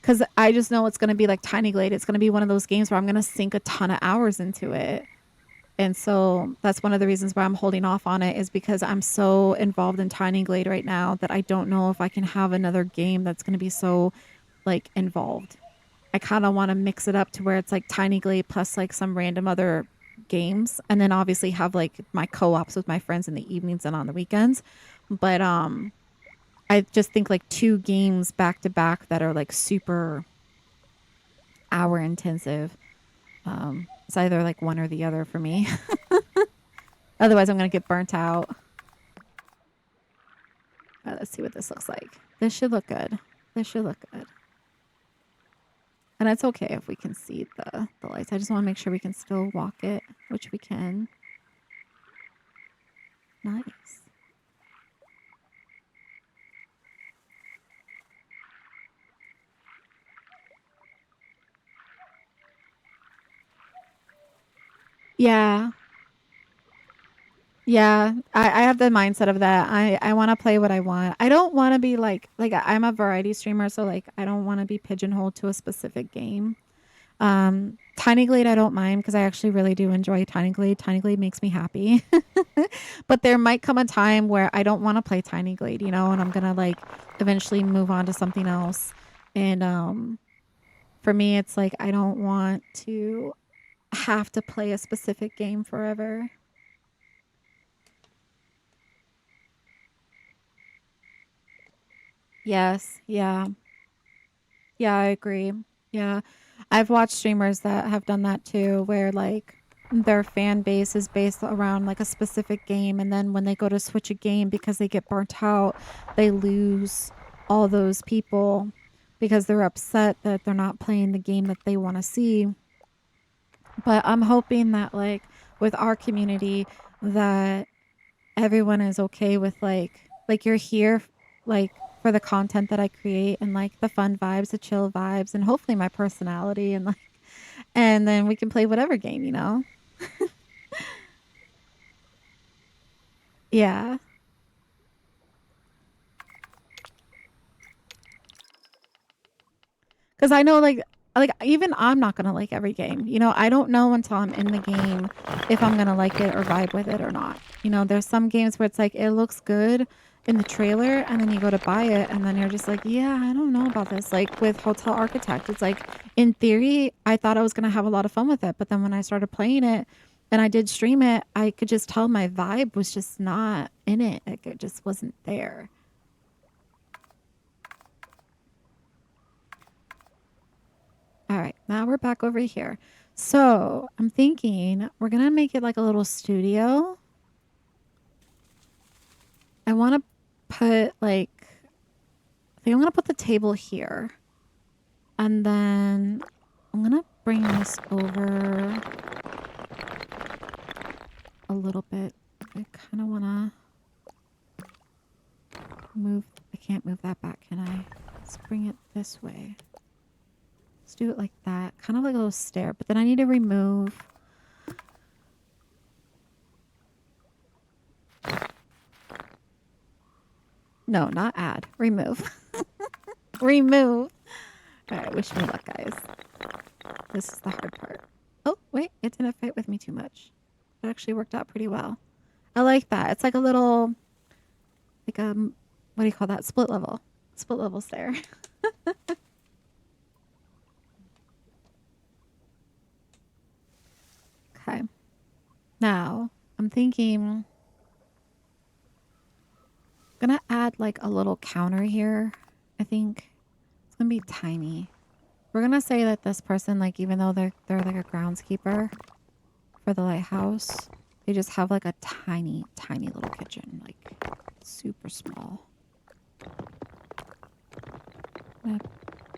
Because I just know it's going to be like Tiny Glade. It's going to be one of those games where I'm going to sink a ton of hours into it. And so that's one of the reasons why I'm holding off on it, is because I'm so involved in Tiny Glade right now that I don't know if I can have another game that's going to be so like involved. I kind of want to mix it up to where it's like Tiny Glade plus like some random other games, and then obviously have like my co-ops with my friends in the evenings and on the weekends. But I just think like 2 games back to back that are like super hour intensive. It's either like one or the other for me. Otherwise, I'm going to get burnt out. Let's see what this looks like. This should look good. This should look good. And it's okay if we can see the lights. I just want to make sure we can still walk it, which we can. Nice. Yeah. Yeah, I have the mindset of that. I wanna play what I want. I don't wanna be I'm a variety streamer, so, like, I don't wanna be pigeonholed to a specific game. Tiny Glade, I don't mind because I actually really do enjoy Tiny Glade. Tiny Glade makes me happy. But there might come a time where I don't wanna play Tiny Glade, you know, and I'm gonna, like, eventually move on to something else. And, for me, it's like I don't want to have to play a specific game forever. Yes, yeah. Yeah, I agree. Yeah. I've watched streamers that have done that too, where like their fan base is based around like a specific game. And then when they go to switch a game because they get burnt out, they lose all those people because they're upset that they're not playing the game that they want to see. But I'm hoping that like with our community that everyone is okay with like you're here like for the content that I create and like the fun vibes, the chill vibes, and hopefully my personality and like and then we can play whatever game, you know? Yeah. Cuz I know like even I'm not going to like every game. You know, I don't know until I'm in the game if I'm going to like it or vibe with it or not. You know, there's some games where it's like it looks good in the trailer and then you go to buy it and then you're just like, "Yeah, I don't know about this." Like with Hotel Architect, it's like in theory, I thought I was going to have a lot of fun with it, but then when I started playing it and I did stream it, I could just tell my vibe was just not in it. Like it just wasn't there. All right, now we're back over here. So I'm thinking we're gonna make it like a little studio. I want to put like, I think I'm gonna put the table here, and then I'm gonna bring this over a little bit. I kind of want to move. I can't move that back, can I? Let's bring it this way. Let's do it like that, kind of like a little stair. But then I need to remove. No, not add. Remove. Remove. All right, wish me luck, guys. This is the hard part. Oh, wait, it didn't fit with me too much. It actually worked out pretty well. I like that. It's like a little, like what do you call that? Split level. Split level stair. Okay. Now, I'm thinking I'm gonna add like a little counter here. I think it's gonna be tiny. We're gonna say that this person, like, even though they're like a groundskeeper for the lighthouse, they just have like a tiny, tiny little kitchen, like super small. I'm gonna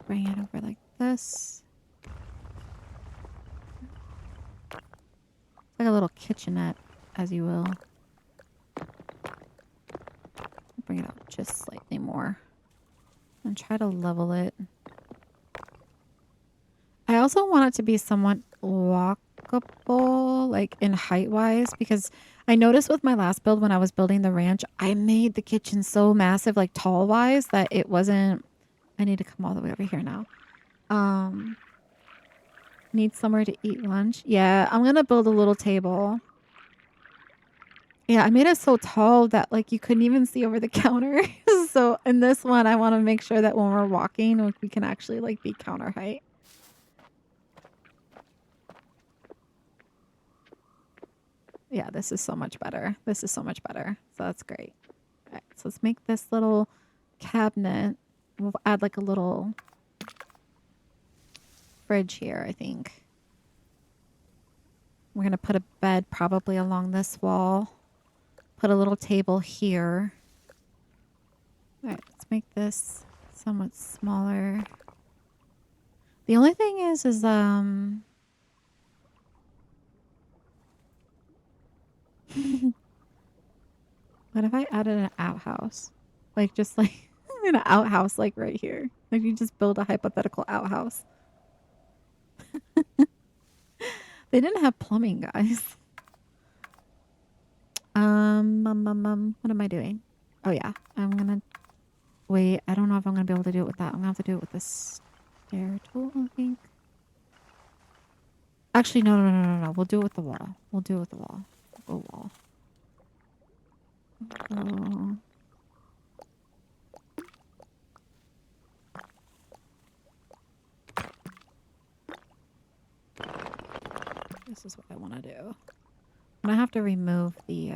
bring it over like this. It's like a little kitchenette, as you will. Bring it up just slightly more. And try to level it. I also want it to be somewhat walkable, like in height-wise, because I noticed with my last build when I was building the ranch, I made the kitchen so massive, like tall-wise, that it wasn't... I need to come all the way over here now. Need somewhere to eat lunch. Yeah, I'm gonna build a little table. Yeah, I made it so tall that like you couldn't even see over the counter. So in this one, I want to make sure that when we're walking, like, we can actually like be counter height. Yeah, this is so much better. This is so much better. So that's great. All right, so let's make this little cabinet. We'll add like a little fridge here, I think. We're going to put a bed probably along this wall. Put a little table here. All right, let's make this somewhat smaller. The only thing is what if I added an outhouse? Like just like an outhouse like right here. Like you just build a hypothetical outhouse. They didn't have plumbing, guys. What am I doing? Oh yeah, I'm gonna wait. I don't know if I'm gonna be able to do it with that. I'm gonna have to do it with this stair tool, I think. Actually, no. We'll do it with the wall. We'll do it with the wall. Go wall. Oh. This is what I want to do. I'm gonna have to remove the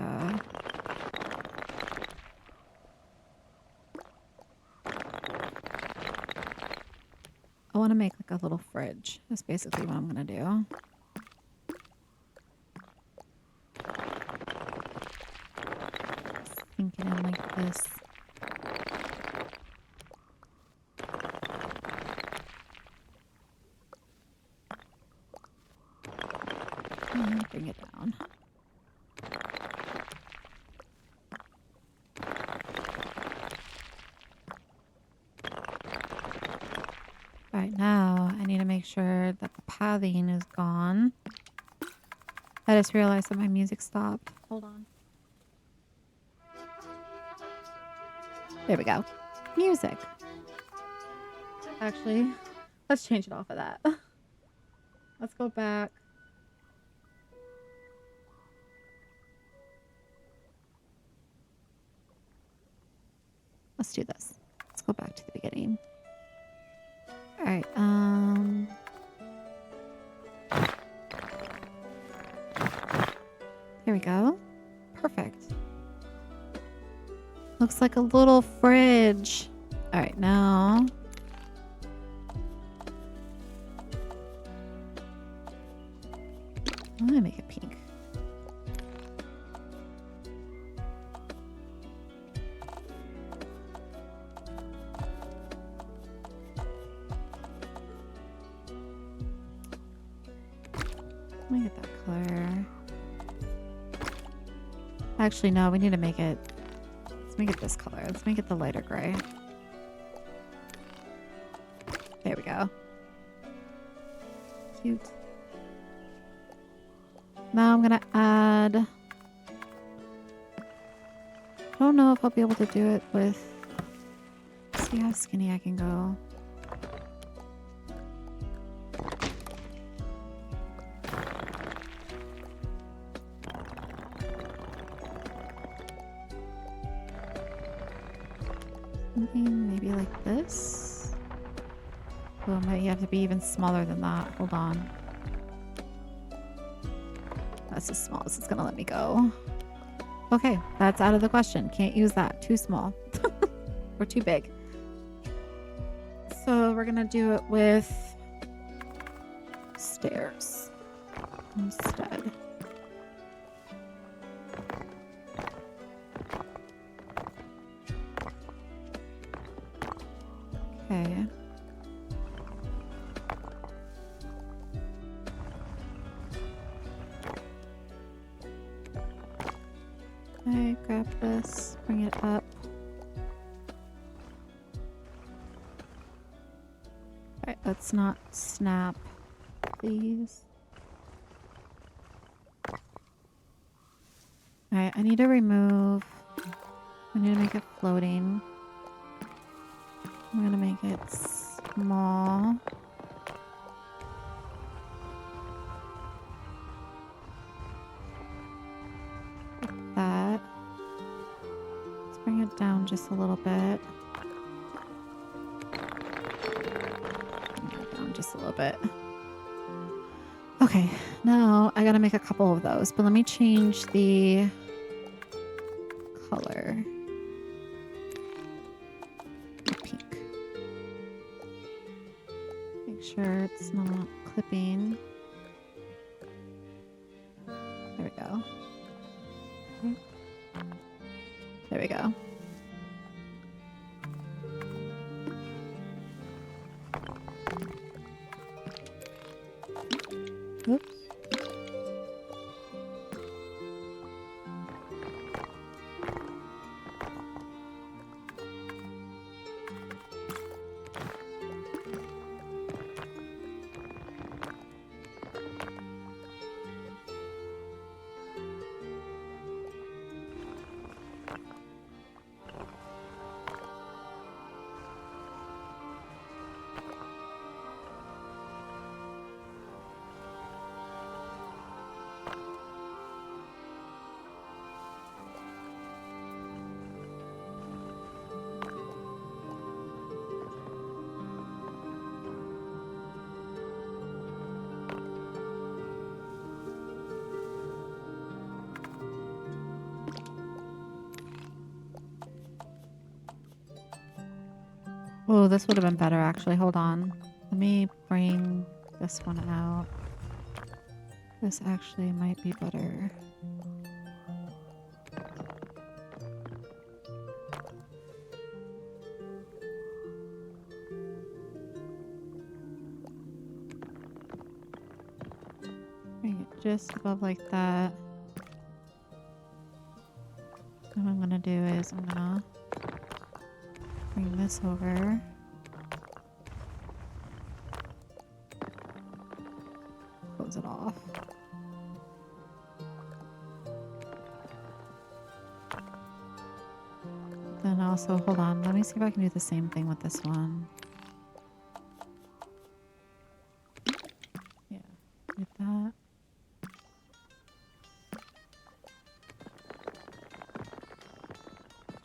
I want to make like a little fridge. That's basically what I'm gonna do. Sink it in like this. And bring it down. Right now, I need to make sure that the pathing is gone. I just realized that my music stopped. Hold on. There we go. Music. Actually, let's change it off of that. Let's go back. Let's do this. Let's go back to the beginning. All right. There we go. Perfect. Looks like a little fridge. All right, now. I'm gonna make it pink. Let me get that color. Actually, no, we need to make it. Let's make it this color. Let's make it the lighter gray. There we go. Cute. Now I'm gonna add. I don't know if I'll be able to do it with. See how skinny I can go. Something maybe like this. Oh, it might have to be even smaller than that. Hold on. That's as small as it's gonna let me go. Okay, that's out of the question. Can't use that. Too small. Or too big. So we're gonna do it with stairs instead. Okay. Okay, grab this, bring it up. Alright, let's not snap, please. Alright, I need to remove. I need to make it floating. I'm gonna make it small. Like that. Let's bring it down just a little bit. Bring it down just a little bit. Okay, now I gotta make a couple of those, but let me change the color. Pink. Make sure it's not clipping. There we go. There we go. Oops. Oh, this would have been better actually. Hold on. Let me bring this one out. This actually might be better. Bring it just above like that. What I'm gonna do is I'm gonna bring this over. Close it off. Then also, hold on, let me see if I can do the same thing with this one. Yeah, get that.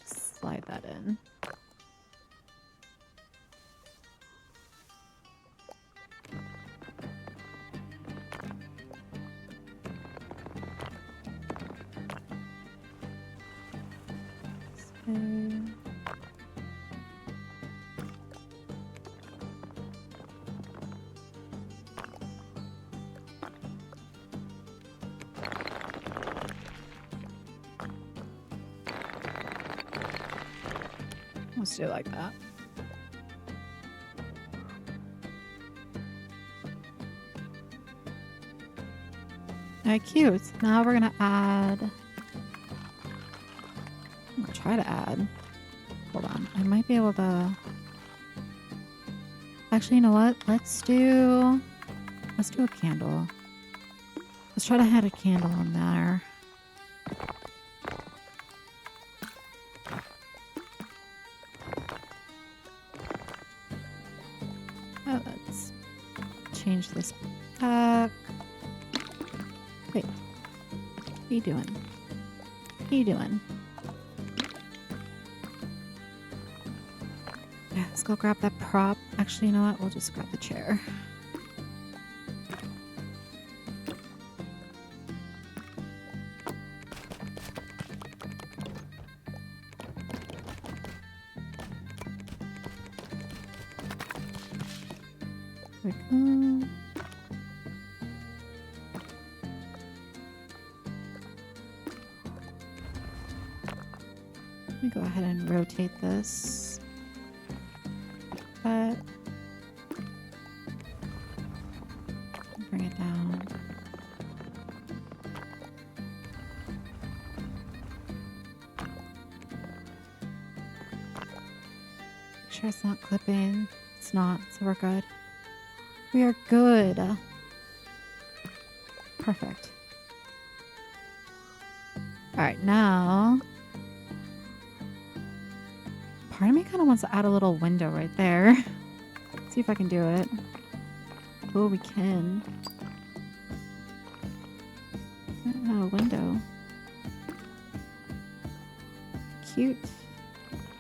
Just slide that in. Let's do it like that. Alright, cute. Now we're gonna add... I'm gonna try to add... Hold on. I might be able to... Actually, you know what? Let's do a candle. Let's try to add a candle in there. Oh, let's change this back. Wait. What are you doing? What are you doing? Yeah, let's go grab that prop. Actually, you know what? We'll just grab the chair. There we go. Let me go ahead and rotate this. But bring it down. Make sure it's not clipping. It's not, so we're good. We are good. Perfect. Alright, now... Part of me kind of wants to add a little window right there. See if I can do it. Oh, we can. Add a window. Cute.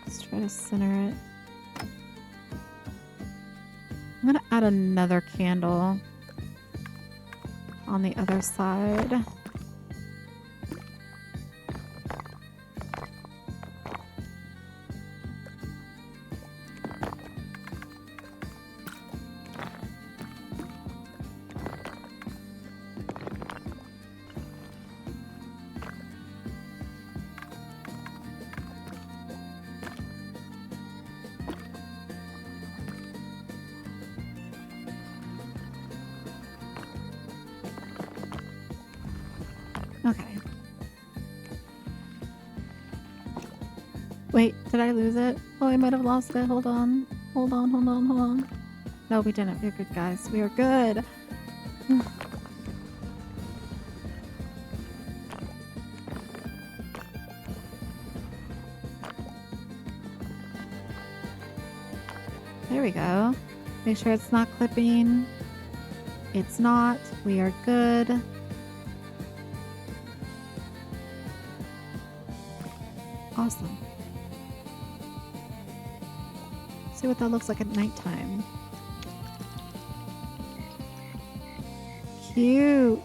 Let's try to center it. I'm gonna add another candle on the other side. Wait, did I lose it? Oh, I might have lost it. Hold on. Hold on, hold on, hold on. No, we didn't. We're good, guys. We are good. There we go. Make sure it's not clipping. It's not. We are good. Awesome. See what that looks like at nighttime. Cute.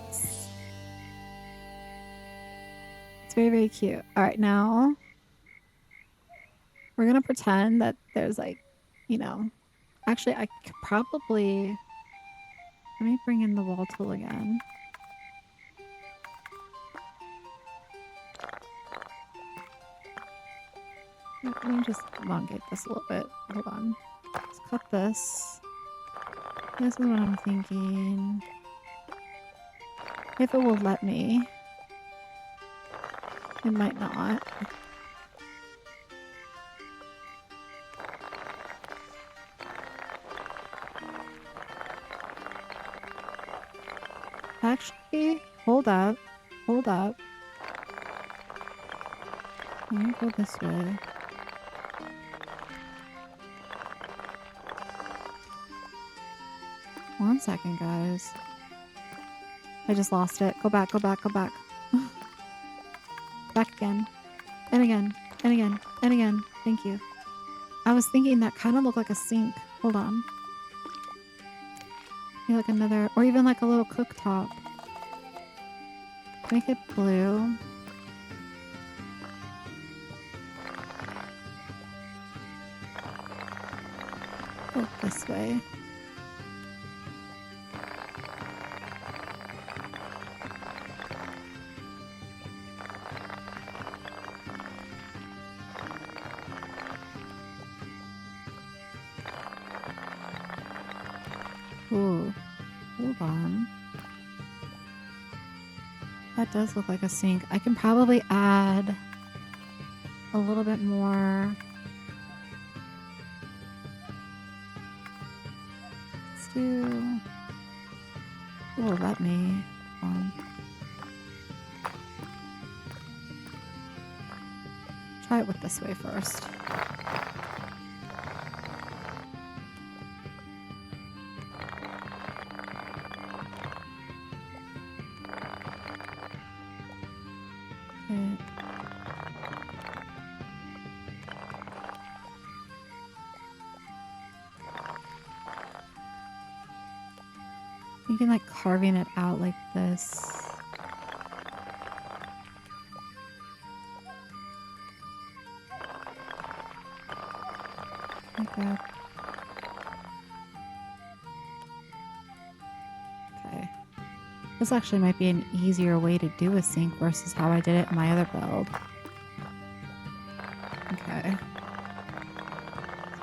It's very, very cute. All right, now we're gonna pretend that there's like, you know, actually I could probably, let me bring in the wall tool again. Let me just elongate this a little bit. Hold on. Let's cut this. This is what I'm thinking. If it will let me. It might not. Actually, hold up. Hold up. Let me go this way. One second, guys. I just lost it. Go back, go back, go back. Back again. And again. And again. And again. Thank you. I was thinking that kind of looked like a sink. Hold on. Maybe like another, or even like a little cooktop. Make it blue. Go this way. Ooh, hold on. That does look like a sink. I can probably add a little bit more. Let's do. Oh, let me. Try it with this way first. Thinking like carving it out like this. Like that. Okay. This actually might be an easier way to do a sink versus how I did it in my other build. Okay.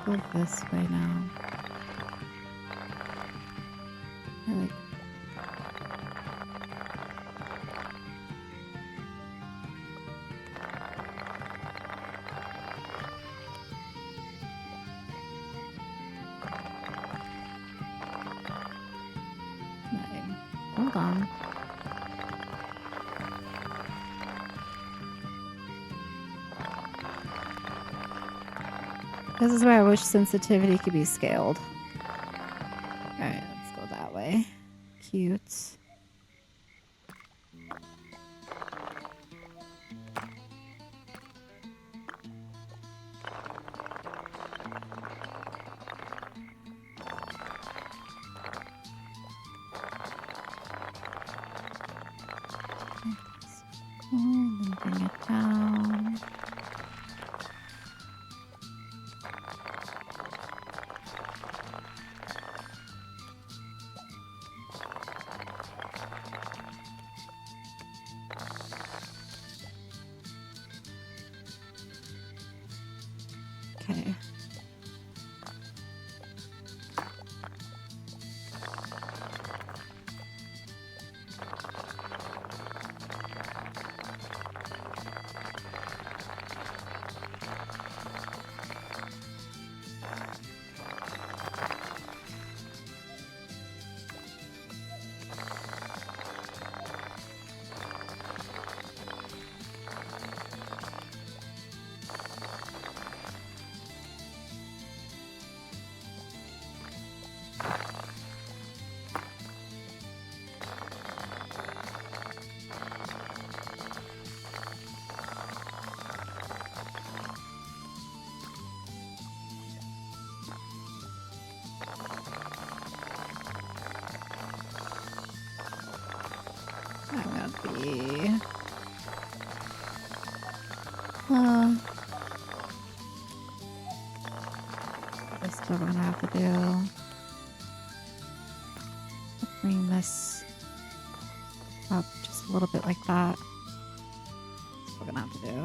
Let's go this way now. I like. Hold on. This is where I wish sensitivity could be scaled. Alright, let's go that way. Cute. And then bring it down. Okay. see. Uh, this is what we're gonna have to do. Bring this up just a little bit like that. That's what we're gonna have to do.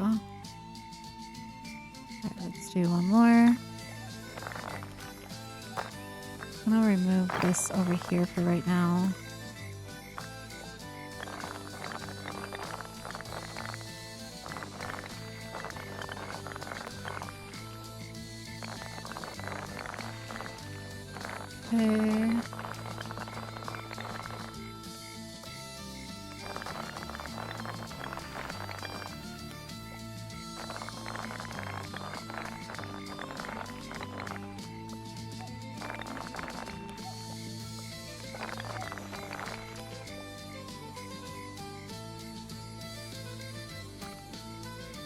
Alright, let's do one more. I'm gonna remove this over here for right now. Okay.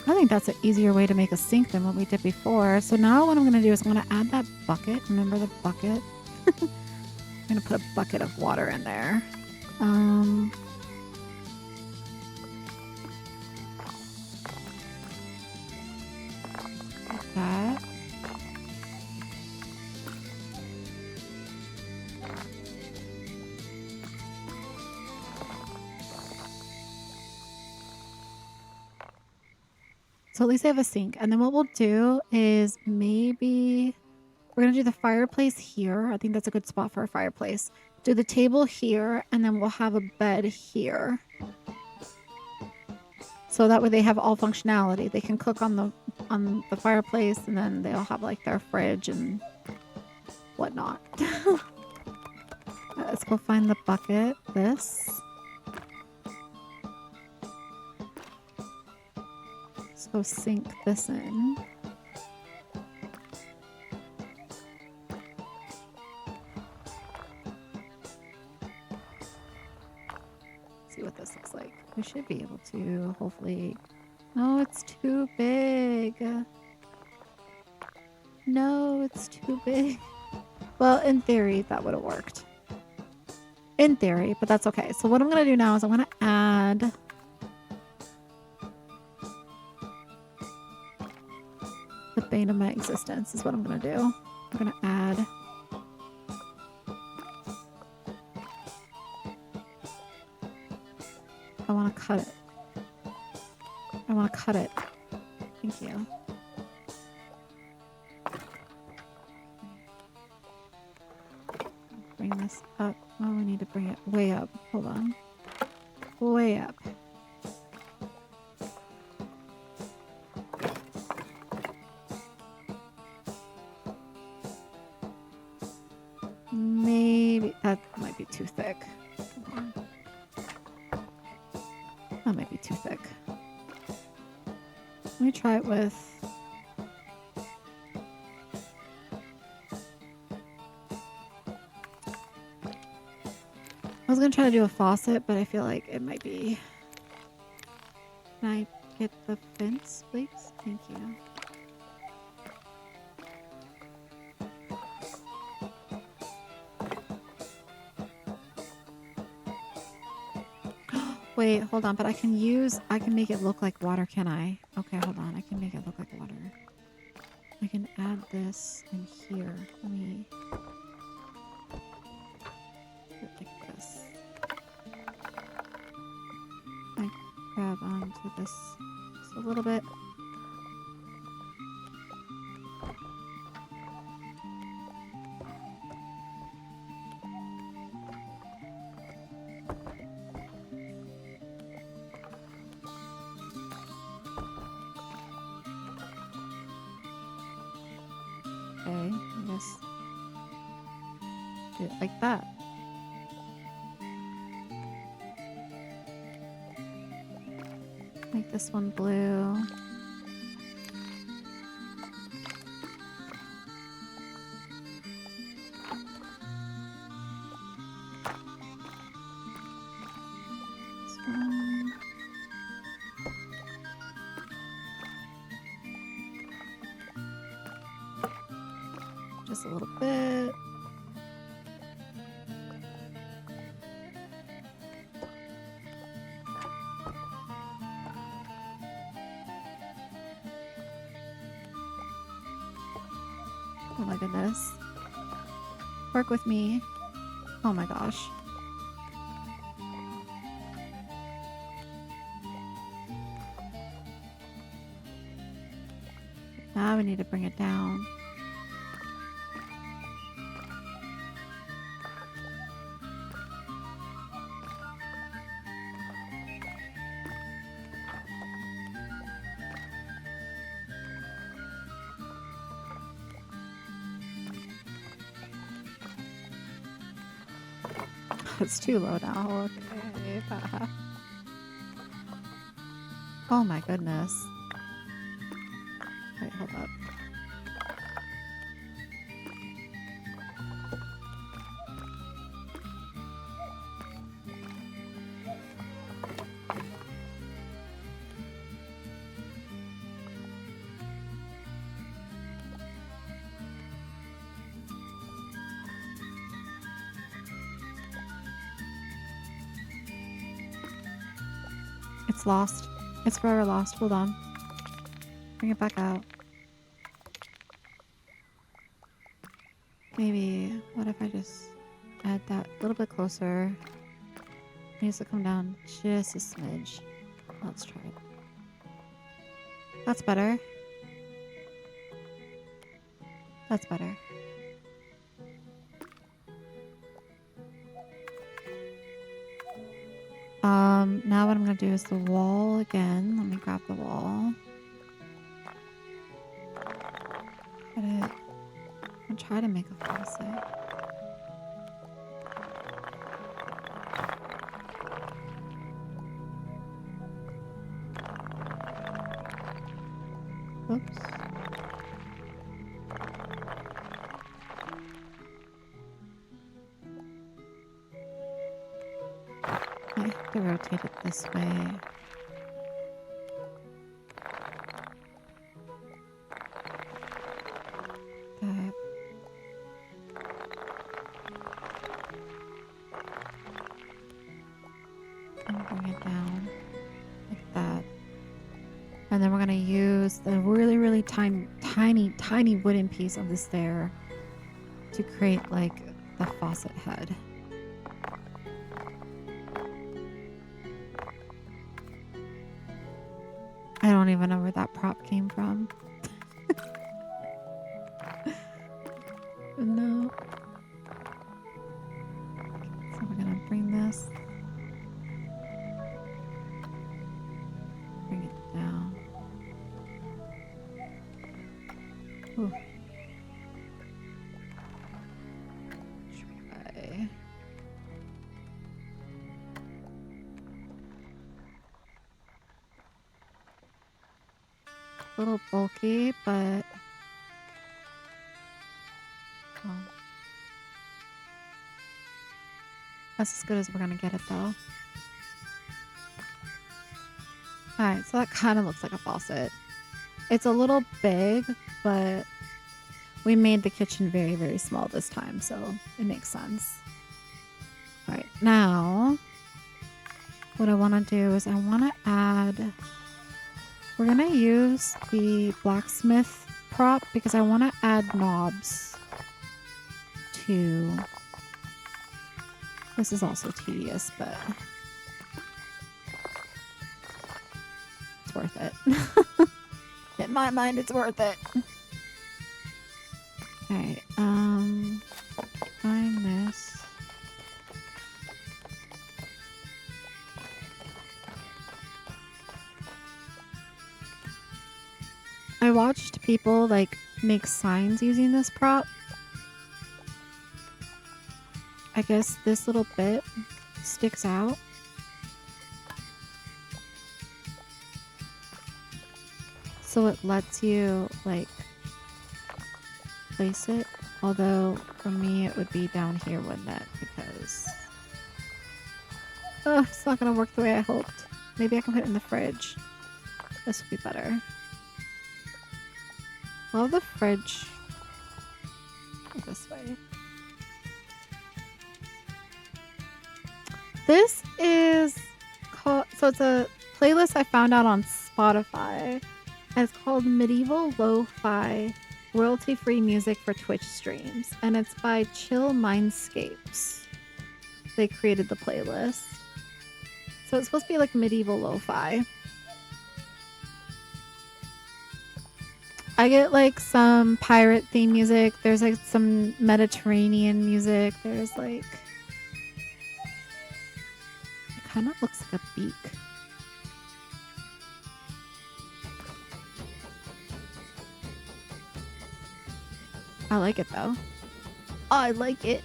I think that's an easier way to make a sink than what we did before. So now what I'm going to do is I'm going to add that bucket. Remember the bucket? I'm going to put a bucket of water in there. Like that. So at least I have a sink. And then what we'll do is maybe we're going to do the fireplace here. I think that's a good spot for a fireplace. Do the table here, and then we'll have a bed here. So that way they have all functionality. They can cook on the fireplace, and then they'll have like their fridge and whatnot. Let's go find the bucket. This. Let's go sink this in. See what this looks like. We should be able to hopefully. Oh, it's too big. No, it's too big. Well, in theory, that would have worked. In theory, but that's okay. So what I'm going to do now is I'm going to add the bane of my existence is what I'm going to do. I'm going to add I want to cut it. I want to cut it. Thank you. Bring this up. Oh, we need to bring it way up. Hold on. Way up. Maybe that might be too thick. That might be too thick. Let me try it with... I was going to try to do a faucet, but I feel like it might be... Can I get the fence, please? Thank you. Wait, hold on, but I can make it look like water, can I? Okay, hold on, I can make it look like water. I can add this in here. Let me do it like this. I grab onto this just a little bit. Okay, I guess do it like that. Make this one blue. This one. Just a little bit. Oh my goodness. Work with me. Oh my gosh. Now we need to bring it down. It's too low now. Okay. Oh my goodness. Wait, hold up. It's lost. It's forever lost. Hold on. Bring it back out. Maybe, what if I just add that a little bit closer? It needs to come down just a smidge. Let's try it. That's better. That's better. Now what I'm gonna do is the wall again. Let me grab the wall. Put it. I'm trying to make a faucet. Oops. I have to rotate it this way. That. And bring it down like that. And then we're gonna use the really tiny wooden piece of the stair to create like the faucet head. I don't even know where that prop came from. No. So we're gonna bring this. Bring it down. Ooh. Try. A little bulky, but that's as good as we're gonna get it though. Alright, so that kind of looks like a faucet. It's a little big, but we made the kitchen very small this time, so it makes sense. Alright, now what I want to do is I want to add... We're going to use the blacksmith prop because I want to add knobs to... This is also tedious, but it's worth it. In my mind, it's worth it. Alright, find this. I watched people like make signs using this prop. I guess this little bit sticks out. So it lets you like place it. Although for me it would be down here, wouldn't it? Because it's not gonna work the way I hoped. Maybe I can put it in the fridge. This would be better. Well, the fridge go this way. This is called, so it's a playlist I found out on Spotify. And it's called Medieval Lo-Fi royalty-free music for Twitch streams, and it's by Chill Mindscapes. They created the playlist. So it's supposed to be like medieval lo-fi. I get like some pirate theme music. There's like some Mediterranean music. There's like... It kind of looks like a beak. I like it though. I like it.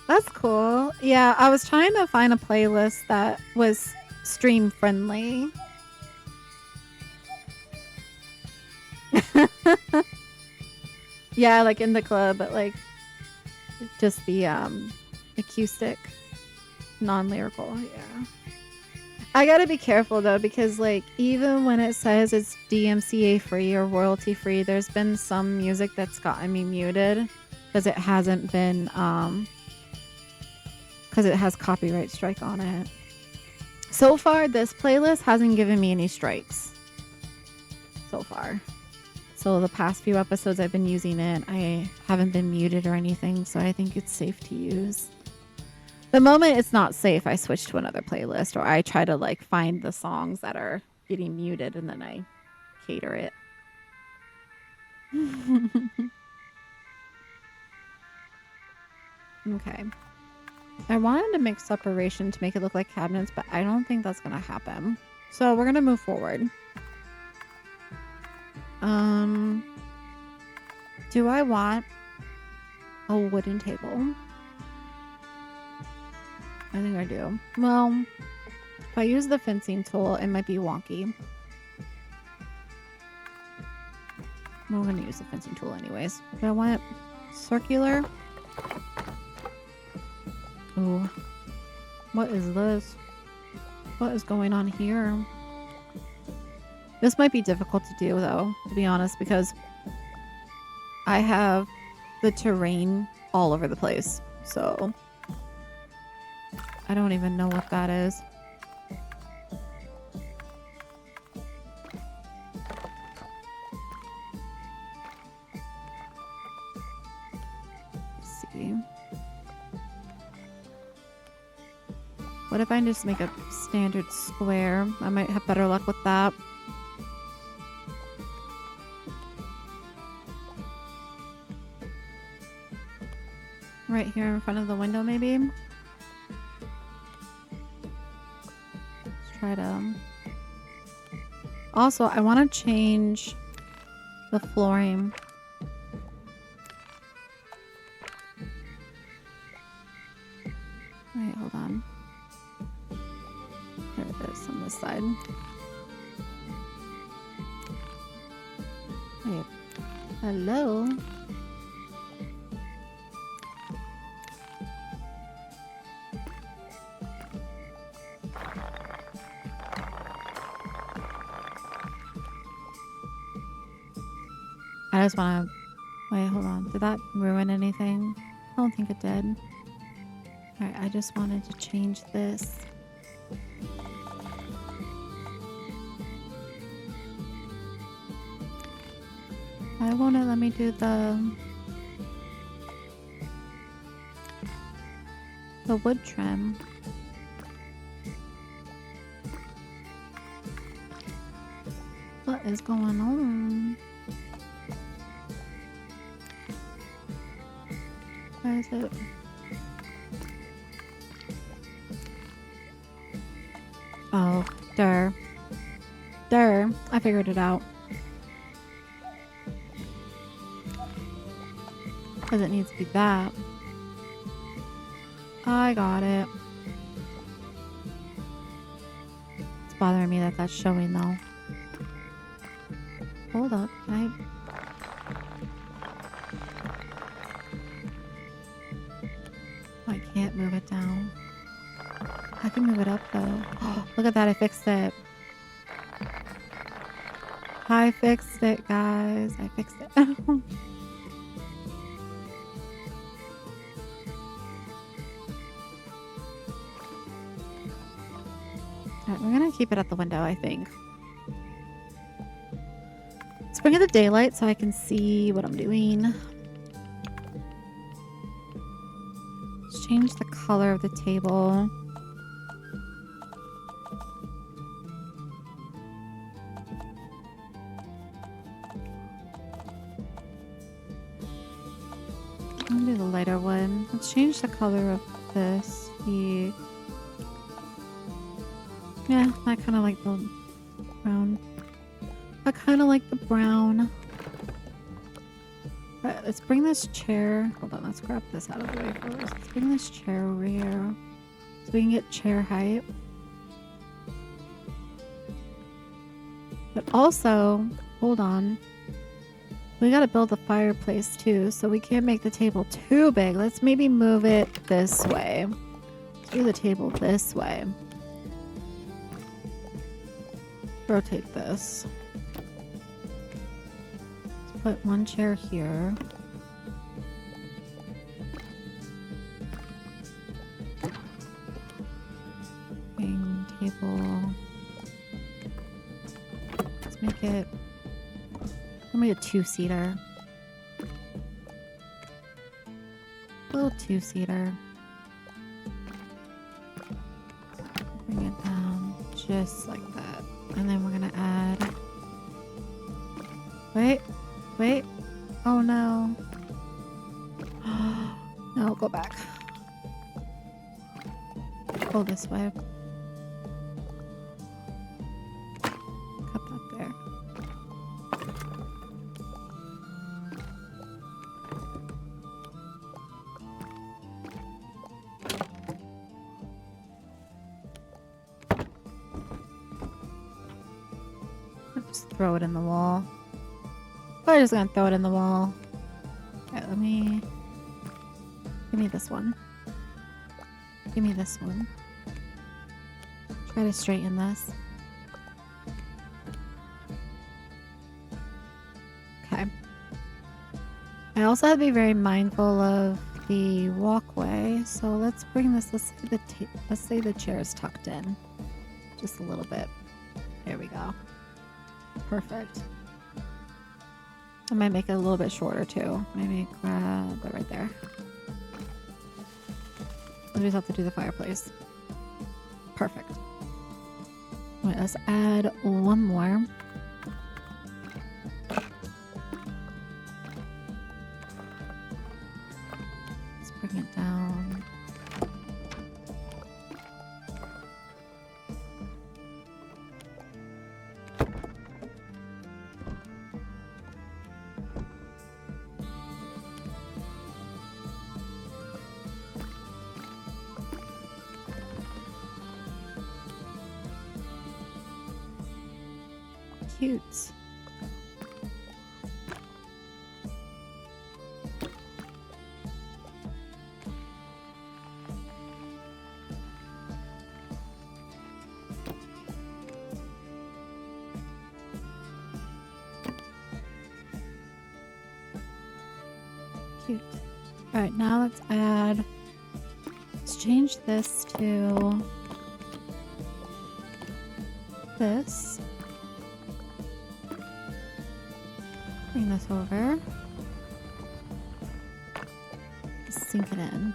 That's cool. Yeah, I was trying to find a playlist that was stream friendly. Yeah, like in the club, but like just the acoustic, non-lyrical. Yeah. I gotta be careful though, because like even when it says it's DMCA free or royalty free, there's been some music that's gotten me muted because it hasn't been because it has copyright strike on it. So far, this playlist hasn't given me any strikes. So far. So the past few episodes I've been using it, I haven't been muted or anything, so I think it's safe to use. The moment it's not safe, I switch to another playlist, or I try to like find the songs that are getting muted and then I cater it. Okay. I wanted to make separation to make it look like cabinets, but I don't think that's going to happen. So we're going to move forward. Do I want a wooden table? I think I do. Well, if I use the fencing tool, it might be wonky. We're going to use the fencing tool anyways. Do I want it circular? Ooh. What is this? What is going on here? This might be difficult to do though, to be honest, because I have the terrain all over the place. So I don't even know what that is. Let's see. What if I just make a standard square? I might have better luck with that. Right here in front of the window, maybe? Let's try to... Also, I want to change the flooring. Wait, hold on. There it is on this side. Wait. Hello? I just want to... Wait, hold on. Did that ruin anything? I don't think it did. Alright, I just wanted to change this. Why won't it let me do the wood trim? What is going on? Where is it? Oh, durr. Durr. I figured it out. Because it needs to be that. I got it. It's bothering me that that's showing though. Hold up. Can I can't move it down. I can move it up though. Oh, look at that, I fixed it. I fixed it, guys. I fixed it. Alright, we're gonna keep it at the window, I think. Let's bring in the daylight so I can see what I'm doing. Let's change the color of the table. I'm gonna do the lighter one. Let's change the color of this. Yeah, I kind of like the brown. I kind of like the brown. But let's bring this chair. Hold on, let's grab this out of the way first. Let's bring this chair over here so we can get chair height. But also, hold on. We gotta build the fireplace too, so we can't make the table too big. Let's maybe move it this way. Let's do the table this way. Rotate this. Let's put one chair here. Bring table. Let's make it. Let me a two-seater. Little two-seater. Bring it down just like that. And then we're gonna add... Wait. Oh no. No, go back. Go this way. Cut that there. Just throw it in the wall. I'm just gonna throw it in the wall. Okay, let me... Give me this one. Give me this one. Try to straighten this. Okay. I also have to be very mindful of the walkway. So let's bring this. Let's say the chair is tucked in. Just a little bit. There we go. Perfect. I might make it a little bit shorter too. Maybe grab it right there. We just have to do the fireplace. Perfect. Wait, let's add one more. Let's bring it down. Cute. Cute. All right, now let's change this to this. Bring this over. Sink it in.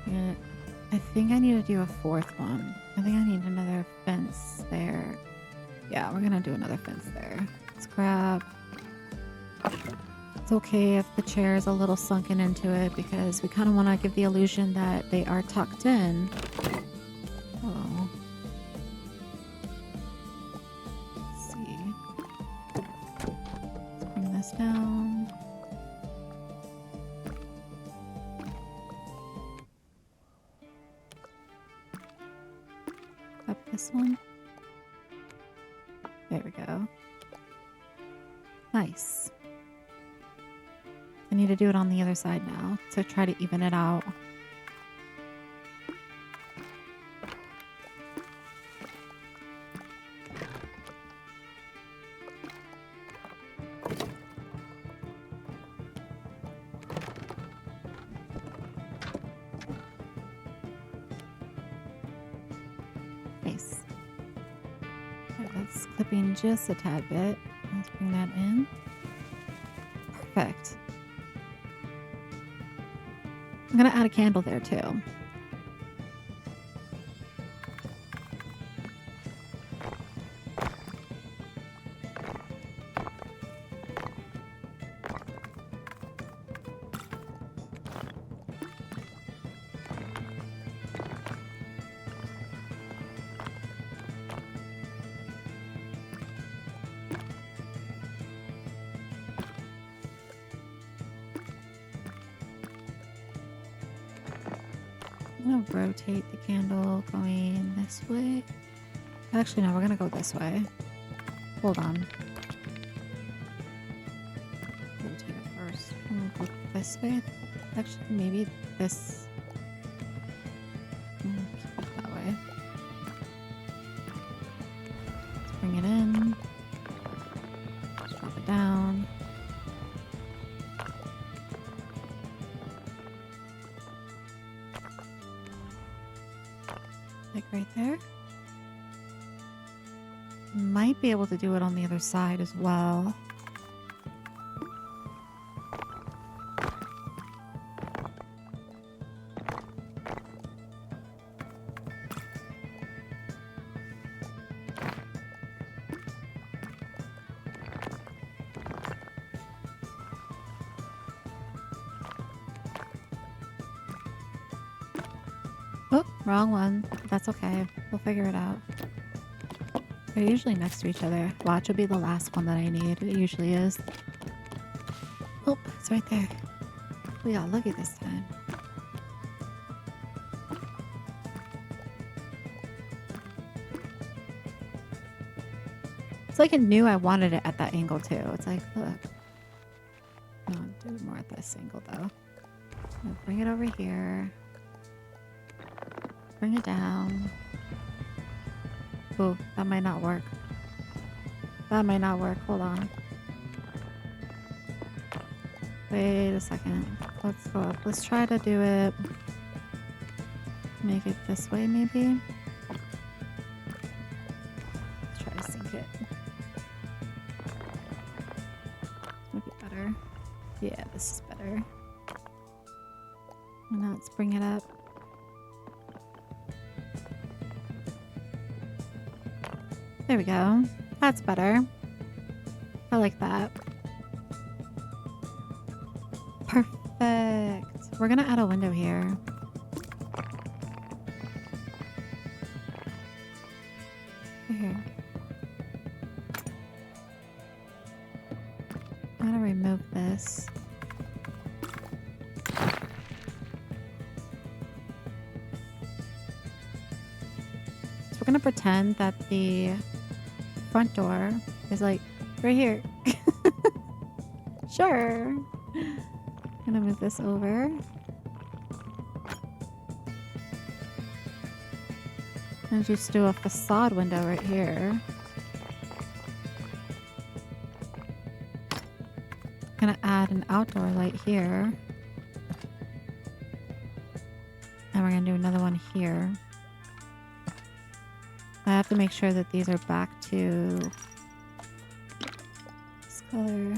And I think I need to do a fourth one. I think I need another fence there. Yeah, we're gonna do another fence there. Let's grab... It's okay if the chair is a little sunken into it because we kind of want to give the illusion that they are tucked in. Oh. Let's see. Let's bring this down. Up this one. There we go. Nice. I need to do it on the other side now, so try to even it out. this clipping just a tad bit. Let's bring that in. Perfect. I'm gonna add a candle there too. I'm gonna rotate the candle going this way. Actually, no, we're gonna go this way. Hold on. Rotate it first. I'm gonna go this way. Actually, maybe this. Keep it that way. Let's bring it in. Let's drop it down. Like right there. Might be able to do it on the other side as well. Oh, wrong one. That's okay. We'll figure it out. They're usually next to each other. Watch will be the last one that I need. It usually is. Oh, it's right there. We got lucky this time. It's like it knew I wanted it at that angle too. It's like, look. No, do it more at this angle though. I'll bring it over here. Bring it down. Oh, that might not work. That might not work. Hold on. Wait a second. Let's go up. Let's try to do it. Make it this way, maybe. Let's try to sink it. This might be better. Yeah, this is better. And now let's bring it up. There we go. That's better. I like that. Perfect. We're gonna add a window here. Here. I'm gonna remove this. So we're gonna pretend that the front door is like right here. Sure. Gonna move this over. And just do a facade window right here. Gonna add an outdoor light here. And we're gonna do another one here. I have to make sure that these are back to this color.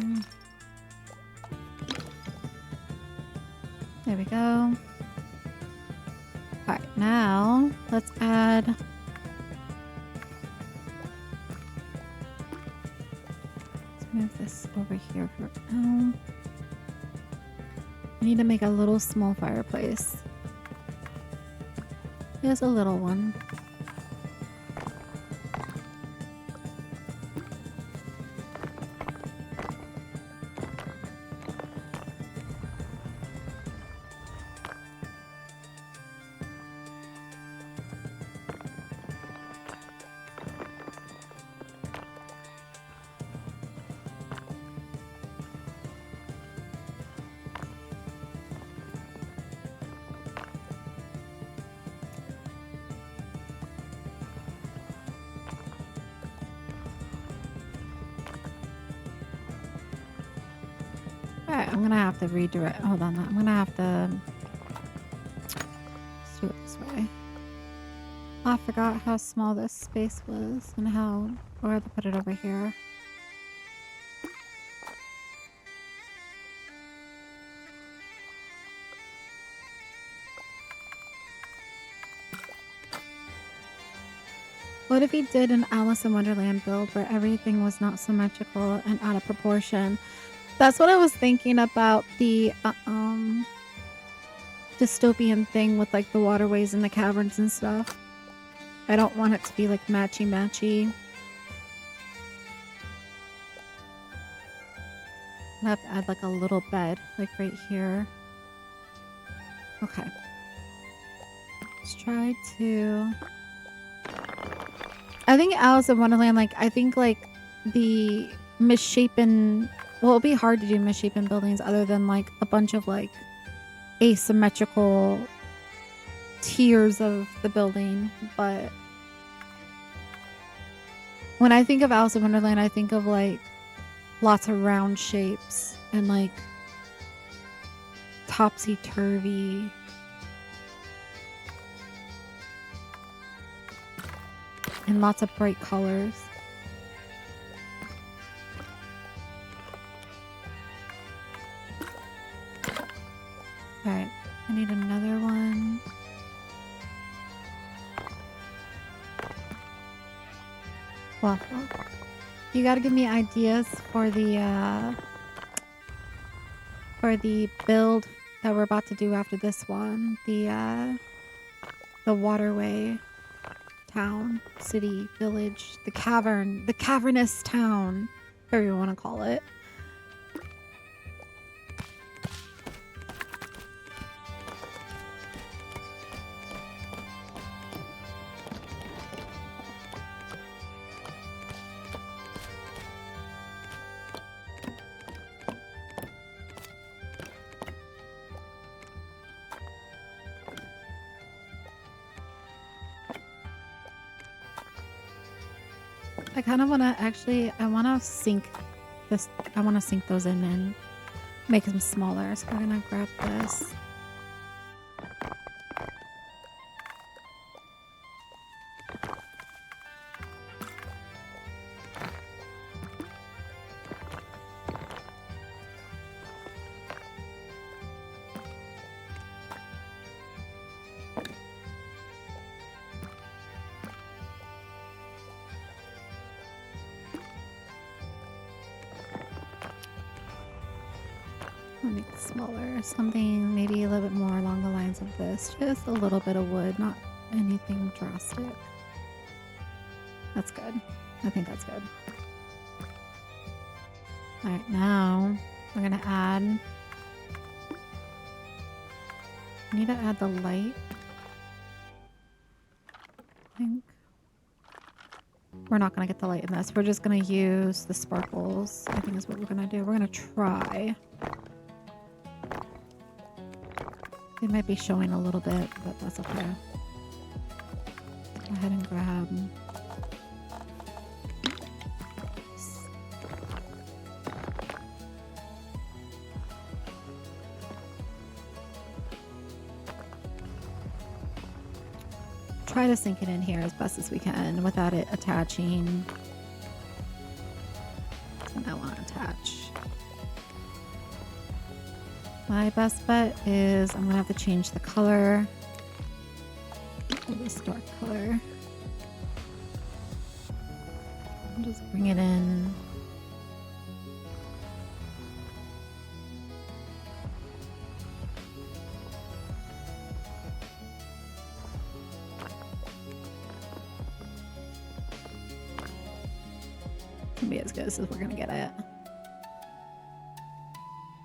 There we go. Alright, now let's add let's move this over here for now. I need to make a little small fireplace. Here's a little one. Alright, I'm gonna have to redirect. Hold on, I'm gonna have to let's do it this way. I forgot how small this space was and how Or I'll put it over here. What if he did an Alice in Wonderland build where everything was not symmetrical and out of proportion? That's what I was thinking about the dystopian thing with like the waterways and the caverns and stuff. I don't want it to be like matchy-matchy. I have to add like a little bed, like right here. Okay. Let's try to... I think Alice in Wonderland, like, I think like the misshapen... Well, it'll be hard to do misshapen buildings other than like a bunch of like asymmetrical tiers of the building, but when I think of Alice in Wonderland, I think of like lots of round shapes and like topsy-turvy. And lots of bright colors. Alright, I need another one. Waffle. You gotta give me ideas for the build that we're about to do after this one. The waterway town, city, village, the cavernous town, whatever you want to call it. I kind of want to I want to sink those in and make them smaller. So we're going to grab this. Make it smaller. Something maybe a little bit more along the lines of this. Just a little bit of wood, not anything drastic. That's good. I think that's good. Alright, now we're gonna add... I need to add the light. I think. We're not gonna get the light in this. We're just gonna use the sparkles. I think is what we're gonna do. We're gonna try. They might be showing a little bit, but that's okay. Go ahead and grab this. Try to sink it in here as best as we can without it attaching. So I want to attach. My best bet is I'm gonna have to change the color. This dark color. I'll just bring it in. It's gonna be as good as we're gonna get it.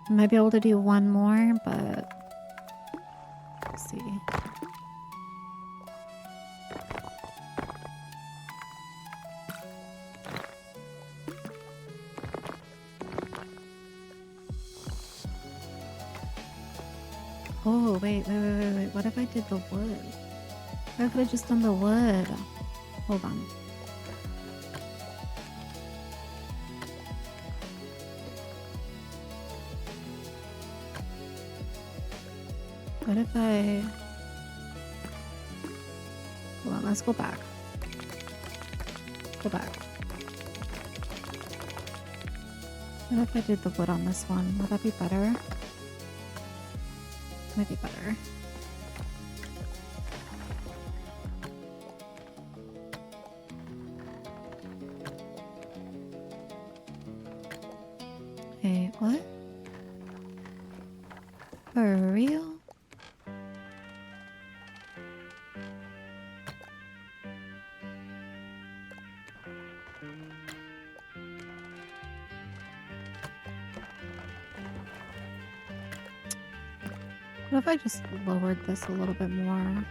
I might be able to do one more, but we'll see. Oh, wait. What if I did the wood? What if I just done the wood? Hold on. What if I... Hold on, let's go back. Go back. What if I did the wood on this one? Would that be better? Might be better. Hey, what? For real? What if I just lowered this a little bit more?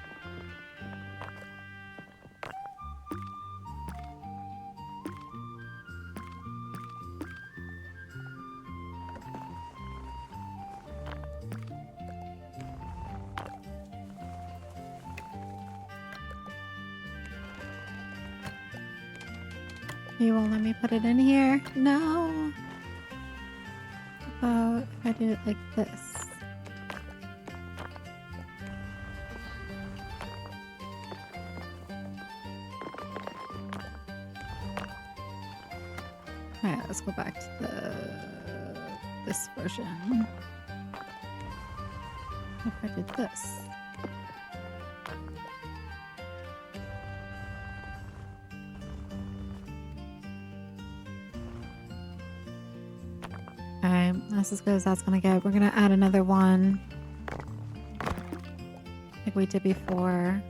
You won't let me put it in here? No! How about if I did it like this? Alright, let's go back to this version. What if I did this? Alright, that's as good as that's gonna get. We're gonna add another one like we did before.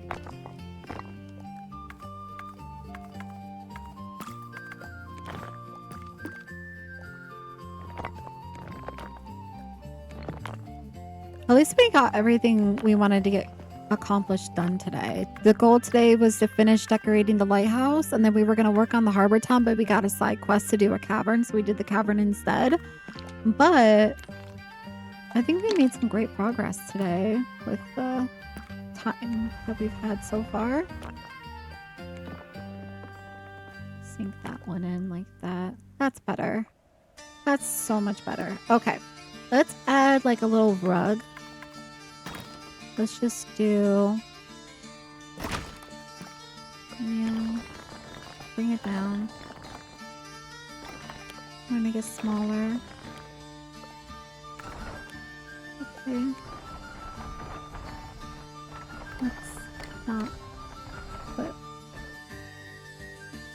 At least we got everything we wanted to get accomplished done today. The goal today was to finish decorating the lighthouse, and then we were going to work on the harbor town, but we got a side quest to do a cavern, so we did the cavern instead. But I think we made some great progress today with the time that we've had so far. Sink that one in like that. That's better. That's so much better. Okay, let's add like a little rug. Let's just do, yeah, bring it down. I'm gonna make it smaller. Okay. Let's not put,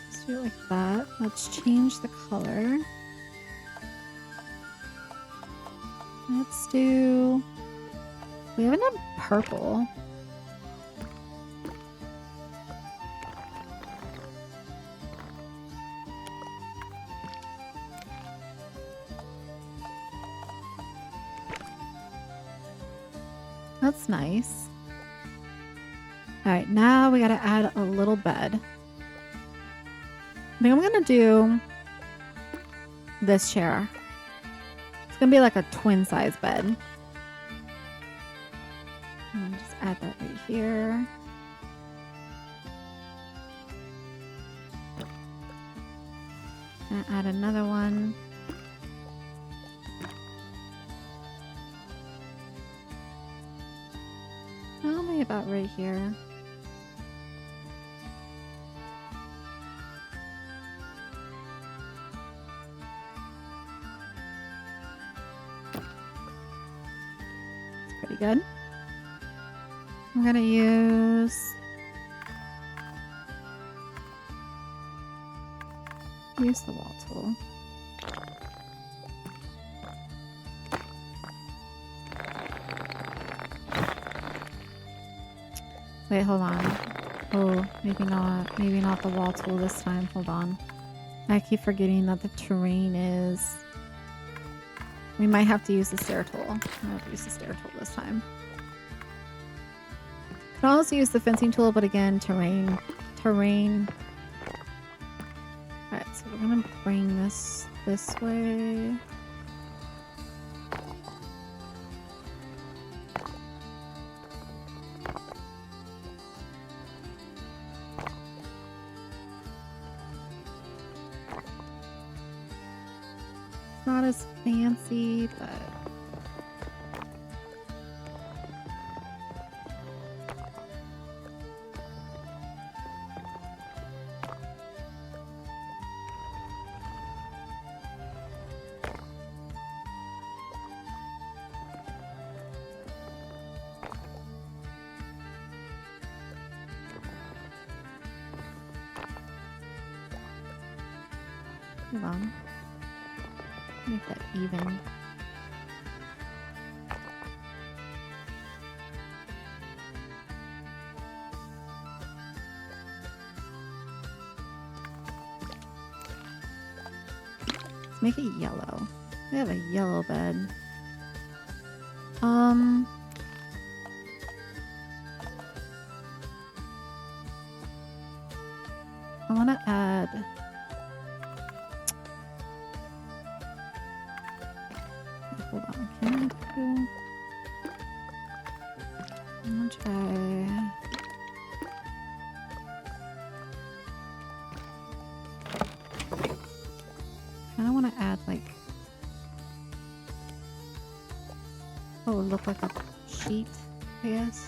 let's do it like that. Let's change the color. Let's do, we haven't done purple. That's nice. All right, now we gotta add a little bed. I think I'm gonna do this chair. It's gonna be like a twin size bed. And just add that right here. And add another one. Probably about right here. It's pretty good. I'm gonna use the wall tool. Wait, hold on. Oh, maybe not the wall tool this time. Hold on. I keep forgetting that the terrain is... We might have to use the stair tool. I'm gonna have to use the stair tool this time. Can also use the fencing tool, but again, terrain. Alright, so we're gonna bring this way. Not as fancy, but Hold on. Make that even. Let's make it yellow. We have a yellow bed. I want to add... Hold on. Can I do... I'm gonna try... I kind of want to add like... Oh, it would look like a sheet, I guess.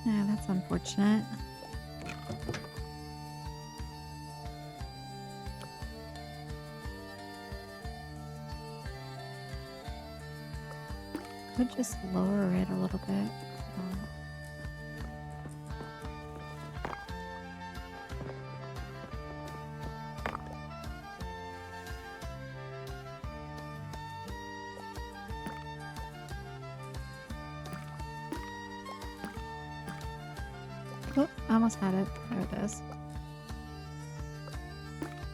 Yeah, that's unfortunate. Could just lower it a little bit. Oh, I almost had it. There it is.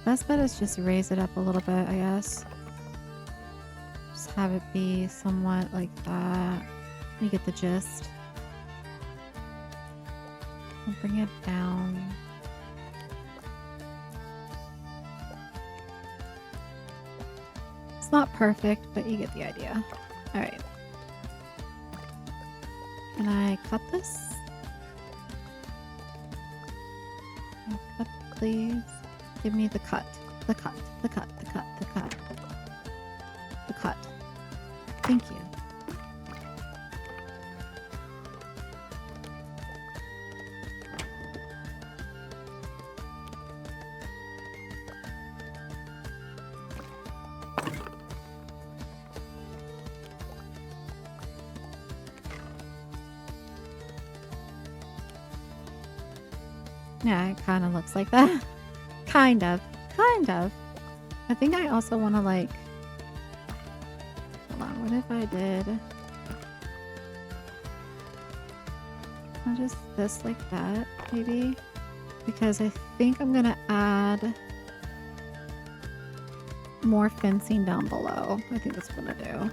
Best bet is just raise it up a little bit, I guess. Just have it be somewhat like that. You get the gist. I'll bring it down. It's not perfect, but you get the idea. Alright. Can I cut this? Cut, please. Give me the cut. The cut. The cut. The cut. The cut. The cut. Thank you. Yeah, it kind of looks like that. Kind of. Kind of. I think I also want to like... Hold on, what if I did... Just this like that, maybe? Because I think I'm going to add more fencing down below. I think that's what I'm going to do.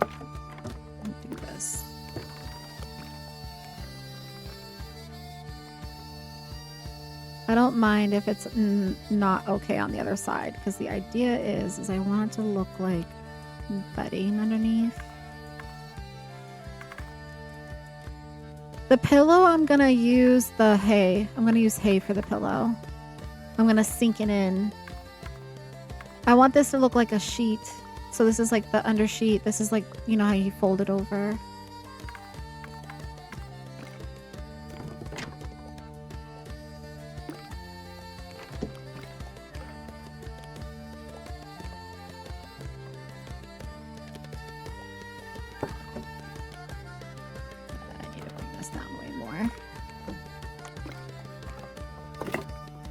I'll do this. I don't mind if it's not okay on the other side, because the idea is I want it to look like bedding underneath. The pillow, I'm gonna use the hay. I'm gonna use hay for the pillow. I'm gonna sink it in. I want this to look like a sheet. So this is like the under sheet. This is like, you know how you fold it over.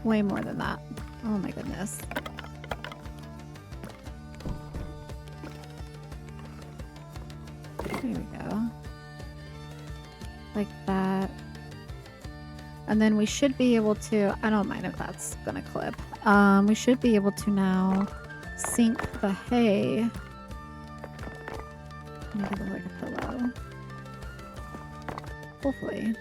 Way more than that. Oh my goodness. There we go. Like that. And then we should be able to, I don't mind if that's gonna clip. We should be able to now sink the hay. Make it look like a pillow. Hopefully.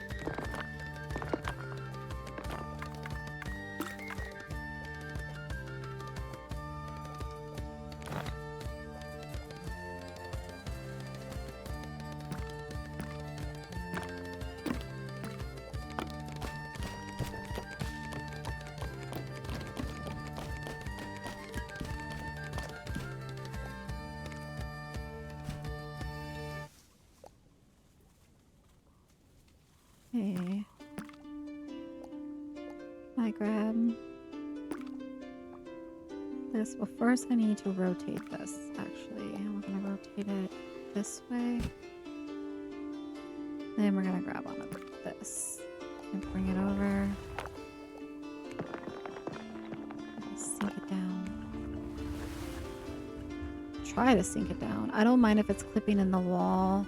Okay. I grab this. Well, first I need to rotate this, actually. And we're going to rotate it this way. Then we're going to grab onto this and bring it over. Sink it down. Try to sink it down. I don't mind if it's clipping in the wall.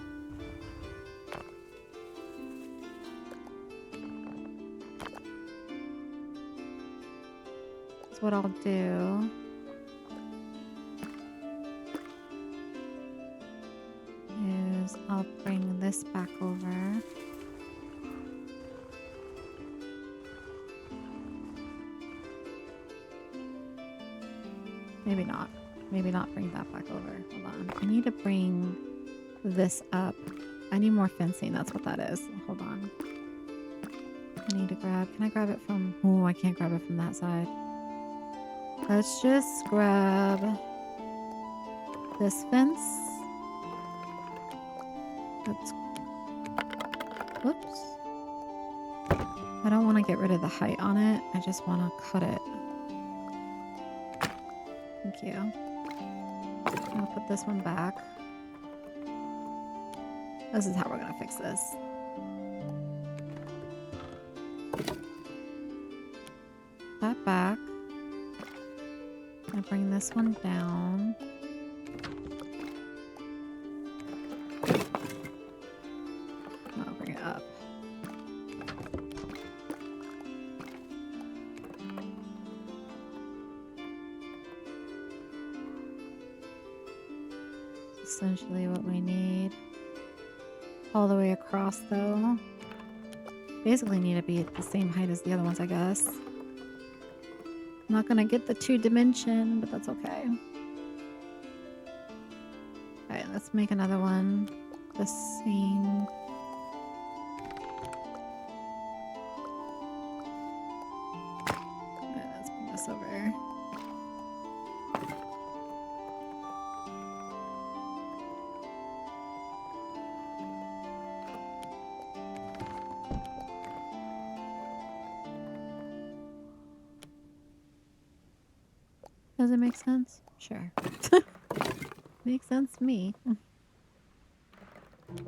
That's what I'll do. Is I'll bring this back over. Maybe not. Maybe not bring that back over. Hold on. I need to bring this up. I need more fencing. That's what that is. Hold on. I need to grab... Can I grab it from... Oh, I can't grab it from that side. Let's just grab this fence. Let's... Whoops. I don't want to get rid of the height on it. I just want to cut it. Thank you. I'll put this one back. This is how we're gonna fix this. That back. I'm gonna bring this one down. I'll bring it up. Essentially what we need. All the way across though. Basically need to be at the same height as the other ones, I guess. I'm not gonna get the 2-dimension, but that's okay. Alright, let's make another one. The same. Alright, let's bring this over. Does it make sense? Sure. Makes sense to me.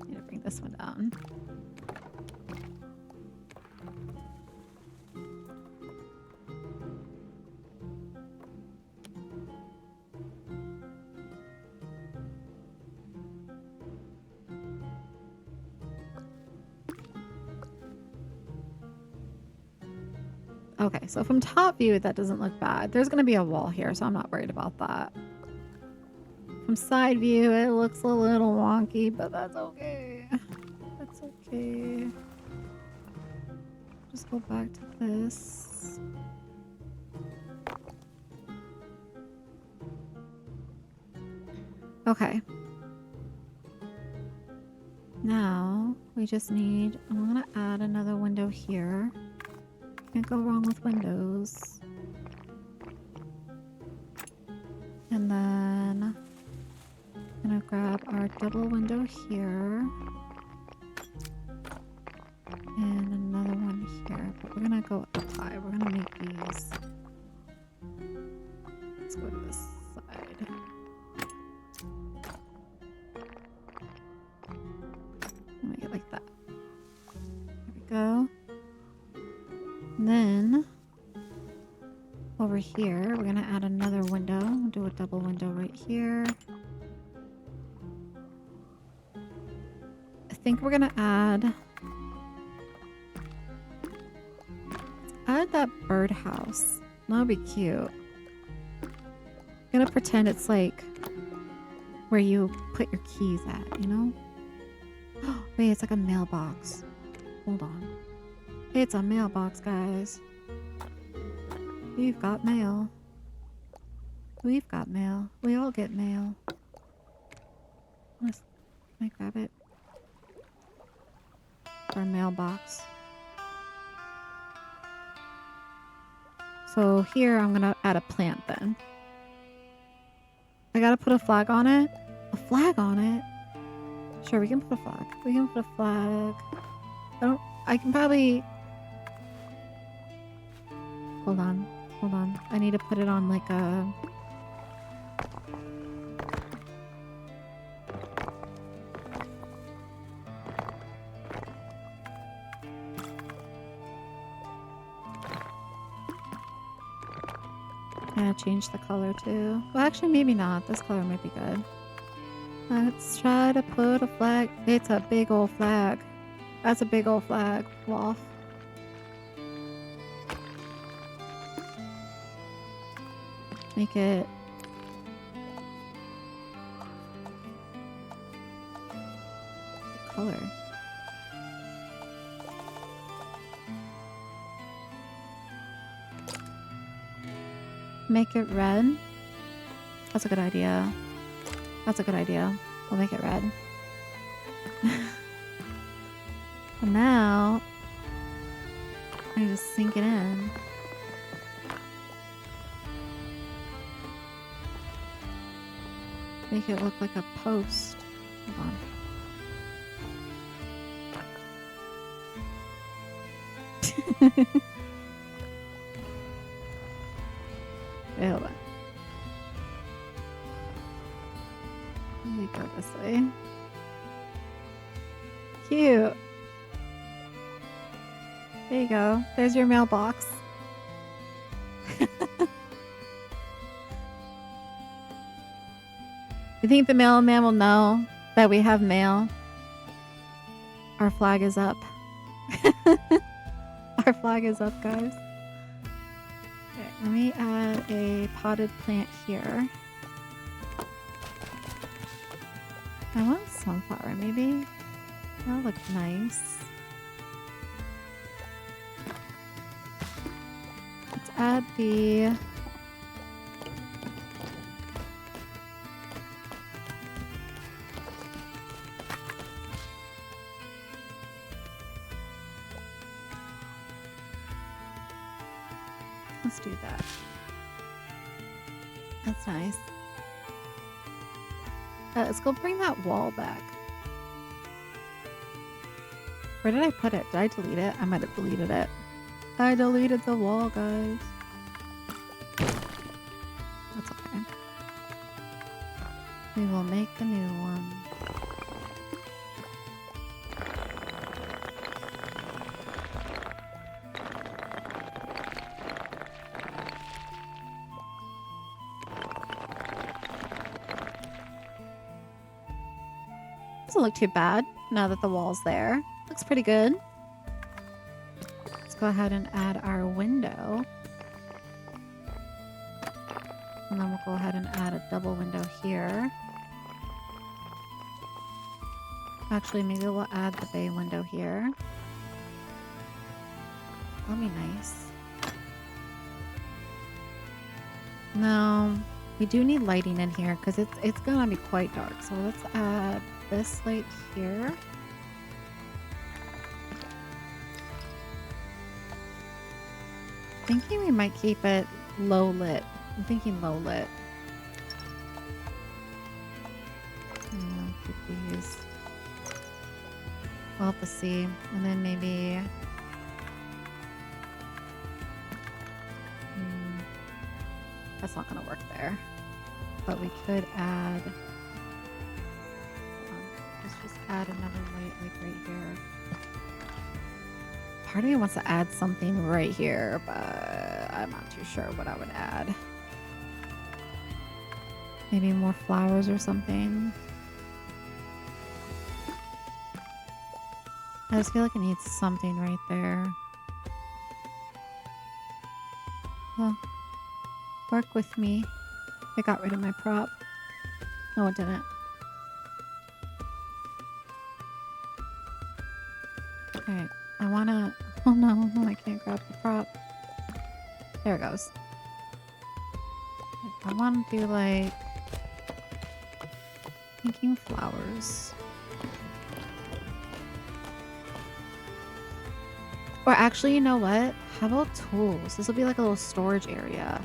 Need to bring this one down. Okay, so from top view, that doesn't look bad. There's going to be a wall here, so I'm not worried about that. From side view, it looks a little wonky, but that's okay. That's okay. Just go back to this. Okay. Now, we just need... I'm going to add another window here. Can't go wrong with windows. And then I'm gonna grab our double window here. And another one here. But we're gonna go up high. We're gonna make these. Let's go to this side. Make it like that. There we go. And then over here, we're going to add another window. We'll do a double window right here. I think we're going to add that birdhouse. That'll be cute. I'm going to pretend it's like where you put your keys at, you know? Wait, it's like a mailbox. Hold on. It's a mailbox, guys. We've got mail. We've got mail. We all get mail. Can I grab it? Our mailbox. So here I'm gonna add a plant then. I gotta put a flag on it? A flag on it? Sure, we can put a flag. We can put a flag. I can probably... Hold on. Hold on. I need to put it on like a... Yeah, change the color too. Well, actually, maybe not. This color might be good. Let's try to put a flag. It's a big old flag. That's a big old flag. Wolf. Make it... color. Make it red. That's a good idea. That's a good idea. We'll make it red. And now I just sink it in. Make it look like a post. Hold on. Wait, hold on. Let me go this way. Cute. There you go. There's your mailbox. You think the mailman will know that we have mail? Our flag is up. Our flag is up, guys. Okay, let me add a potted plant here. I want sunflower, maybe. That'll look nice. Let's add the... Let's do that. That's nice. Let's go bring that wall back. Where did I put it? Did I delete it? I might have deleted it. I deleted the wall, guys. That's okay. We will make a new one. Doesn't look too bad now that the wall's there. Looks pretty good. Let's go ahead and add our window. And then we'll go ahead and add a double window here. Actually, maybe we'll add the bay window here. That'll be nice. No, we do need lighting in here because it's gonna be quite dark. So let's add this light here. Thinking we might keep it low lit. I'm thinking low lit. Keep these. We'll have to see. And then maybe... that's not going to work there. But we could add... let's just add another light like right here. Part of me wants to add something right here, but I'm not too sure what I would add. Maybe more flowers or something. I just feel like it needs something right there. Well, work with me. I got rid of my prop. No, it didn't. Okay, I wanna... oh no, I can't grab the prop. There it goes. I want to do like... thinking flowers. Or actually, you know what? How about tools? This will be like a little storage area.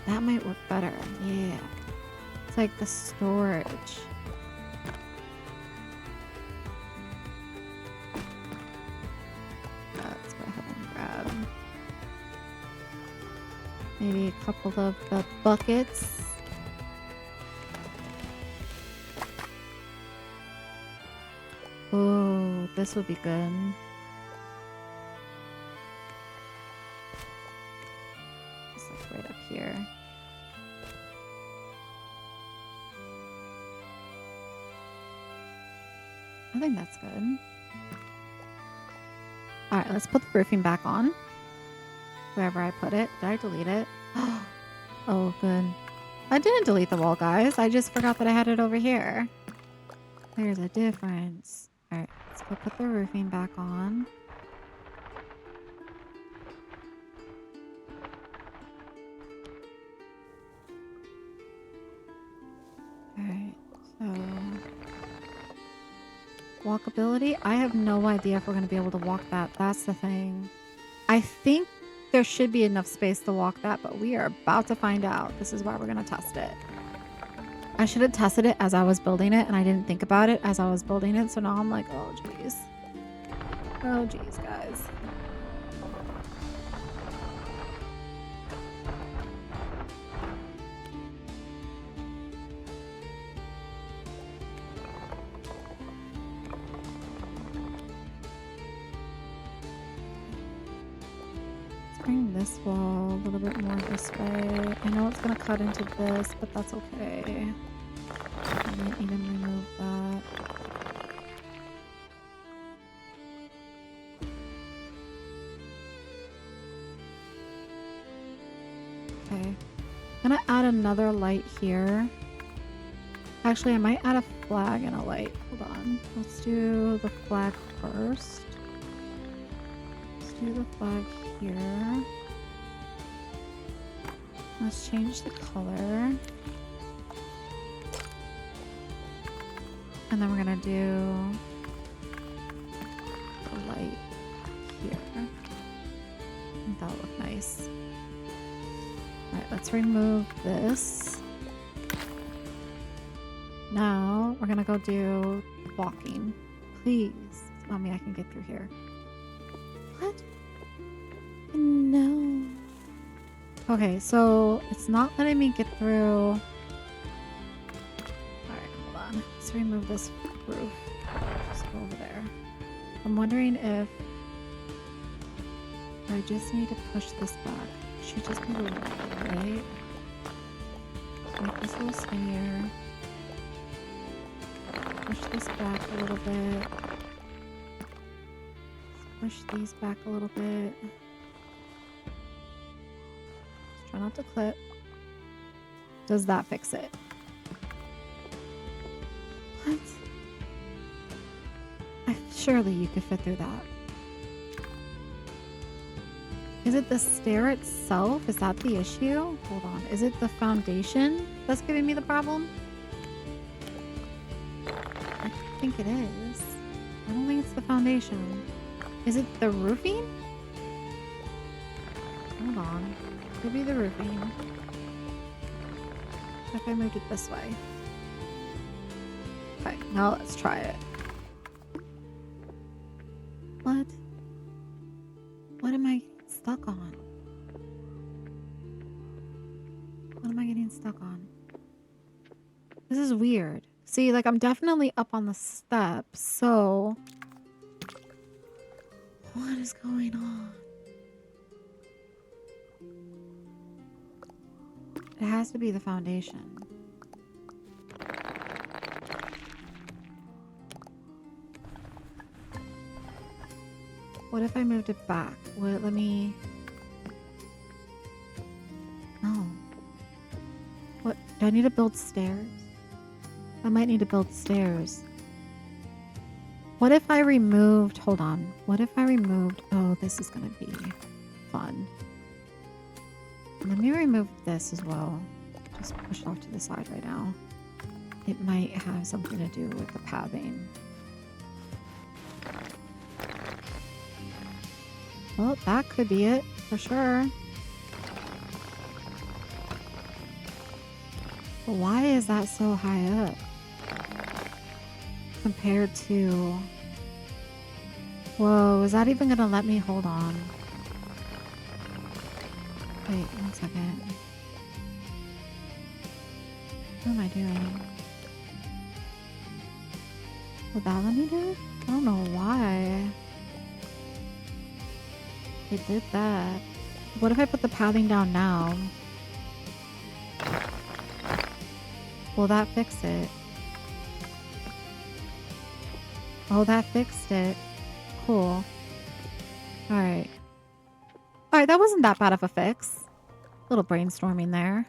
That might work better. Yeah. It's like the storage. Maybe a couple of the buckets. Oh, this would be good. It's like right up here. I think that's good. Alright, let's put the roofing back on. Wherever I put it. Did I delete it? Oh, good. I didn't delete the wall, guys. I just forgot that I had it over here. There's a difference. Alright, let's go put the roofing back on. Alright, so... walkability? I have no idea if we're going to be able to walk that. That's the thing. I think there should be enough space to walk that, but we are about to find out. This is why we're going to test it. I should have tested it as I was building it, and I didn't think about it as I was building it, so now I'm like, oh, jeez. Oh, jeez, guys. Bring this wall a little bit more this way. I know it's going to cut into this, but that's okay. I might need to remove that. Okay. I'm going to add another light here. Actually, I might add a flag and a light. Hold on. Let's do the flag first. Let's do the flag here. Let's change the color. And then we're gonna do the light here. I think that'll look nice. Alright, let's remove this. Now we're gonna go do walking. Please tell me I can get through here. What? No. Okay, so it's not letting me get through. Alright, hold on. Let's remove this roof. Just go over there. I'm wondering if I just need to push this back. It should just be the wall, right? Make this a little skinnier. Push this back a little bit. Let's push these back a little bit. Try not to clip. Does that fix it? What? Surely you could fit through that. Is it the stair itself? Is that the issue? Hold on. Is it the foundation that's giving me the problem? I think it is. I don't think it's the foundation. Is it the roofing? Hold on. Could be the roofing. What if I moved it this way? Okay, now let's try it. What? What am I stuck on? What am I getting stuck on? This is weird. See, like I'm definitely up on the steps, so... what is going on? It has to be the foundation. What if I moved it back? Would it let me... no. What? Do I need to build stairs? I might need to build stairs. What if I removed... hold on. What if I removed... oh, this is going to be fun. Let me remove this as well. Just push it off to the side right now. It might have something to do with the pathing. Well, that could be it, for sure. But why is that so high up? Compared to... whoa, is that even gonna let me hold on? Wait, 1 second. What am I doing? Will that let me do it? I don't know why. It did that. What if I put the pathing down now? Will that fix it? Oh, that fixed it. Cool. Alright. Alright, that wasn't that bad of a fix. Little brainstorming there.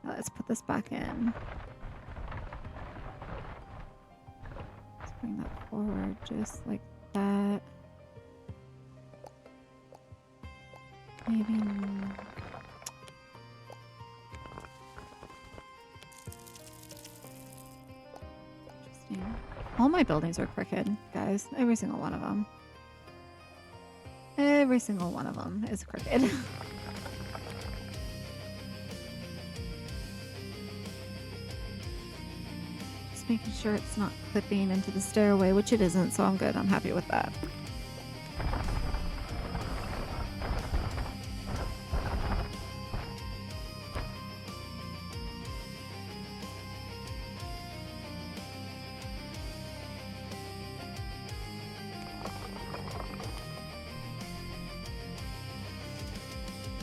Let's put this back in. Let's bring that forward just like that. Maybe... Interesting. All my buildings are crooked, guys. Every single one of them. Every single one of them is crooked. Just making sure it's not clipping into the stairway, which it isn't, so I'm good. I'm happy with that.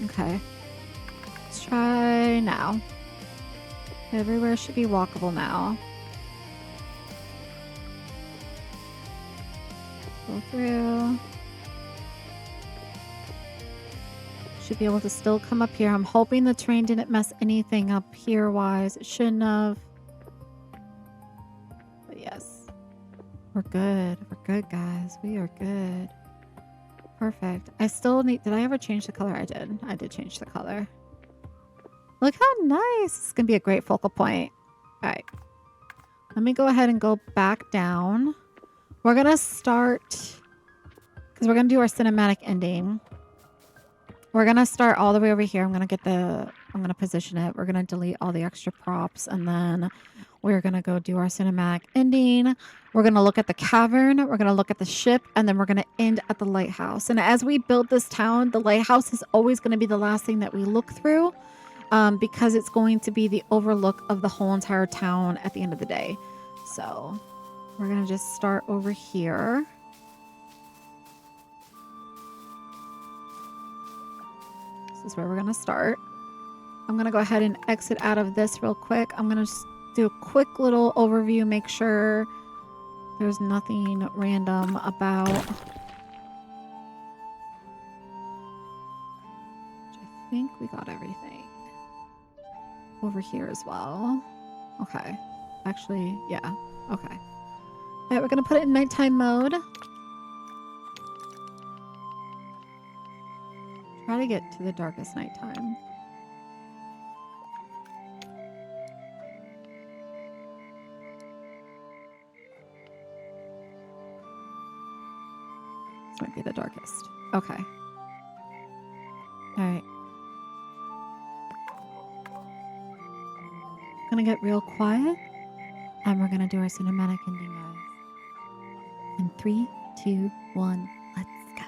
Okay. Let's try now. Everywhere should be walkable now. Go through. Should be able to still come up here. I'm hoping the train didn't mess anything up here wise. It shouldn't have. But yes. We're good. We're good, guys. We are good. Perfect. I still need... Did I ever change the color? I did. I did change the color. Look how nice. It's going to be a great focal point. All right. Let me go ahead and go back down. We're going to start... Because we're going to do our cinematic ending. We're going to start all the way over here. I'm going to get the... I'm going to position it. We're going to delete all the extra props. And then we're going to go do our cinematic ending. We're going to look at the cavern. We're going to look at the ship. And then we're going to end at the lighthouse. And as we build this town, the lighthouse is always going to be the last thing that we look through. Because it's going to be the overlook of the whole entire town at the end of the day. So we're going to just start over here. This is where we're going to start. I'm going to go ahead and exit out of this real quick. I'm going to just do a quick little overview, make sure there's nothing random about. I think we got everything over here as well. Okay. Actually, yeah. Okay. All right, we're going to put it in nighttime mode. Try to get to the darkest nighttime. This might be the darkest. Okay. All right. Gonna get real quiet, and we're gonna do our cinematic ending, guys. In 3, 2, 1, let's go.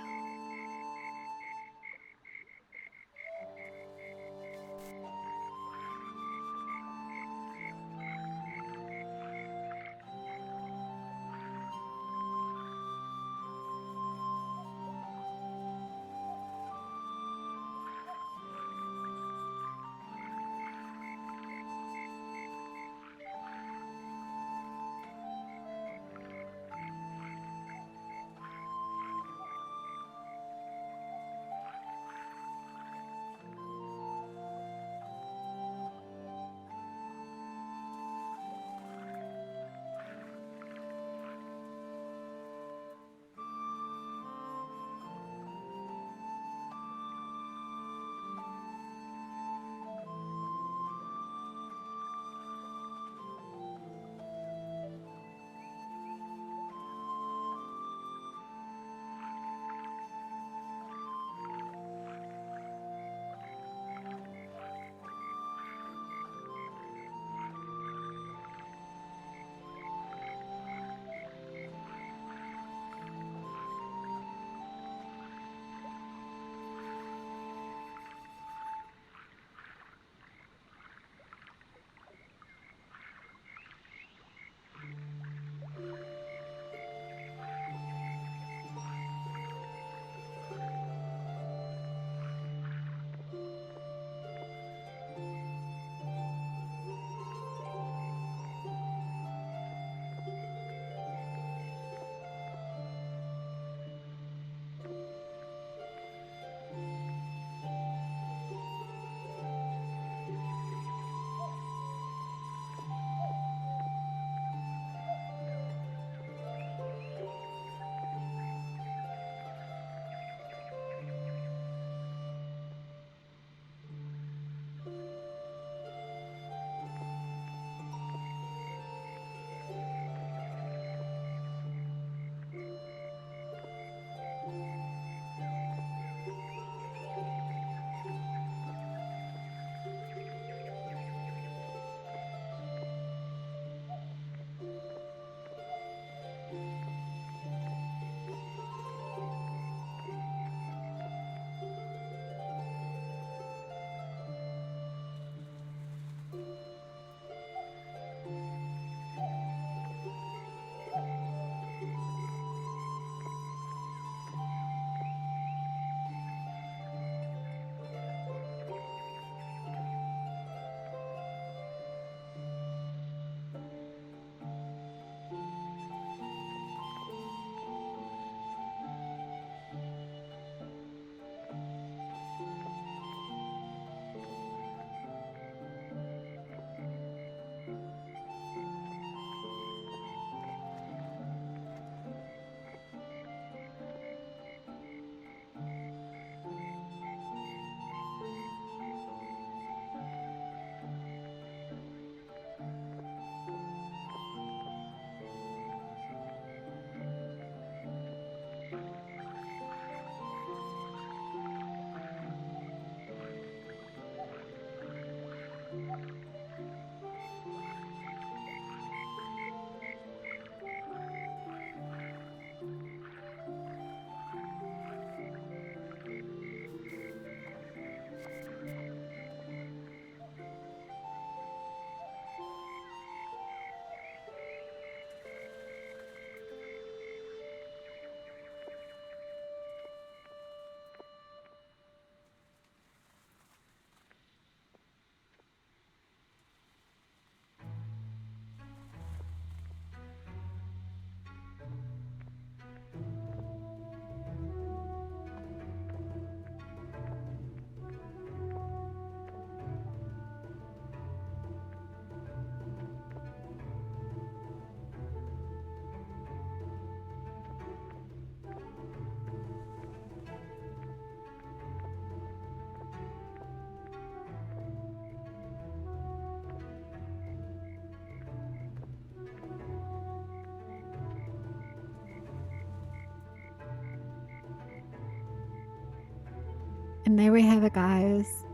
And there we have it, guys.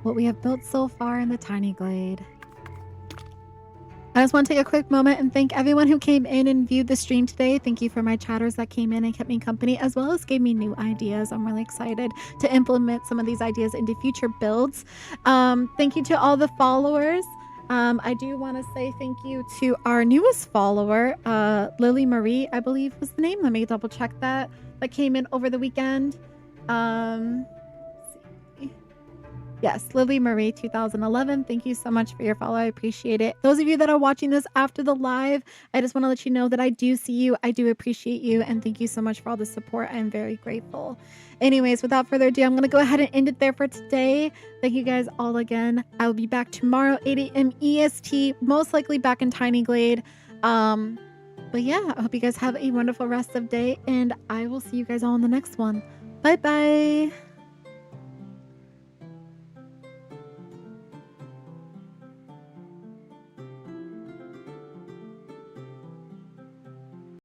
What we have built so far in the Tiny Glade. I just want to take a quick moment and thank everyone who came in and viewed the stream today. Thank you for my chatters that came in and kept me company, as well as gave me new ideas. I'm really excited to implement some of these ideas into future builds. Thank you to all the followers. I do want to say thank you to our newest follower, Lily Marie, I believe was the name. Let me double check that. That came in over the weekend. Let's see. Yes, Lily Marie 2011. Thank you so much for your follow. I appreciate it. Those of you that are watching this after the live, I just want to let you know that I do see you. I do appreciate you. And thank you so much for all the support. I'm very grateful. Anyways, without further ado, I'm going to go ahead and end it there for today. Thank you guys all again. I will be back tomorrow, 8 a.m. EST, most likely back in Tiny Glade. But yeah, I hope you guys have a wonderful rest of the day. And I will see you guys all in the next one. Bye-bye.